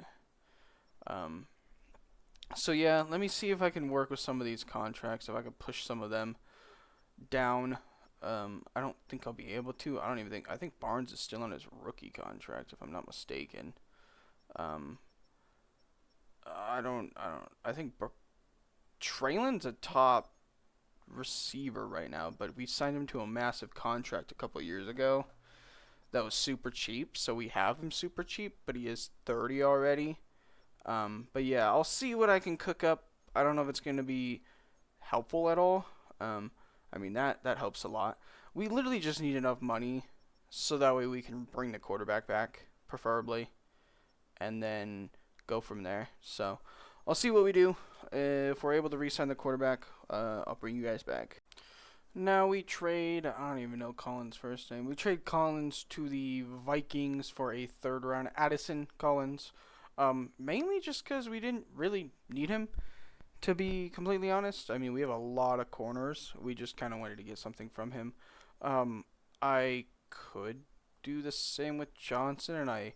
So yeah, let me see if I can work with some of these contracts. If I can push some of them down. I don't think I'll be able to. I think Barnes is still on his rookie contract, if I'm not mistaken. I think Traylon's a top receiver right now, but we signed him to a massive contract a couple years ago. That was super cheap, so we have him super cheap, but he is 30 already. But yeah, I'll see what I can cook up. I don't know if it's going to be helpful at all. I mean, that helps a lot. We literally just need enough money so that way we can bring the quarterback back, preferably, and then go from there. So I'll see what we do. If we're able to re-sign the quarterback, I'll bring you guys back. Now we trade, I don't even know Collins' first name. We trade Collins to the Vikings for a third round. Addison Collins. Mainly just because we didn't really need him, to be completely honest. I mean, we have a lot of corners. We just kind of wanted to get something from him. I could do the same with Johnson, and I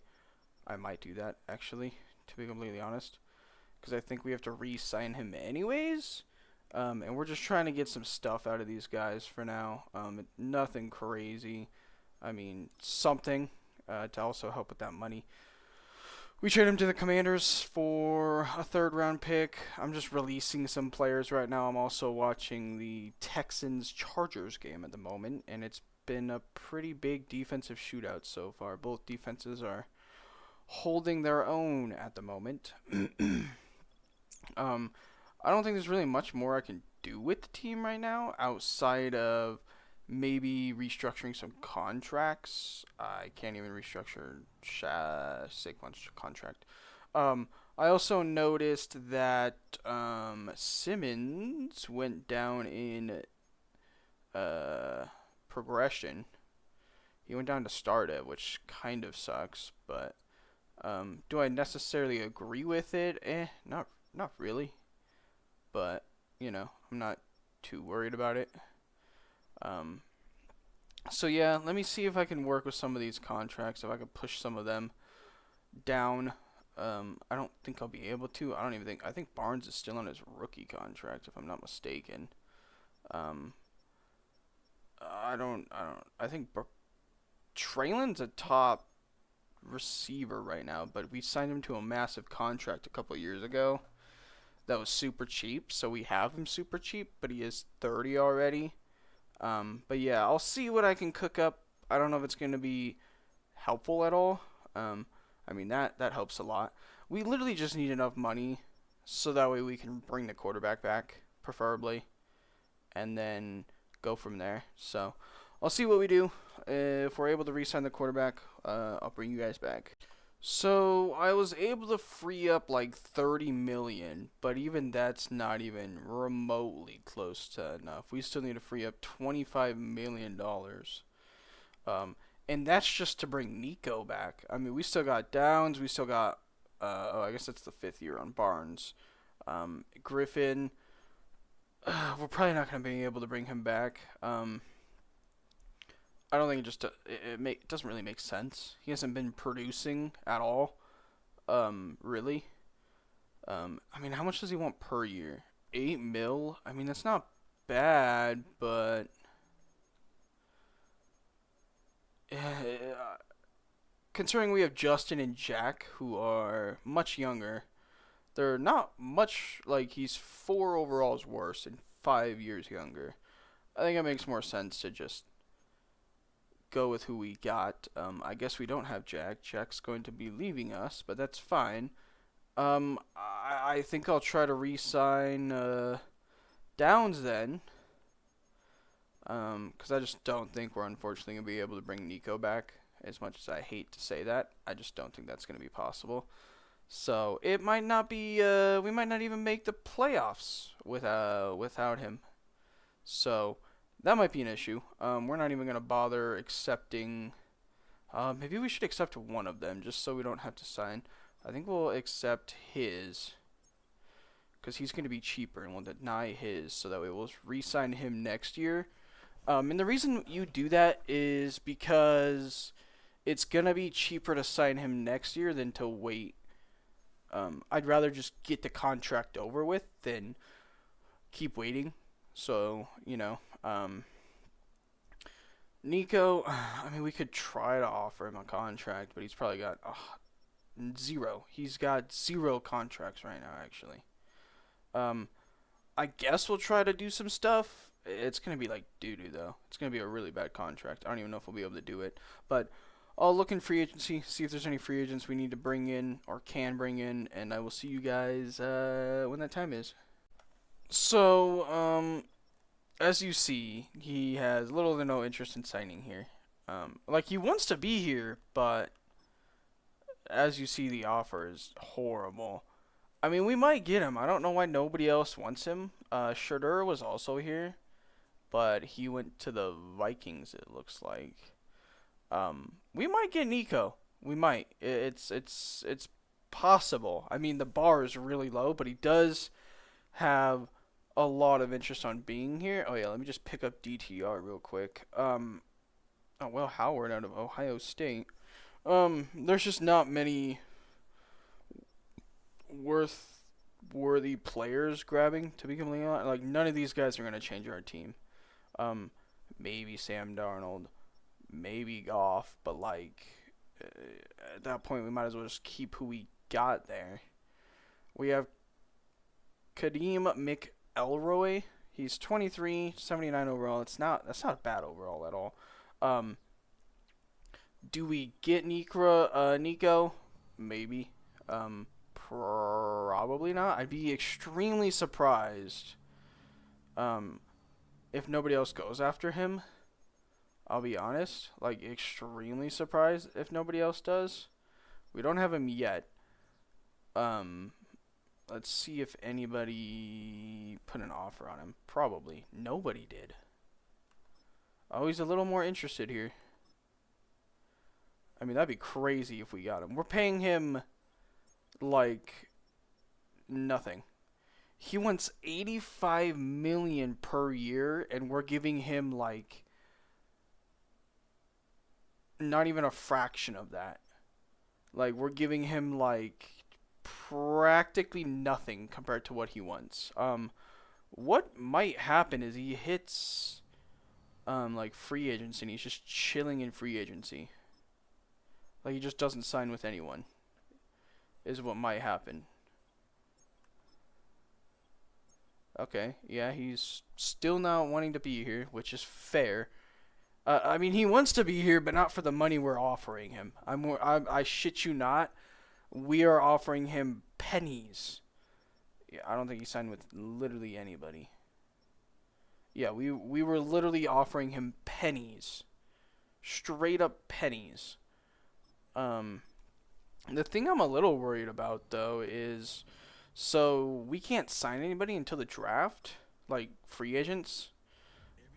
might do that actually, to be completely honest, because I think we have to re-sign him anyways. And we're just trying to get some stuff out of these guys for now. Nothing crazy. I mean, something to also help with that money. We trade him to the Commanders for a third-round pick. I'm just releasing some players right now. I'm also watching the Texans-Chargers game at the moment, and it's been a pretty big defensive shootout so far. Both defenses are holding their own at the moment. I don't think there's really much more I can do with the team right now outside of maybe restructuring some contracts. I can't even restructure Saquon's contract. I also noticed that Simmons went down in progression. He went down to start it, which kind of sucks. But do I necessarily agree with it? Not really. But I'm not too worried about it. So yeah, let me see if I can work with some of these contracts. If I can push some of them down. I don't think I'll be able to. I think Barnes is still on his rookie contract, if I'm not mistaken. I think Traylon's a top receiver right now, but we signed him to a massive contract a couple years ago. That was super cheap, so we have him super cheap, but he is 30 already. But yeah, I'll see what I can cook up. I don't know if it's going to be helpful at all. I mean, that helps a lot. We literally just need enough money so that way we can bring the quarterback back, preferably, and then go from there. So I'll see what we do. If we're able to re-sign the quarterback, I'll bring you guys back. So I was able to free up like 30 million, but even that's not even remotely close to enough. We still need to free up $25 million. And that's just to bring Nico back. I mean, we still got Downs. We still got, I guess that's the 5th year on Barnes. Griffin, we're probably not going to be able to bring him back. I don't think it doesn't really make sense. He hasn't been producing at all, really. I mean, how much does he want per year? 8 mil? I mean, that's not bad, but considering we have Justin and Jack, who are much younger, they're not much, like, he's 4 overalls worse and 5 years younger. I think it makes more sense to just go with who we got. I guess we don't have Jack. Jack's going to be leaving us, but that's fine. I think I'll try to re-sign Downs then. Because I just don't think we're unfortunately going to be able to bring Nico back. As much as I hate to say that, I just don't think that's going to be possible. So it might not be. We might not even make the playoffs without him. So that might be an issue. We're not even going to bother accepting. Maybe we should accept one of them just so we don't have to sign. I think we'll accept his because he's going to be cheaper, and we'll deny his so that way we'll re-sign him next year. And the reason you do that is because it's going to be cheaper to sign him next year than to wait. I'd rather just get the contract over with than keep waiting. So, Nico, I mean, we could try to offer him a contract, but he's probably got zero. He's got 0 contracts right now, actually. I guess we'll try to do some stuff. It's going to be like doo-doo, though. It's going to be a really bad contract. I don't even know if we'll be able to do it. But I'll look in free agency, see if there's any free agents we need to bring in or can bring in, and I will see you guys when that time is. So, as you see, he has little to no interest in signing here. Like, he wants to be here, but as you see, the offer is horrible. I mean, we might get him. I don't know why nobody else wants him. Shadur was also here, but he went to the Vikings, it looks like. We might get Nico. We might. It's possible. I mean, the bar is really low, but he does have a lot of interest on being here. Oh yeah, let me just pick up DTR real quick. Oh, Will Howard out of Ohio State. There's just not many worthy players grabbing, to be completely honest. Like, none of these guys are going to change our team. Um, maybe Sam Darnold, maybe Goff, but, like, at that point, we might as well just keep who we got there. We have Kadeem McElroy. He's 23, 79 overall. That's not bad overall at all. Um, do we get Nico? Maybe. Probably not. I'd be extremely surprised if nobody else goes after him. I'll be honest. Like, extremely surprised if nobody else does. We don't have him yet. Let's see if anybody put an offer on him. Probably. Nobody did. Oh, he's a little more interested here. I mean, that'd be crazy if we got him. We're paying him, like, nothing. He wants $85 million per year, and we're giving him, like, not even a fraction of that. Like, we're giving him, like, practically nothing compared to what he wants. What might happen is he hits, like, free agency, and he's just chilling in free agency. Like, he just doesn't sign with anyone, is what might happen. Okay, yeah, he's still not wanting to be here, which is fair. I mean, he wants to be here, but not for the money we're offering him. I shit you not. We are offering him pennies. Yeah, I don't think he signed with literally anybody. Yeah, we were literally offering him pennies. Straight up pennies. The thing I'm a little worried about, though, is... So, we can't sign anybody until the draft? Like, free agents?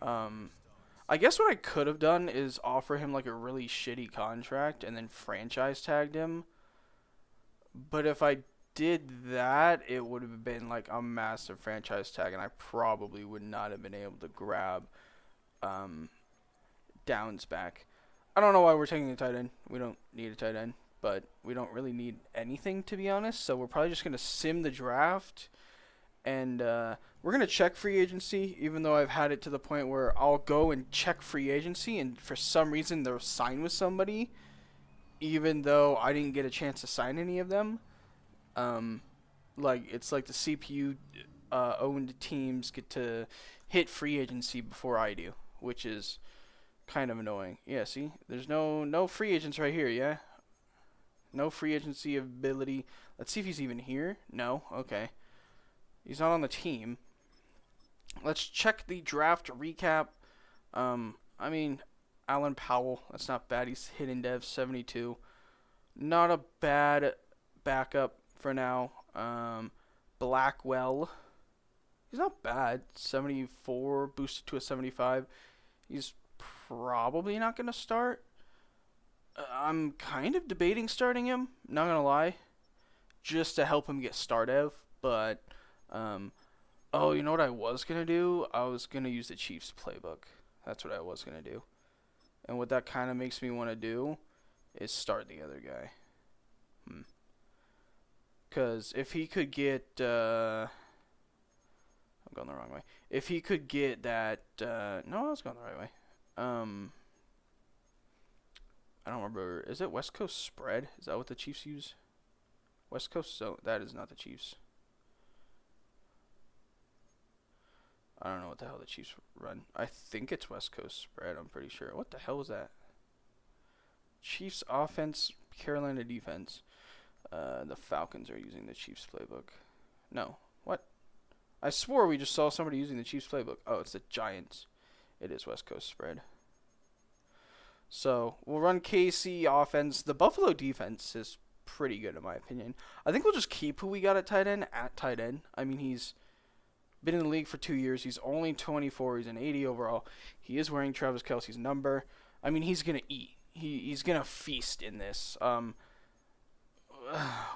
I guess what I could have done is offer him, like, a really shitty contract and then franchise tagged him. But if I did that, it would have been, like, a massive franchise tag, and I probably would not have been able to grab Downs back. I don't know why we're taking a tight end. We don't need a tight end, but we don't really need anything, to be honest. So we're probably just going to sim the draft, and we're going to check free agency, even though I've had it to the point where I'll go and check free agency, and for some reason they'll sign with somebody, even though I didn't get a chance to sign any of them. Like, it's like the CPU owned teams get to hit free agency before I do, which is kind of annoying. Yeah, see? There's no free agents right here, yeah? No free agency ability. Let's see if he's even here. No? Okay. He's not on the team. Let's check the draft recap. I mean, Alan Powell. That's not bad. He's hidden dev 72. Not a bad backup for now. Blackwell. He's not bad. 74 boosted to a 75. He's probably not going to start. I'm kind of debating starting him, not going to lie, just to help him get started. But, oh, you know what I was going to do? I was going to use the Chiefs playbook. That's what I was going to do. And what that kind of makes me want to do is start the other guy. Because if he could get, I'm going the wrong way. If he could get that, no, I was going the right way. I don't remember. Is it West Coast spread? Is that what the Chiefs use? West Coast? So that is not the Chiefs. I don't know what the hell the Chiefs run. I think it's West Coast spread. I'm pretty sure. What the hell was that? Chiefs offense, Carolina defense. The Falcons are using the Chiefs playbook. No. What? I swore we just saw somebody using the Chiefs playbook. Oh, it's the Giants. It is West Coast spread. So, we'll run KC offense. The Buffalo defense is pretty good in my opinion. I think we'll just keep who we got at tight end. I mean, he's been in the league for 2 years. He's only 24. He's an 80 overall. He is wearing Travis Kelce's number. I mean, he's going to eat. He's going to feast in this.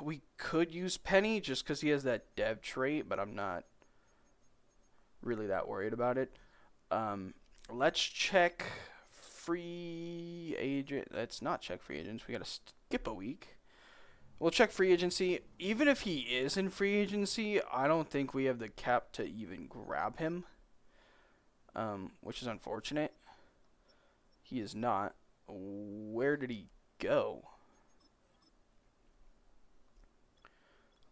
We could use Penny just because he has that dev trait, but I'm not really that worried about it. Let's check free agent. Let's not check free agents. We gotta skip a week. We'll check free agency. Even if he is in free agency, I don't think we have the cap to even grab him, which is unfortunate. He is not. Where did he go?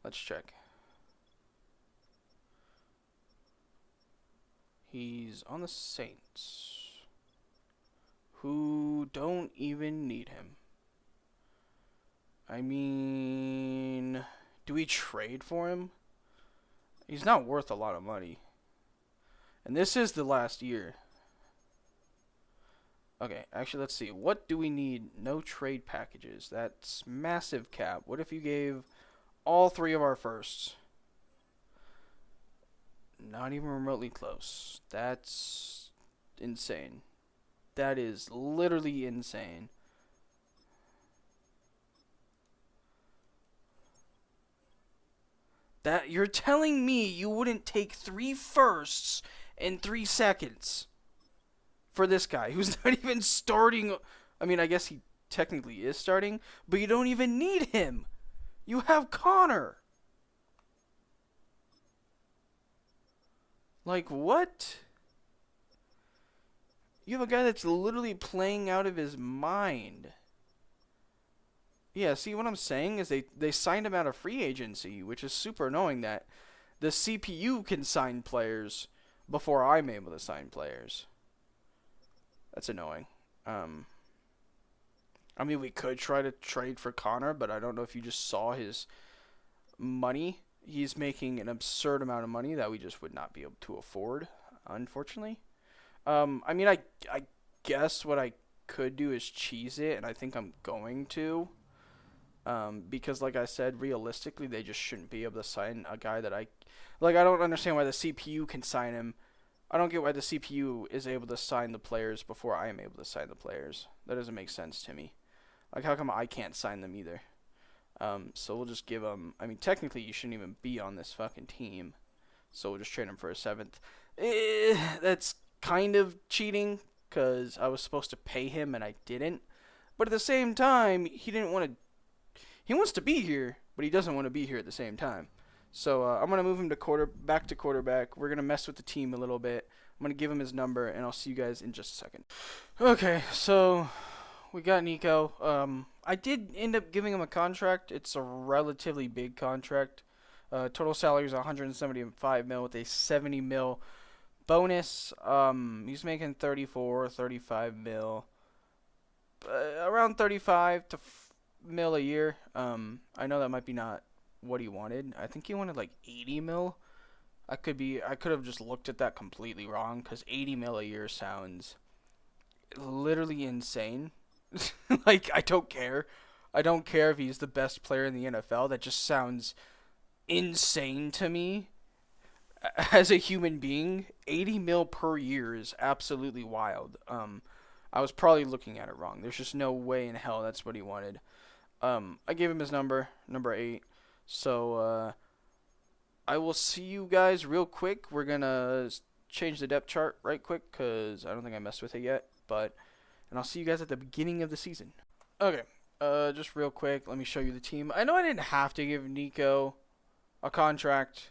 Let's check. He's on the Saints, who don't even need him. I mean, do we trade for him? He's not worth a lot of money. And this is the last year. Okay, actually, let's see. What do we need? No trade packages. That's massive cap. What if you gave all 3 of our firsts? Not even remotely close. That's insane. That is literally insane. That you're telling me you wouldn't take 3 firsts in 3 seconds for this guy who's not even starting. I mean, I guess he technically is starting, but you don't even need him. You have Connor. Like, what? You have a guy that's literally playing out of his mind. Yeah, see, what I'm saying is they signed him out of free agency, which is super annoying that the CPU can sign players before I'm able to sign players. That's annoying. I mean, we could try to trade for Connor, but I don't know if you just saw his money. He's making an absurd amount of money that we just would not be able to afford, unfortunately. I mean, I guess what I could do is cheese it, and I think I'm going to. Because, like I said, realistically, they just shouldn't be able to sign a guy that I don't understand why the CPU can sign him. I don't get why the CPU is able to sign the players before I am able to sign the players. That doesn't make sense to me. Like, how come I can't sign them either? So we'll just give him. I mean, technically, you shouldn't even be on this fucking team. So we'll just trade him for a 7th. That's kind of cheating because I was supposed to pay him and I didn't. But at the same time, he didn't want to. He wants to be here, but he doesn't want to be here at the same time. So I'm going to move him to back to quarterback. We're going to mess with the team a little bit. I'm going to give him his number, and I'll see you guys in just a second. Okay, so we got Nico. I did end up giving him a contract. It's a relatively big contract. Total salary is 175 mil with a 70 mil bonus. He's making 34, 35 mil. Around 35 to mil a year. I know that might be not what he wanted. I think he wanted like 80 mil. I could have just looked at that completely wrong because 80 mil a year sounds literally insane. Like, I don't care. I don't care if he's the best player in the NFL. That just sounds insane to me. As a human being, 80 mil per year is absolutely wild. I was probably looking at it wrong. There's just no way in hell that's what he wanted. I gave him his number 8. So, I will see you guys real quick. We're going to change the depth chart right quick because I don't think I messed with it yet. And I'll see you guys at the beginning of the season. Okay, just real quick, let me show you the team. I know I didn't have to give Nico a contract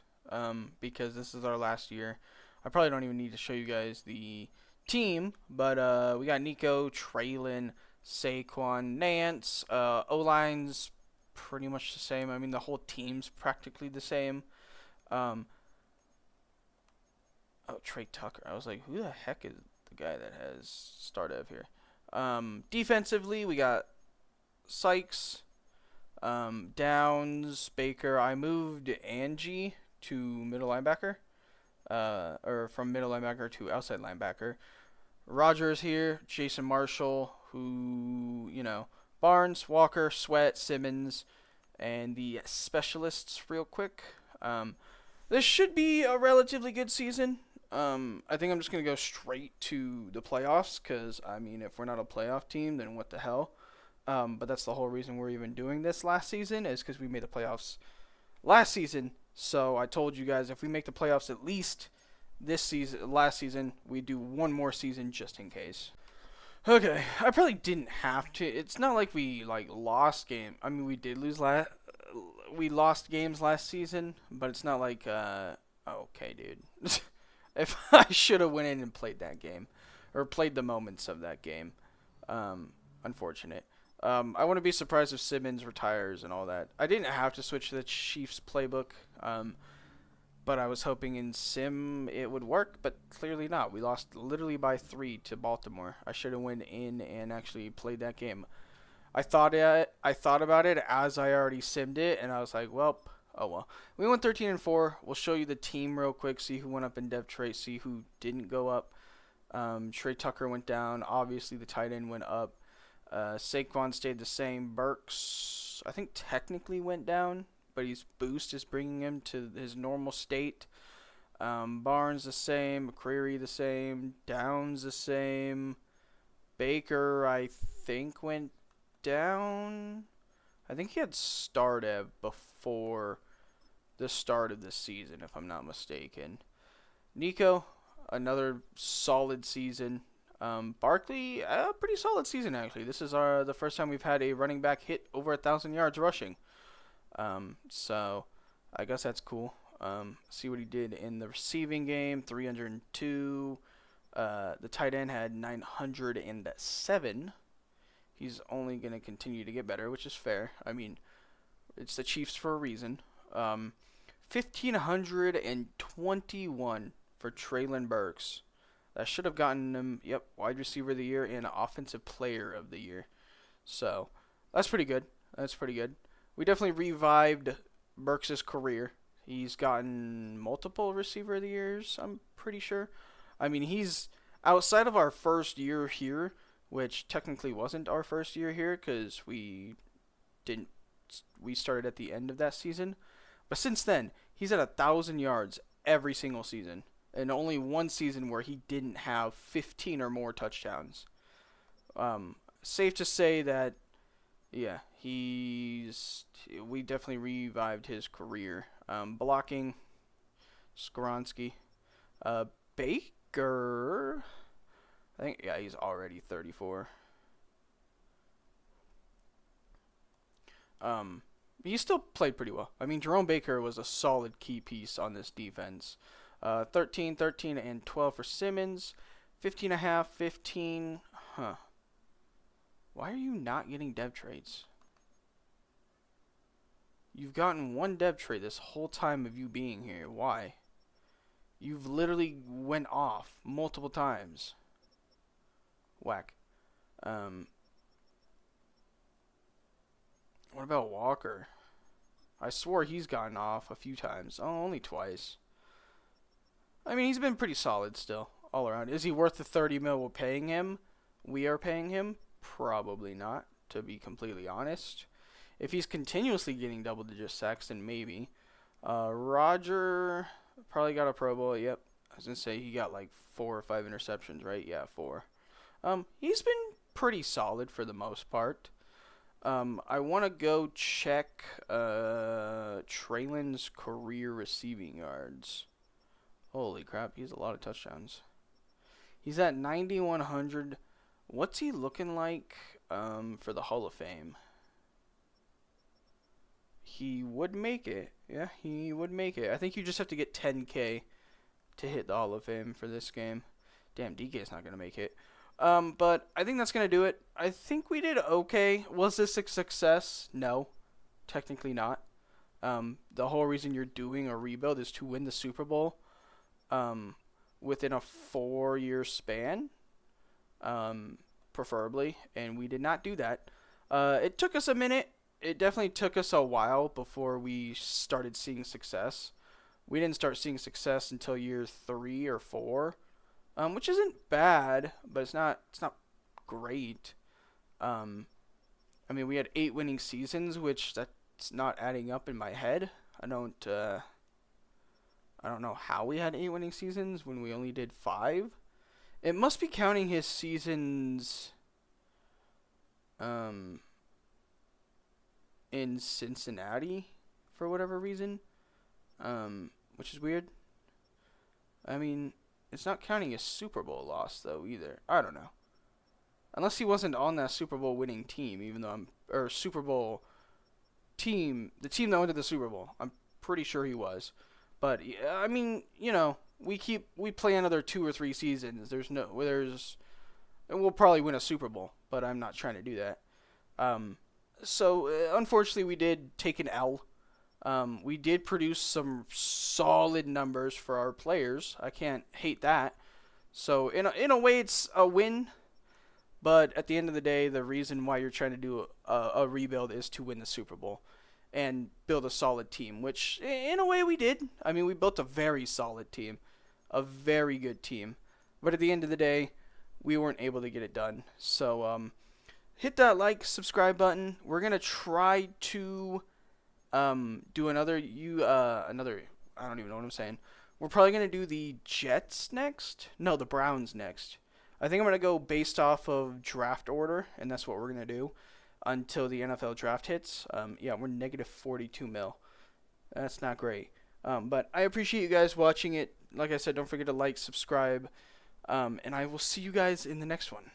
because this is our last year. I probably don't even need to show you guys the team, but we got Nico, Traylon, Saquon, Nance. O-line's pretty much the same. I mean, the whole team's practically the same. Oh, Trey Tucker. I was like, who the heck is the guy that has started up here? Defensively, we got Sykes, Downs, Baker. I moved Angie to middle linebacker, or from middle linebacker to outside linebacker. Rogers here, Jason Marshall, who, Barnes, Walker, Sweat, Simmons, and the specialists real quick. This should be a relatively good season. I think I'm just going to go straight to the playoffs because, I mean, if we're not a playoff team, then what the hell? But that's the whole reason we're even doing this last season is because we made the playoffs last season. So I told you guys if we make the playoffs at least last season, we do one more season just in case. Okay, I probably didn't have to. It's not like we like lost game. I mean, we did lose we lost games last season, but it's not like okay, dude. If I should have went in and played that game or played the moments of that game. Unfortunate. I wouldn't be surprised if Simmons retires and all that. I didn't have to switch to the Chiefs playbook. But I was hoping in Sim it would work, but clearly not. We lost literally by 3 to Baltimore. I should have went in and actually played that game. I thought about it as I already simmed it, and I was like, well, oh well. We went 13-4. We'll show you the team real quick, see who went up in depth trait, see who didn't go up. Trey Tucker went down. Obviously, the tight end went up. Saquon stayed the same. Burks, I think, technically went down, but his boost is bringing him to his normal state. Barnes the same. McCreary the same. Downs the same. Baker, I think, went down. I think he had Stardev before the start of the season, if I'm not mistaken. Nico, another solid season. Barkley, a pretty solid season actually. This is the first time we've had a running back hit over 1,000 yards rushing. So I guess that's cool. See what he did in the receiving game, 302. The tight end had 907. He's only going to continue to get better, which is fair. I mean, it's the Chiefs for a reason. 1,521 for Traylon Burks. That should have gotten him, wide receiver of the year and offensive player of the year. So, that's pretty good. We definitely revived Burks' career. He's gotten multiple receiver of the years, I'm pretty sure. I mean, he's outside of our first year here, which technically wasn't our first year here because we started at the end of that season. But since then, he's at 1,000 yards every single season. And only one season where he didn't have 15 or more touchdowns. Safe to say that, we definitely revived his career. Blocking, Skoronski. Baker, I think, he's already 34. He still played pretty well. I mean, Jerome Baker was a solid key piece on this defense. 13, 13, and 12 for Simmons. 15.5, 15. Why are you not getting dev trades? You've gotten one dev trade this whole time of you being here. Why? You've literally went off multiple times. Whack. What about Walker? I swore he's gotten off a few times. Oh, only twice. I mean, he's been pretty solid still, all around. Is he worth the 30 mil we're paying him? We are paying him? Probably not, to be completely honest. If he's continuously getting double-digit sacks, then maybe. Roger probably got a Pro Bowl. Yep. I was going to say he got like 4 or 5 interceptions, right? Yeah, 4. He's been pretty solid for the most part. I want to go check Traylon's career receiving yards. Holy crap, he has a lot of touchdowns. He's at 9,100. What's he looking like for the Hall of Fame? He would make it. Yeah, he would make it. I think you just have to get 10K to hit the Hall of Fame for this game. Damn, DK's not going to make it. But I think that's going to do it. I think we did okay. Was this a success? No, technically not. The whole reason you're doing a rebuild is to win the Super Bowl within a 4-year span, preferably, and we did not do that. It took us a minute. It definitely took us a while before we started seeing success. We didn't start seeing success until year 3 or 4. Which isn't bad, but it's not great. I mean, we had 8 winning seasons, which that's not adding up in my head. I don't know how we had 8 winning seasons when we only did 5. It must be counting his seasons in Cincinnati for whatever reason, which is weird. I mean, it's not counting a Super Bowl loss, though, either. I don't know. unless he wasn't on that Super Bowl winning team, even though or Super Bowl team, the team that went to the Super Bowl. I'm pretty sure he was. But I mean, we play another 2 or 3 seasons. And we'll probably win a Super Bowl, but I'm not trying to do that. Um, unfortunately, we did take an L. We did produce some solid numbers for our players. I can't hate that. So in a way, it's a win. But at the end of the day, the reason why you're trying to do a rebuild is to win the Super Bowl and build a solid team, which in a way we did. I mean, we built a very solid team, a very good team. But at the end of the day, we weren't able to get it done. So hit that like, subscribe button. We're gonna try to do another. I don't even know what I'm saying. We're probably gonna do the Jets next. No, the Browns next. I think I'm gonna go based off of draft order, and that's what we're gonna do until the NFL draft hits. Yeah, we're negative 42 mil. That's not great. But I appreciate you guys watching it. Like I said, don't forget to like, subscribe, and I will see you guys in the next one.